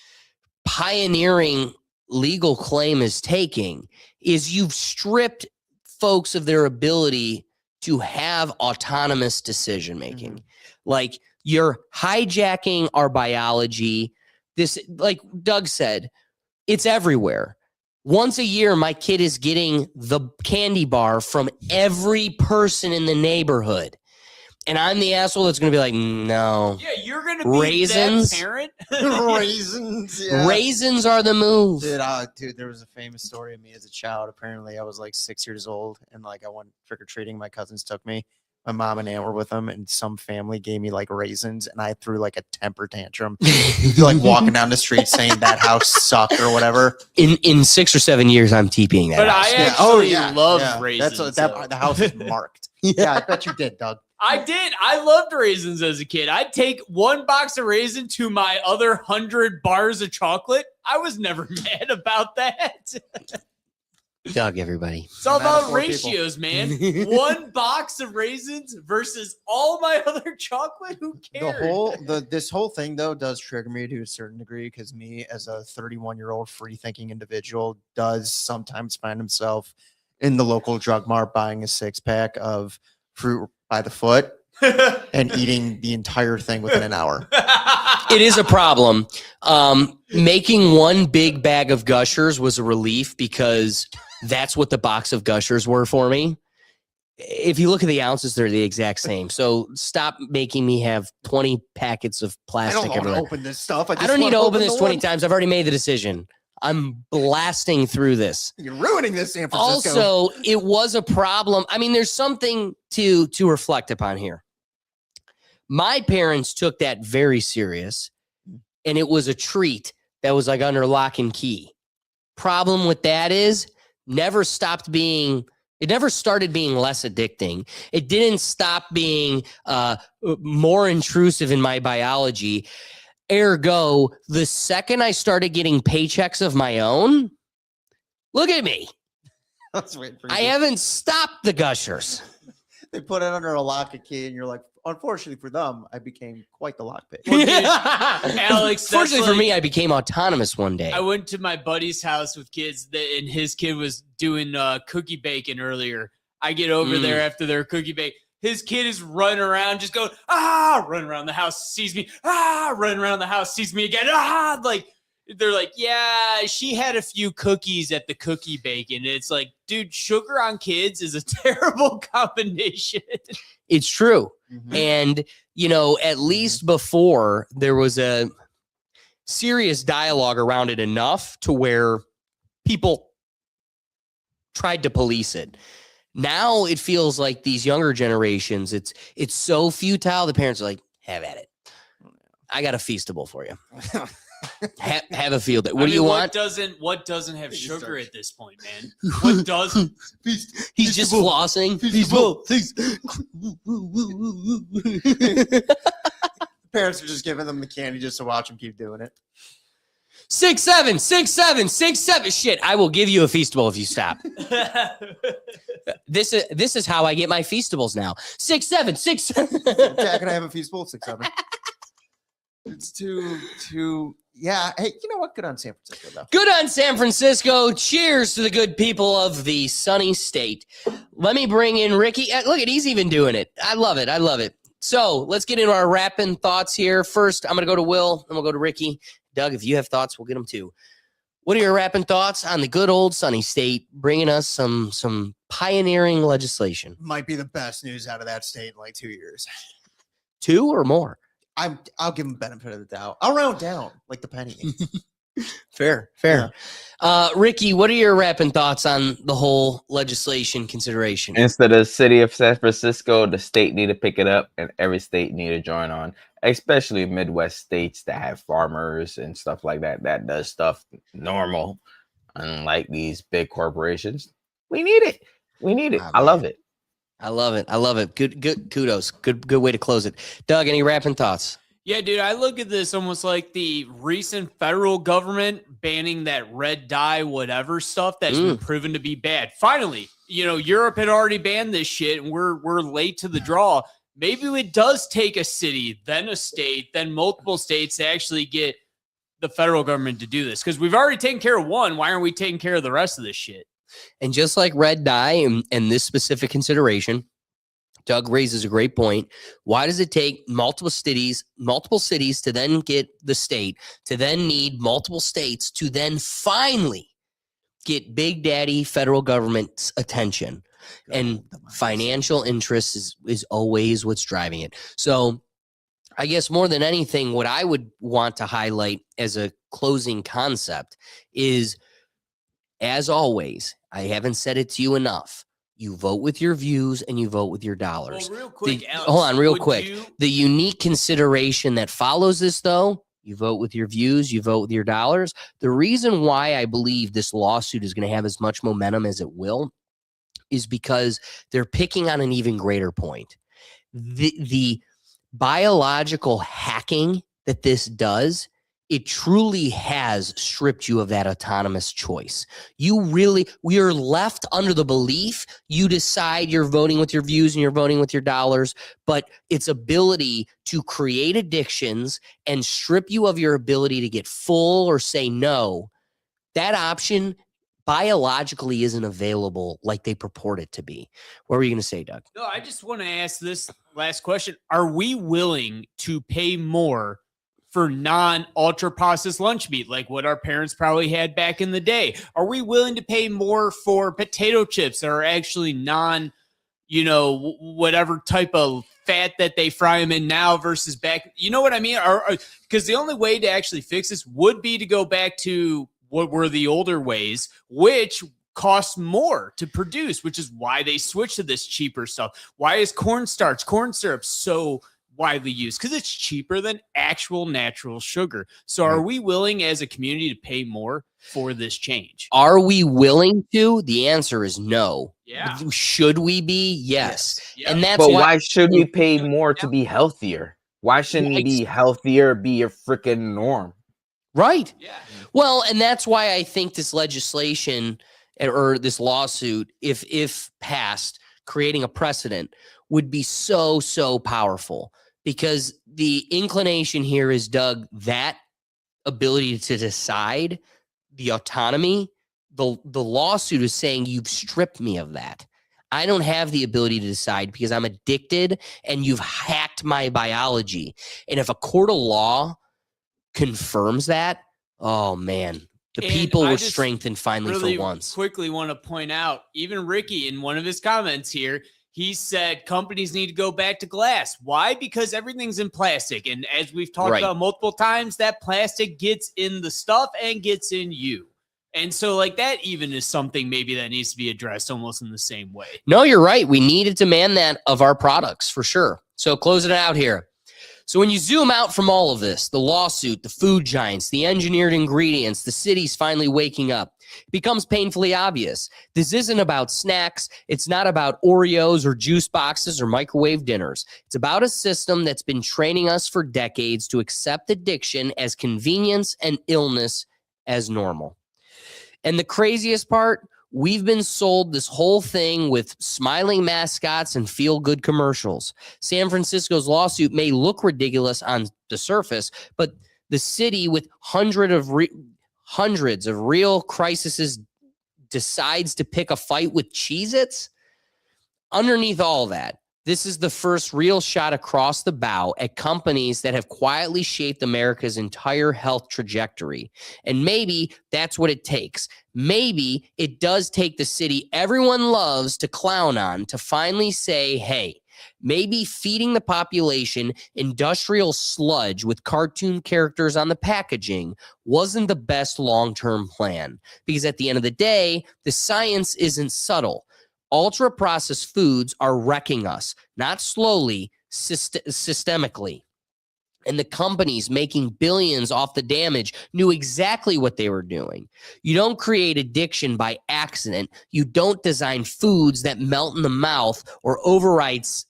pioneering legal claim is taking is you've stripped folks of their ability to have autonomous decision making. Like you're hijacking our biology. This, like Doug said, it's everywhere. Once a year, my kid is getting the candy bar from every person in the neighborhood. And I'm the asshole that's going to be like, no. Yeah, you're gonna be Raisins? that parent. Raisins. Yeah. Raisins are the move. Dude, there was a famous story of me as a child. Apparently, I was like 6 years old, and like I went trick or treating. My cousins took me. My mom and aunt were with them, and some family gave me like raisins, and I threw like a temper tantrum, like walking down the street saying that house sucked or whatever. In 6 or 7 years, I'm TPing that. But house. I actually love raisins. That's so- the house is marked. Yeah, I bet you did, Doug. I did. I loved raisins as a kid. I'd take one box of raisin to my other 100 bars of chocolate. I was never mad about that. Doug, everybody. It's all One out of about 4 people. ratios, man. One box of raisins versus all my other chocolate. Who cares? This whole thing though does trigger me to a certain degree because me as a 31-year-old free thinking individual does sometimes find himself in the local drug mart buying a 6-pack of fruit by the foot and eating the entire thing within an hour. It is a problem. Making one big bag of Gushers was a relief because that's what the box of Gushers were for me. If you look at the ounces, they're the exact same. So stop making me have 20 packets of I plastic don't want to everywhere. open this stuff. I don't need to open this 20 one. times. I've already made the decision. I'm blasting through this. You're ruining this, San Francisco. Also, it was a problem. I mean, there's something to reflect upon here. My parents took that very serious, and it was a treat that was like under lock and key. Problem with that is it never started being less addicting. It didn't stop being more intrusive in my biology. Ergo, the second I started getting paychecks of my own, look at me. I haven't stopped the Gushers. They put it under a lock and key, and you're like, unfortunately for them, I became quite the lockpick. Well, dude, Alex, fortunately for me, I became autonomous one day. I went to my buddy's house with kids, and his kid was doing cookie baking earlier. I get over there after their cookie bake. His kid is running around, just going, running around the house, sees me, running around the house, sees me again, like, they're like, yeah, she had a few cookies at the cookie baking. It's like, dude, sugar on kids is a terrible combination. It's true. Mm-hmm. And, you know, at least before there was a serious dialogue around it enough to where people tried to police it. Now it feels like these younger generations, it's so futile. The parents are like, have at it. I got a Feastable for you. have a field. What do you want? What doesn't have sugar at this point, man? What doesn't? He's just flossing. Parents are just giving them the candy just to watch them keep doing it. 6, 7, 6, 7, 6, 7. Shit, I will give you a Feastable if you stop. This is how I get my Feastables now. 6, 7, 6, 7. Jack and I have a Feastable 6, 7. It's too. Yeah. Hey, you know what? Good on San Francisco, though. Good on San Francisco. Cheers to the good people of the sunny state. Let me bring in Ricky. Look at, he's even doing it. I love it. I love it. So let's get into our rapping thoughts here. First, I'm going to go to Will, and we'll go to Ricky. Doug, if you have thoughts, we'll get them too. What are your rapping thoughts on the good old sunny state bringing us some pioneering legislation? Might be the best news out of that state in like 2 years. 2 or more? I'll give them benefit of the doubt. I'll round down like the penny. Fair. Yeah. Ricky, what are your rapping thoughts on the whole legislation consideration? Instead of the city of San Francisco, the state need to pick it up, and every state need to join on, especially Midwest states that have farmers and stuff like that. That does stuff normal, unlike these big corporations. We need it. I love it. I love it. Good kudos. Good way to close it. Doug, any rapping thoughts? Yeah, dude, I look at this almost like the recent federal government banning that red dye, whatever stuff that's been proven to be bad. Finally, you know, Europe had already banned this shit, and we're late to the draw. Maybe it does take a city, then a state, then multiple states to actually get the federal government to do this. Because we've already taken care of one. Why aren't we taking care of the rest of this shit? And just like red dye and this specific consideration, Doug raises a great point. Why does it take multiple cities to then get the state, to then need multiple states to then finally get Big Daddy federal government's attention? And financial interest is always what's driving it. So I guess more than anything, what I would want to highlight as a closing concept is, as always, I haven't said it to you enough. You vote with your views and you vote with your dollars. Well, real quick, Alex, hold on, real quick. The unique consideration that follows this, though, you vote with your views, you vote with your dollars. The reason why I believe this lawsuit is going to have as much momentum as it will is because they're picking on an even greater point. The biological hacking that this does, it truly has stripped you of that autonomous choice. We are left under the belief you decide you're voting with your views and you're voting with your dollars, but its ability to create addictions and strip you of your ability to get full or say no, that option biologically isn't available like they purport it to be. What were you going to say, Doug? No, I just want to ask this last question. Are we willing to pay more for non-ultra processed lunch meat, like what our parents probably had back in the day? Are we willing to pay more for potato chips that are actually non, whatever type of fat that they fry them in now versus back? You know what I mean? Because the only way to actually fix this would be to go back to what were the older ways, which costs more to produce, which is why they switched to this cheaper stuff. Why is cornstarch, corn syrup so widely used? Because it's cheaper than actual natural sugar. So are we willing as a community to pay more for this change? Are we willing to? The answer is no. Yeah. Should we be? Yes. Yep. And that's But why should we pay more to be healthier? Why shouldn't Right. be healthier be a freaking norm? Right. Yeah. Well, and that's why I think this legislation or this lawsuit, if passed, creating a precedent, would be so powerful, because the inclination here is, Doug, that ability to decide, the autonomy, the lawsuit is saying you've stripped me of that. I don't have the ability to decide because I'm addicted and you've hacked my biology. And if a court of law confirms that, oh man, the people were strengthened finally really for once. Quickly want to point out, even Ricky, in one of his comments here, he said companies need to go back to glass. Why? Because everything's in plastic. And as we've talked about multiple times, that plastic gets in the stuff and gets in you. And so like that even is something maybe that needs to be addressed almost in the same way. No, you're right. We need to demand that of our products for sure. So closing it out here. So when you zoom out from all of this, the lawsuit, the food giants, the engineered ingredients, the city's finally waking up, it becomes painfully obvious. This isn't about snacks. It's not about Oreos or juice boxes or microwave dinners. It's about a system that's been training us for decades to accept addiction as convenience and illness as normal. And the craziest part, we've been sold this whole thing with smiling mascots and feel-good commercials. San Francisco's lawsuit may look ridiculous on the surface, but the city with hundreds of real crises decides to pick a fight with Cheez-Its? Underneath all that, this is the first real shot across the bow at companies that have quietly shaped America's entire health trajectory. And maybe that's what it takes. Maybe it does take the city everyone loves to clown on to finally say, hey, maybe feeding the population industrial sludge with cartoon characters on the packaging wasn't the best long-term plan. Because at the end of the day, the science isn't subtle. Ultra-processed foods are wrecking us, not slowly, systemically. And the companies making billions off the damage knew exactly what they were doing. You don't create addiction by accident. You don't design foods that melt in the mouth or overrides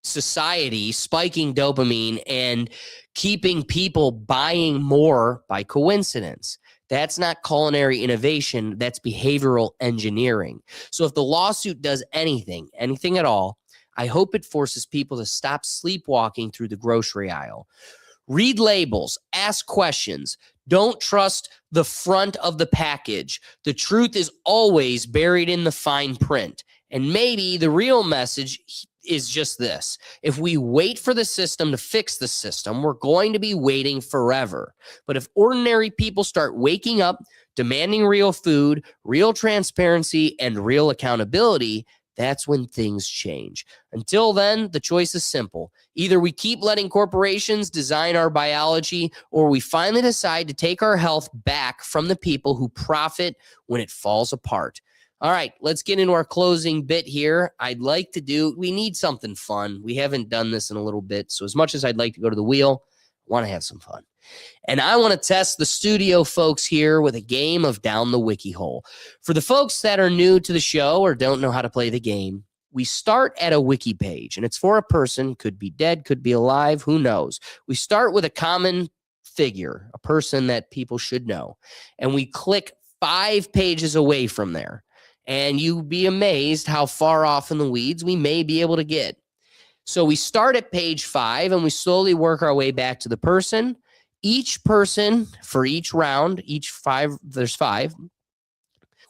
society, spiking dopamine and keeping people buying more by coincidence. That's not culinary innovation. That's behavioral engineering. So if the lawsuit does anything at all, I hope it forces people to stop sleepwalking through the grocery aisle. Read labels, ask questions. Don't trust the front of the package. The truth is always buried in the fine print. And maybe the real message is just this. If we wait for the system to fix the system, we're going to be waiting forever. But if ordinary people start waking up, demanding real food, real transparency, and real accountability, that's when things change. Until then, the choice is simple. Either we keep letting corporations design our biology, or we finally decide to take our health back from the people who profit when it falls apart. All right, let's get into our closing bit here. We need something fun. We haven't done this in a little bit. So as much as I'd like to go to the wheel, I want to have some fun. And I want to test the studio folks here with a game of Down the Wiki Hole. For the folks that are new to the show or don't know how to play the game, we start at a wiki page, and it's for a person, could be dead, could be alive, who knows. We start with a common figure, a person that people should know, and we click 5 pages away from there. And you'd be amazed how far off in the weeds we may be able to get. So we start at page 5 and we slowly work our way back to the person. Each person for each round, there's 5,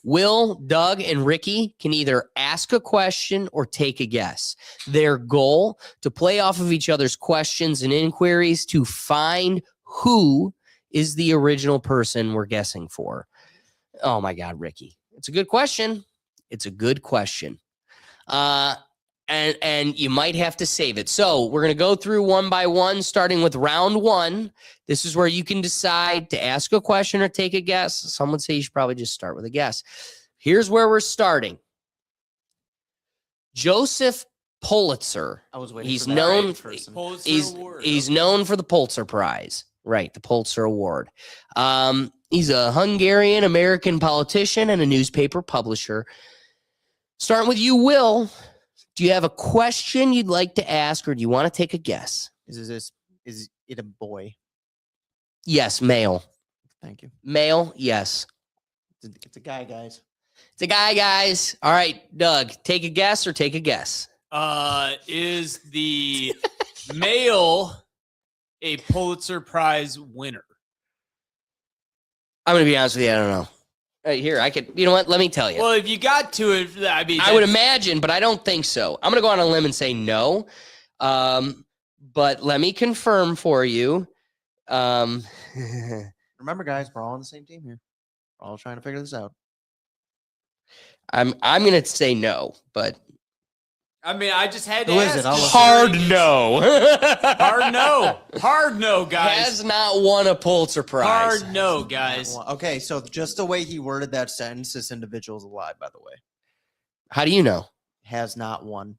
Will, Doug, and Ricky can either ask a question or take a guess. Their goal to play off of each other's questions and inquiries to find who is the original person we're guessing for. Oh my God, Ricky. It's a good question. It's a good question. And you might have to save it. So we're going to go through one by one, starting with round one. This is where you can decide to ask a question or take a guess. Some would say you should probably just start with a guess. Here's where we're starting. Joseph Pulitzer. I was waiting. He's for that known. person. He's known for the Pulitzer Prize, right? The Pulitzer Award. He's a Hungarian American politician and a newspaper publisher. Starting with you, Will. Do you have a question you'd like to ask, or do you want to take a guess? Is it a boy? Yes, male. Thank you. Male, yes. It's a guy, guys. It's a guy, guys. All right, Doug, take a guess or take a guess. Is the male a Pulitzer Prize winner? I'm going to be honest with you. I don't know. Right here, I could, you know what? Let me tell you. Well, if you got to it, I mean, I would imagine, but I don't think so. I'm going to go on a limb and say no. But let me confirm for you. Remember, guys, we're all on the same team here. We're all trying to figure this out. I'm going to say no, but I mean, I just had to Who is ask. it? I'll look hard no. Hard no. Hard no, guys. Has not won a Pulitzer Prize. Hard no, guys. Okay, so just the way he worded that sentence, this individual's alive, by the way. How do you know? Has not won.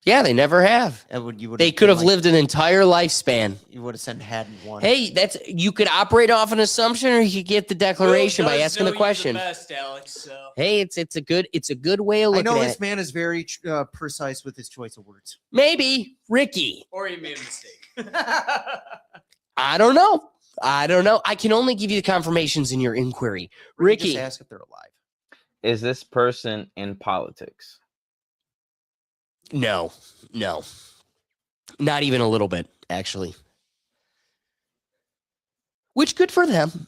Yeah, they never have. They could have lived an entire lifespan. You would have said hadn't won. Hey, you could operate off an assumption, or you could get the declaration by asking the question. Best, Alex, so. Hey, it's a good way of looking I know at this it. man is very precise with his choice of words. Maybe Ricky. Or he made a mistake. I don't know. I can only give you the confirmations in your inquiry. Ricky. Just ask if they're alive. Is this person in politics? No. Not even a little bit, actually. Which good for them.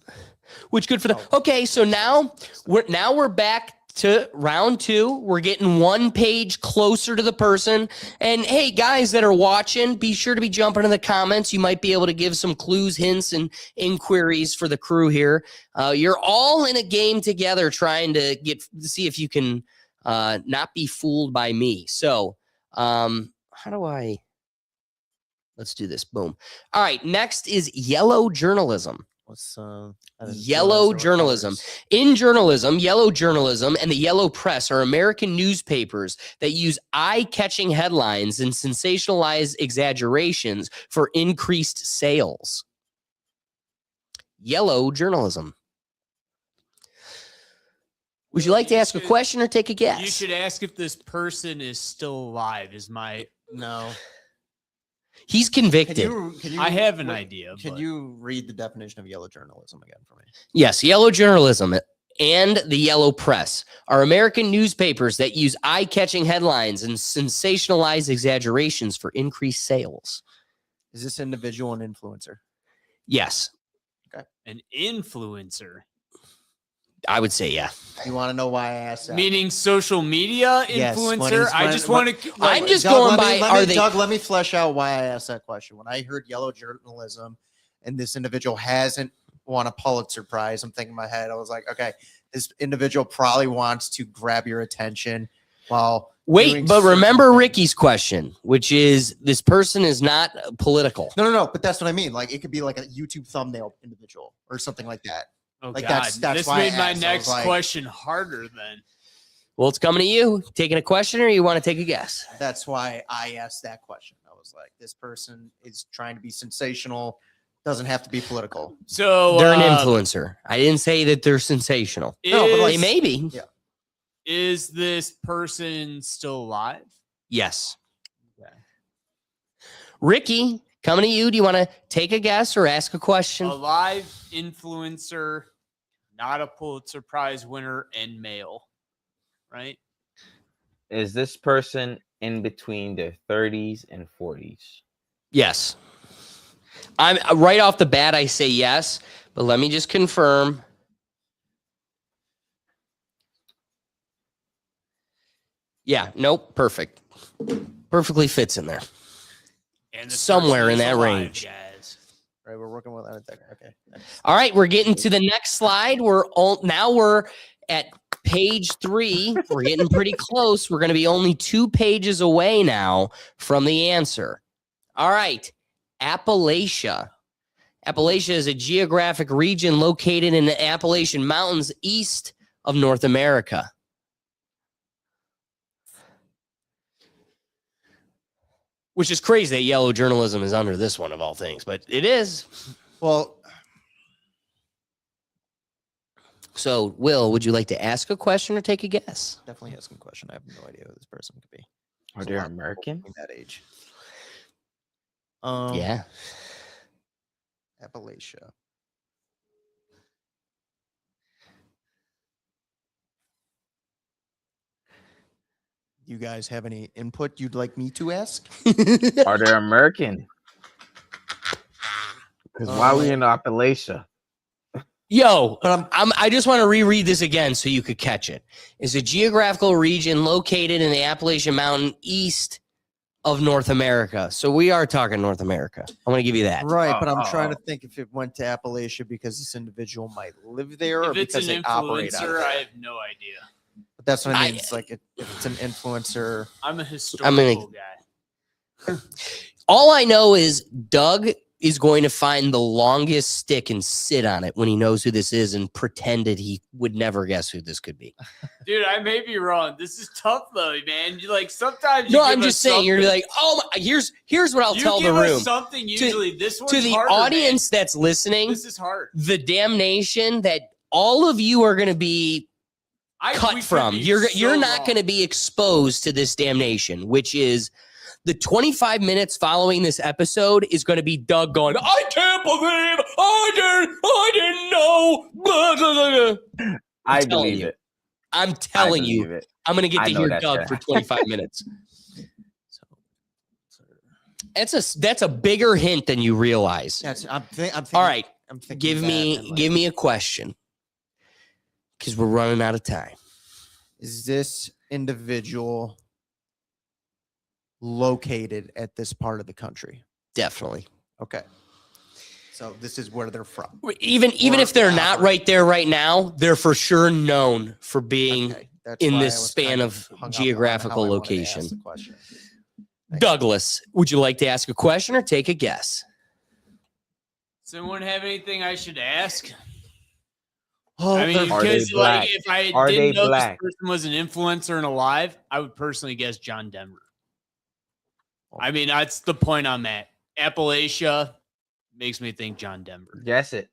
Okay, so now we're back to round two. We're getting one page closer to the person. And hey, guys that are watching, be sure to be jumping in the comments. You might be able to give some clues, hints, and inquiries for the crew here. You're all in a game together trying to see if you can not be fooled by me. So let's do this. Boom. All right. Next is yellow journalism. What's yellow journalism? In journalism, yellow journalism and the yellow press are American newspapers that use eye-catching headlines and sensationalized exaggerations for increased sales. Yellow journalism. Would you like to ask a question or take a guess? You should ask if this person is still alive. No. He's convicted. I have an idea. Can you read the definition of yellow journalism again for me? Yes, yellow journalism and the yellow press are American newspapers that use eye-catching headlines and sensationalized exaggerations for increased sales. Is this individual an influencer? Yes. Okay. An influencer. I would say, yeah. You want to know why I asked that? Meaning social media Yes, influencer? I just want to. I'm just going by. Doug, let me flesh out why I asked that question. When I heard yellow journalism and this individual hasn't won a Pulitzer Prize, I'm thinking in my head, I was like, okay, this individual probably wants to grab your attention while. Wait, but remember Ricky's question, which is this person is not political. No. But that's what I mean. Like, it could be like a YouTube thumbnail individual or something like that. Oh, like God. that's This why made I my asked. next question harder then. Well, it's coming to you. Taking a question, or you want to take a guess? That's why I asked that question. I was like, this person is trying to be sensational. Doesn't have to be political. So they're an influencer. I didn't say that they're sensational. No, but they may be. Yeah. Is this person still alive? Yes. Okay. Ricky, coming to you. Do you want to take a guess or ask a question? Alive influencer, not a Pulitzer Prize winner, and male, right? Is this person in between their 30s and 40s? Yes. I'm right off the bat. I say yes, but let me just confirm. Yeah, nope, perfect. Perfectly fits in there. And this Somewhere person in is that alive, range. guys. Right, we're working with that. Okay. All right, we're getting to the next slide. Now we're at page 3. We're getting pretty close. We're going to be only 2 pages away now from the answer. All right, Appalachia. Appalachia is a geographic region located in the Appalachian Mountains east of North America. Which is crazy that yellow journalism is under this one of all things, but it is. Well, So, Will, would you like to ask a question or take a guess? definitely asking a question. I have no idea who this person could be. Are There's a they lot of people American? in that age. Yeah. Appalachia. You guys have any input you'd like me to ask? Are they American? Because why are we in Appalachia? Yo, But I just want to reread this again so you could catch it. It's a geographical region located in the Appalachian Mountain east of North America. So we are talking North America. I want to give you that. Right, but I'm trying to think if it went to Appalachia because this individual might live there or If it's because an they operate out of influencer, I there. have no idea. But that's what I mean. It's like if it's an influencer. I'm a historical guy. All I know is Doug is going to find the longest stick and sit on it when he knows who this is and pretended he would never guess who this could be. Dude, I may be wrong. This is tough though, man. You like sometimes. No, you I'm give just us saying, you're something. like, oh, here's what I'll You tell the give us room. something usually. This one's To the harder, audience that's man. listening, This is hard. the damnation that all of you are going to be We cut could from. be You're so not wrong. going to be exposed to this damnation, which is the 25 minutes following this episode is going to be Doug going, I can't believe I didn't know. Blah, blah, blah, blah." I telling believe you. it. I'm I telling you, believe it. I'm going to get I to know hear that's Doug it. for 25 minutes. That's a bigger hint than you realize. I'm thinking. All right, I'm thinking. give me a question because we're running out of time. Is this individual located at this part of the country? Definitely. Okay. So this is where they're from. Even Or if they're not operate. right there right now, they're for sure known for being Okay, that's in why I this was span kind of hung up on geographical how I wanted to ask location. the question. Thank you. Douglas, would you like to ask a question or take a guess? Does anyone have anything I should ask? Oh, I mean, Are they because like black? if I Are they didn't know black? this person was an influencer and alive, I would personally guess John Denver. I mean, that's the point I'm at. Appalachia makes me think John Denver, Guess it.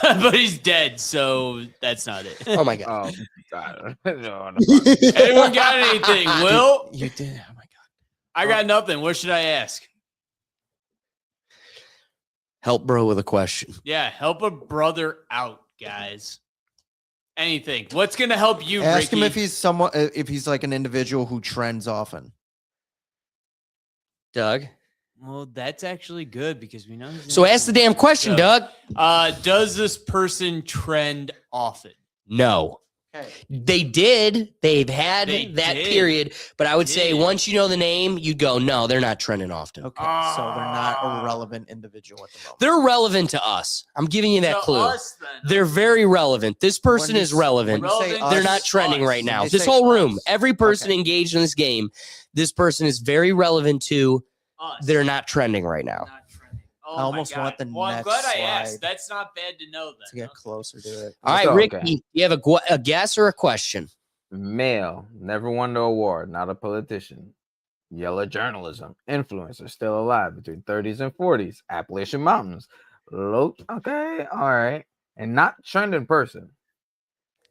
but he's dead, so that's not it. Oh my God. Oh, God. No. Anyone got anything? Will? you did. Oh my god. I got nothing. What should I ask? Help bro with a question. Yeah, help a brother out, guys. Anything. What's gonna help you? Ask him Ricky? if he's someone. If he's like an individual who trends often. Doug? Well, that's actually good because we know. he's So an ask the damn question, So- Doug. Does this person trend often? No. Okay. They did. They've had They that did. period. But I would say Did. once you know the name, you'd go, no, they're not trending often. Okay. So they're not Ah. a relevant individual at the moment. They're relevant to us. I'm giving you that To clue. us, then. They're very relevant. This person When is you- relevant. when you say Relevant They're us, not trending us. right now. They This say whole room, us. every person Okay. engaged in this game, this person is very relevant to. Us. They're not trending right now. Not trending. Oh I almost my God. want the Well, I'm next glad I slide. asked. That's not bad to know To then. get closer to it. All right, So, Ricky, okay. you have a guess or a question? Male, never won the award, not a politician. Yellow journalism, influencer, still alive between 30s and 40s. Appalachian Mountains. Low, okay, all right. And not trending person.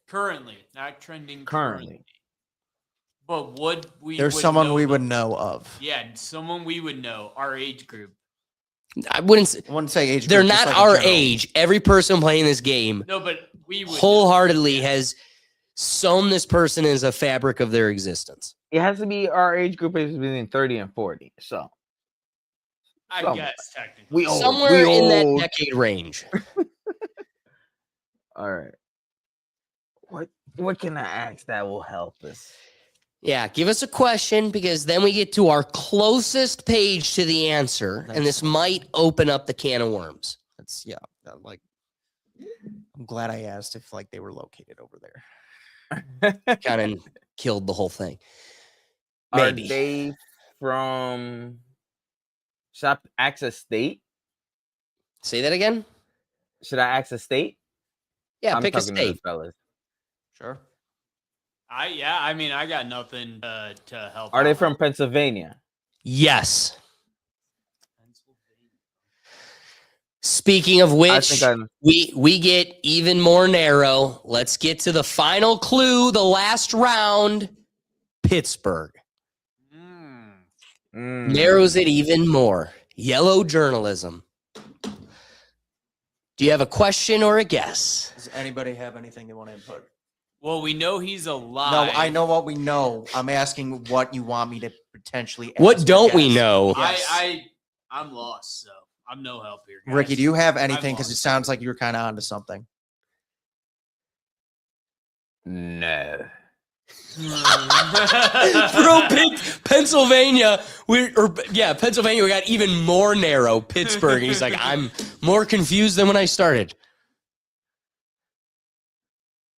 Currently, not trending Currently. But would we? There's would someone know we them. would know of. Yeah, someone we would know. Our age group. I wouldn't say I wouldn't say age. they're group, just not like in our general. age. Every person playing this game No, but we would know. wholeheartedly has sewn this person as a fabric of their existence. It has to be our age group is between 30 and 40. So I Some- guess technically. we old. Somewhere we in that old. decade range. All right. What can I ask that will help us? Yeah, give us a question because then we get to our closest page to the answer, and this might open up the can of worms. That's like I'm glad I asked if like they were located over there. Kind of killed the whole thing. Are Maybe. they from Should I ask a state? Say that again? Should I ask a state? Yeah, I'm pick a talking to the state. fellas. Sure. I mean, I got nothing to help. Are they out from with. Pennsylvania? Yes. Speaking of which, we get even more narrow. Let's get to the final clue, the last round. Pittsburgh. Narrows it even more. Yellow journalism. Do you have a question or a guess? Does anybody have anything they want to input? Well, we know he's alive. No, I know what we know. I'm asking what you want me to potentially ask. What don't we guess. know? Yes. I'm lost, so I'm no help here, guys. Ricky, do you have anything? Because it sounds like you're kind of onto something. No. Bro, Pennsylvania. Pennsylvania. We got even more narrow. Pittsburgh. He's like, I'm more confused than when I started.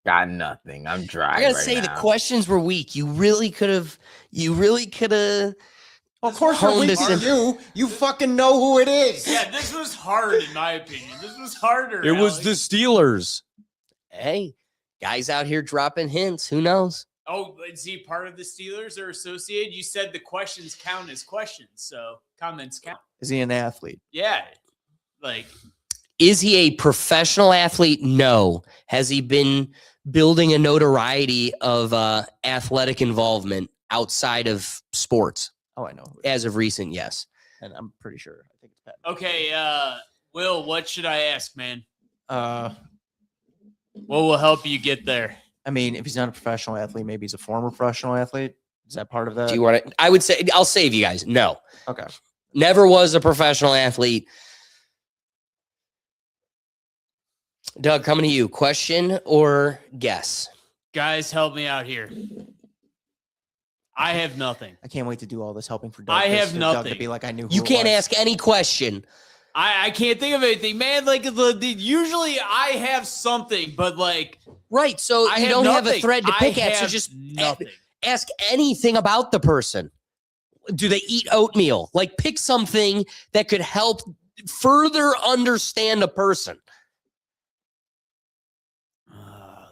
Got nothing. I'm dry. I gotta right say, now. the questions were weak. You really could have. Of course, you fucking know who it is. Yeah, this was hard in my opinion. This was harder. It was the Alex. Steelers. Hey, guys out here dropping hints. Who knows? Oh, is he part of the Steelers or associated? You said the questions count as questions, so comments count. Is he an athlete? Yeah, like Is he a professional athlete? No. Has he been building a notoriety of athletic involvement outside of sports? Oh, I know. As of recent, yes. And I'm pretty sure. I think it's Pat. okay. Will, what should I ask, man? What What will help you get there? I mean, if he's not a professional athlete, maybe he's a former professional athlete. Is that part of that? Do you want to? I would say I'll save you guys. No, Okay. never was a professional athlete. Doug, coming to you. Question or guess? Guys, help me out here. I have nothing. I can't wait to do all this helping for Doug. I have for Doug nothing. to be like, I knew who You it can't was. ask any question. I can't think of anything, man. Like usually I have something, but like Right. So I you don't have a nothing. thread to pick I at. So have just nothing. ask anything about the person. Do they eat oatmeal? Like pick something that could help further understand a person.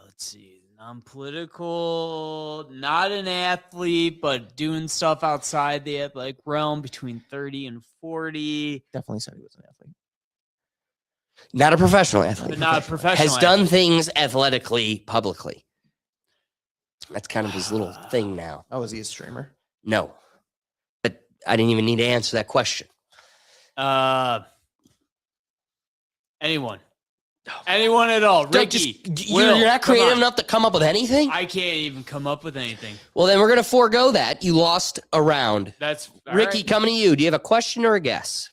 Let's see. Non-political, not an athlete, but doing stuff outside the athletic realm between 30 and 40. Definitely said he was an athlete. Not a professional athlete. But not a professional. Has done athlete. things athletically publicly. That's kind of his little thing now. Oh, is he a streamer? No. But I didn't even need to answer that question. Anyone at all. Doug, Ricky, you're not come creative on. enough to come up with anything? I can't even come up with anything. Well, then we're going to forego that. You lost a round. That's all Ricky, right. coming to you. Do you have a question or a guess?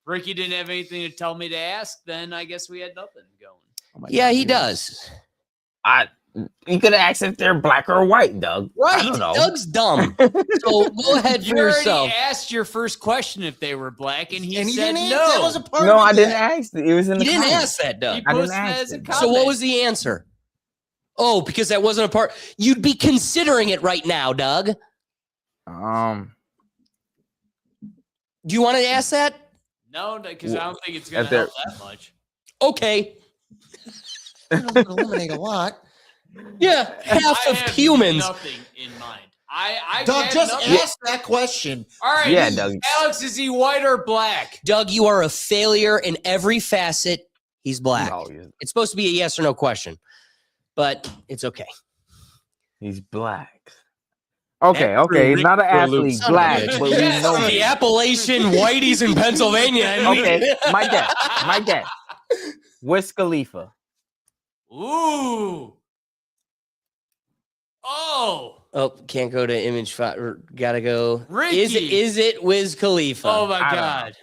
Ricky didn't have anything to tell me to ask. Then I guess we had nothing going. Oh my Yeah, God, he was- does. You could have asked if they're black or white, Doug. I Right. don't know. Doug's dumb. So go ahead You for yourself. already asked your first question if they were black, and he And he said didn't no. answer. That was a part No, of I it. didn't ask. It was in You the didn't comments. ask that, Doug. He I didn't posted that ask as a it. comment. So what was the answer? Oh, because that wasn't a part. You'd be considering it right now, Doug. Do you want to ask that? No, because I don't think it's going If to they're- help that much. Okay. It doesn't eliminate a lot. Yeah, half I of have humans. nothing in mind. I Doug, have just nothing. ask that question. All right, Yeah, Doug. Alex, is he white or black? Doug, you are a failure in every facet. He's black. No, It's supposed to be a yes or no question, but it's okay. he's black. Okay. He's not an athlete, Son of a black, bitch. but we Yes, know the him. Appalachian whiteys in Pennsylvania. Okay, my guess. Wiz Khalifa. Ooh. Oh. Oh, can't go to image. Gotta go. Ricky. Is it Wiz Khalifa? Oh my I don't God.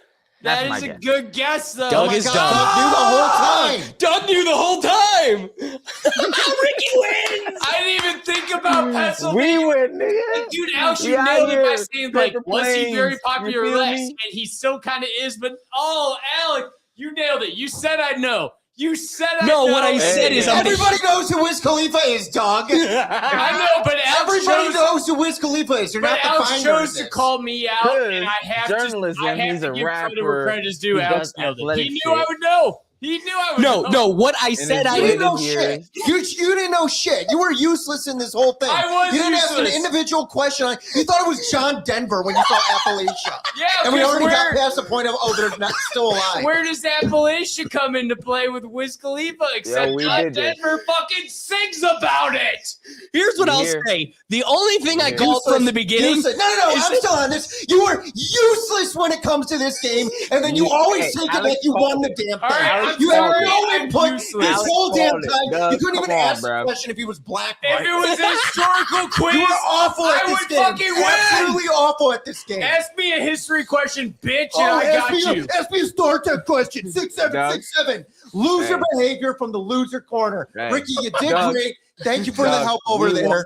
That That's is my a guess. good guess, though. Doug is God, dumb. Doug knew the whole time. Doug knew the whole time. Ricky wins. I didn't even think about We Pennsylvania. win, nigga. Dude, Alex, We you out nailed it by here, saying, like, paper was he very planes. popular You or feel less? me? And he still kind of is, but Alex, you nailed it. You said I know. You said I No, know. what I said is I'm Everybody knows who Wiz Khalifa is, Doug. I know, but Alex Everybody chose, knows who Wiz Khalifa is. You're but not the Alex finder chose of to this. call me out, and I have Journalism, to. I have he's to a give credit where rapper. credit is due. He Alex does nailed it. athletic He knew shit. I would know. He knew I would know. No, what I said his I You didn't know later shit. years. You didn't know shit. You were useless in this whole thing. I was You didn't ask an useless. individual question. You thought it was John Denver when you saw Appalachia. Yeah, And we because already got past the point of, they're not still alive. where does Appalachia come into play with Wiz Khalifa? Except we John did this. Denver fucking sings about it. Here's what I'll Here. say. The only thing I Here. called from the beginning. Useless. No, is I'm that- still on this. You were useless when it comes to this game, and then you always Hey, take it Alex like you called won the damn thing. All right, I'm you have sorry, no I'm input useless. this Alex whole damn called it, time. Doug. You couldn't even Come on, ask the bro. question if he was black. If it was a historical quiz, you were awful I at this would game. fucking win. Absolutely awful at this game. Ask me a history question, bitch, and Oh, I got you. Ask me a Star Trek question. 6767. Loser Hey. behavior from the loser corner. Hey. Ricky, you did Doug. great. Thank you for the Doug, help over we there. won.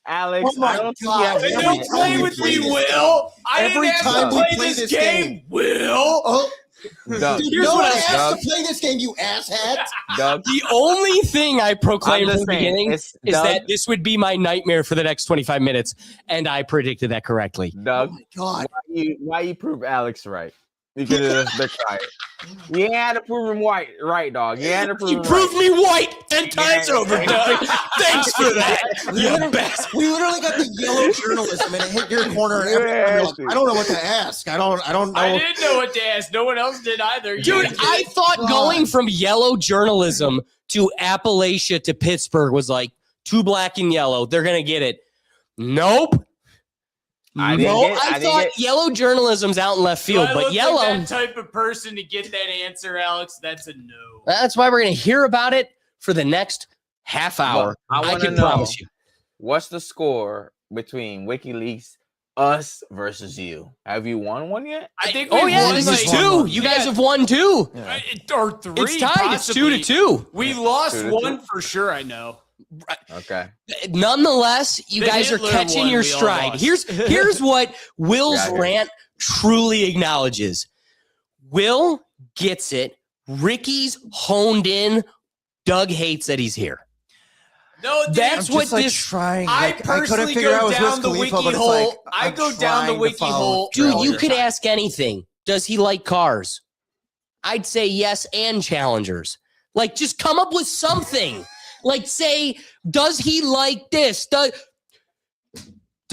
Alex, Oh my I don't think God. you have And Every don't time play we with play me, this Will. I Every didn't ask time to we play play this this game, game. Will. Oh, Doug, dude, Here's no what one I- asked Doug. to play this game, you asshat. Doug, The only thing I proclaimed I'm from just the saying, beginning it's is Doug. that this would be my nightmare for the next 25 minutes, and I predicted that correctly. Doug, God. why you prove Alex right? You could have just been quiet. You had to prove him right, dog. You had to prove You him proved right. me white 10 times Yeah. over, Doug. Thanks for that. We You literally, bastard. we literally got the yellow journalism and it hit your corner. And every time you're like, I don't know what to ask. I don't know. I didn't know what to ask. No one else did either. Dude, I thought going from yellow journalism to Appalachia to Pittsburgh was like too black and yellow. They're going to get it. Nope. I didn't No, get- I I didn't thought get- yellow journalism's out in left field, Do I but look yellow. like that type of person to get that answer, Alex? That's a no. That's why we're going to hear about it for the next half hour. I I wanna can know. promise you. What's the score between WikiLeaks, us versus you? Have you won one yet? I think Oh we've yeah, won, this is like, two. You guys have won two. or three. It's tied. It's possibly. 2-2. We lost 2-2. one for sure. I know. Okay. Nonetheless, you The guys are Hitler catching one your we all stride. lost. Here's what Will's Yeah, I hear rant truly acknowledges. Will gets it. Ricky's honed in. Doug hates that he's here. No, dude, That's what this. trying. I couldn't personally figure out go it was down Wiz the Khalifa, wiki but it's hole. like, I I'm go down the trying to wiki follow hole. Dude, all you your could time. ask anything. Does he like cars? I'd say yes, and challengers. Like, just come up with something. Like, say, does he like this?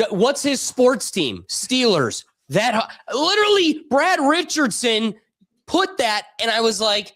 What's his sports team? Steelers. That literally, Brad Richardson put that, and I was like,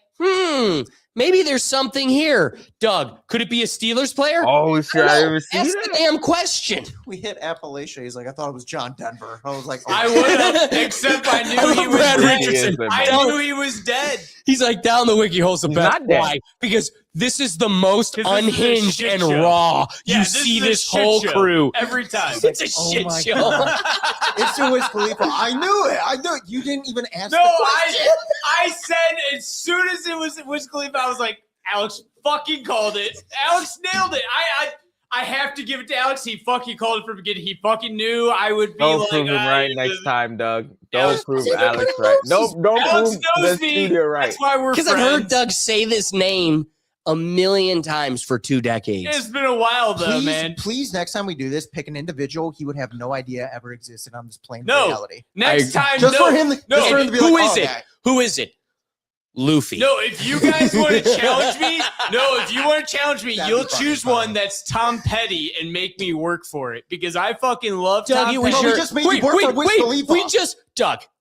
maybe there's something here. Doug, could it be a Steelers player? Oh shit! I didn't see Ask that. the damn question. We hit Appalachia. He's like, I thought it was John Denver. I was like, I would have, except I knew I he love was Brad dead. Richardson. I knew he was dead. He's like, down the wiki hole's the He's best. not dead. Why? Because this is the most 'Cause this is a unhinged shit and show. raw. Yeah, You this see is a this shit whole show. crew. Every time. It's a Oh shit my show. God. It's the Wiz Khalifa. I knew it. I knew it. You didn't even ask No, the question. I said as soon as it was Wiz Khalifa, I was like, Alex fucking called it. Alex nailed it. I have to give it to Alex. He fucking called it from the beginning. He fucking knew I would be Don't like, prove him "Ah, right you're next just-" time, Doug. Alex- Don't prove Alex right. Don't Alex prove the knows me. studio right. That's why we're Because friends. I've heard Doug say this name a million times for 2 decades. It's been a while though, Please, man. please, next time we do this, pick an individual he would have no idea ever existed on this plane No. of reality. Next time, Just no, for him, no, just for him to be Who like, is oh, it? yeah. Who is it? Luffy. No, if you guys want to challenge me, if you want to challenge me, That'd you'll be fucking choose funny. one that's Tom Petty and make me work for it because I fucking love Doug, Tom it was Petty. No, your, we just made you work for Wiz Khalifa.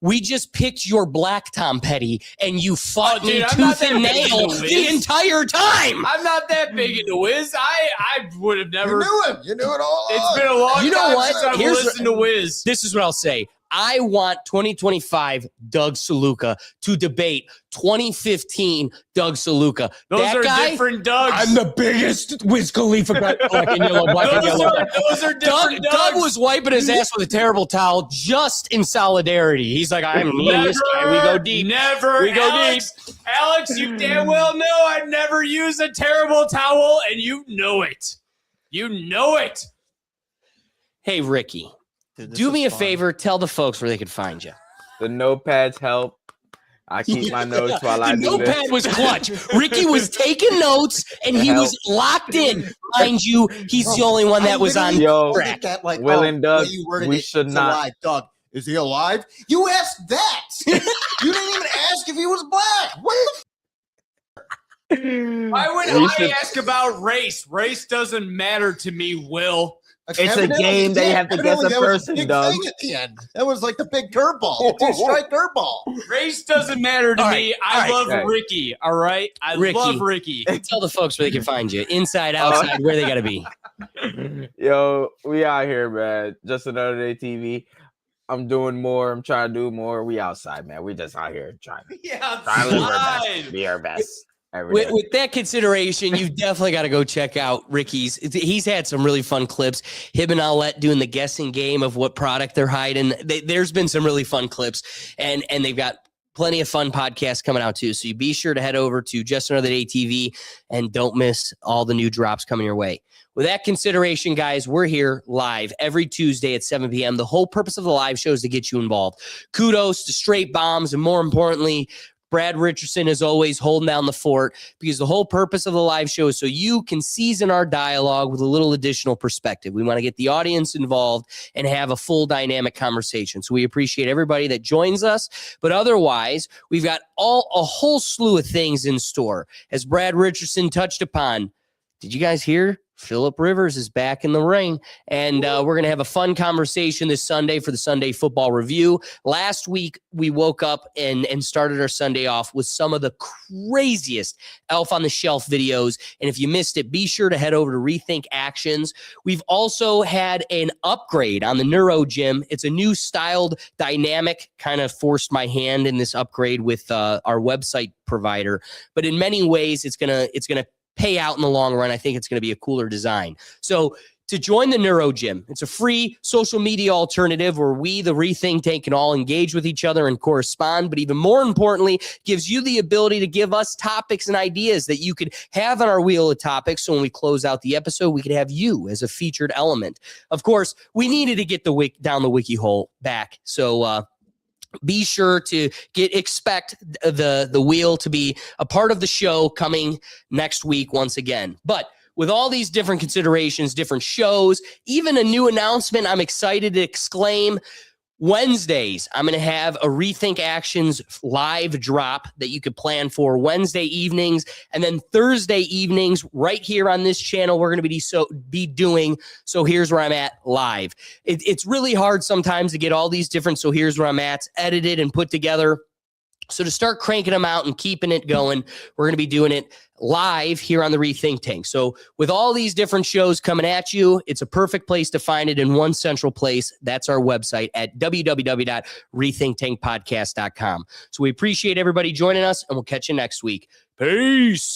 We just picked your black Tom Petty, and you fought Oh, dude, me I'm not tooth and that big nail into the Wiz. entire time. I'm not that big into Wiz. I would have You never. knew him. You knew it all. It's been a long You know time what? since I've Here's- listened to Wiz. This is what I'll say. I want 2025 Doug Saluka to debate 2015 Doug Saluka. Those that are guy, different Dougs. I'm the biggest Wiz Khalifa guy. Black and yellow, black and yellow. Those are different Doug was wiping his ass with a terrible towel just in solidarity. He's like, I'm me and this guy. We go deep. Never. We go Alex, Alex, you damn well know I've never used a terrible towel, and you know it. You know it. Hey, Ricky, Dude, this do is me a fun. favor. Tell the folks where they can find you. The notepads help. I keep my notes while I The do this. notepad was clutch. Ricky was taking notes, and he was locked in. Mind you, he's the only one that was on Yo, track. That, like, Will and the way Doug, you worded we it, should it's not- alive. Doug, is he alive? You asked that. You didn't even ask if he was black. What the Why would We I should- ask about race? Race doesn't matter to me, Will. It's a Evidently, game that you have to evidently guess a that was person, big Doug. thing at the end. That was like the big curveball, the two-strike curveball. Race doesn't matter to All me. right, I all right, love all right. Ricky. All right, I Ricky. love Ricky. Tell the folks where they can find you. Inside, outside, where they got to be. Yo, we out here, man. Just another day TV. I'm doing more. I'm trying to do more. We outside, man. We just out here trying to Yeah, live our best. fine. Be our best. Every day. With that consideration, you've definitely got to go check out Ricky's. He's had some really fun clips. Him and Aulette doing the guessing game of what product they're hiding. There's been some really fun clips, and they've got plenty of fun podcasts coming out too. So you be sure to head over to Just Another Day TV and don't miss all the new drops coming your way. With that consideration, guys, we're here live every Tuesday at 7 p.m. The whole purpose of the live show is to get you involved. Kudos to Straight Bombs, and more importantly, Brad Richardson is always holding down the fort, because the whole purpose of the live show is so you can season our dialogue with a little additional perspective. We want to get the audience involved and have a full dynamic conversation. So we appreciate everybody that joins us. But otherwise, we've got a whole slew of things in store. As Brad Richardson touched upon, did you guys hear? Phillip Rivers is back in the ring, and we're going to have a fun conversation this Sunday for the Sunday Football Review. Last week, we woke up and started our Sunday off with some of the craziest Elf on the Shelf videos, and if you missed it, be sure to head over to Rethink Actions. We've also had an upgrade on the Neuro Gym. It's a new styled dynamic, kind of forced my hand in this upgrade with our website provider, but in many ways, it's gonna pay out in the long run. I think it's going to be a cooler design. So to join the Neuro Gym, it's a free social media alternative where we, the Rethink Tank, can all engage with each other and correspond, but even more importantly, gives you the ability to give us topics and ideas that you could have on our wheel of topics. So when we close out the episode, we could have you as a featured element. Of course, we needed to get down the wiki hole back. So, be sure to expect the wheel to be a part of the show coming next week once again. But with all these different considerations, different shows, even a new announcement, I'm excited to exclaim. Wednesdays, I'm going to have a Rethink Actions live drop that you could plan for Wednesday evenings. And then Thursday evenings, right here on this channel, we're going to be doing So Here's Where I'm At live. It's really hard sometimes to get all these different So Here's Where I'm At edited and put together. So to start cranking them out and keeping it going, we're going to be doing it live here on the Rethink Tank. So with all these different shows coming at you, it's a perfect place to find it in one central place. That's our website at www.rethinktankpodcast.com. So we appreciate everybody joining us, and we'll catch you next week. Peace.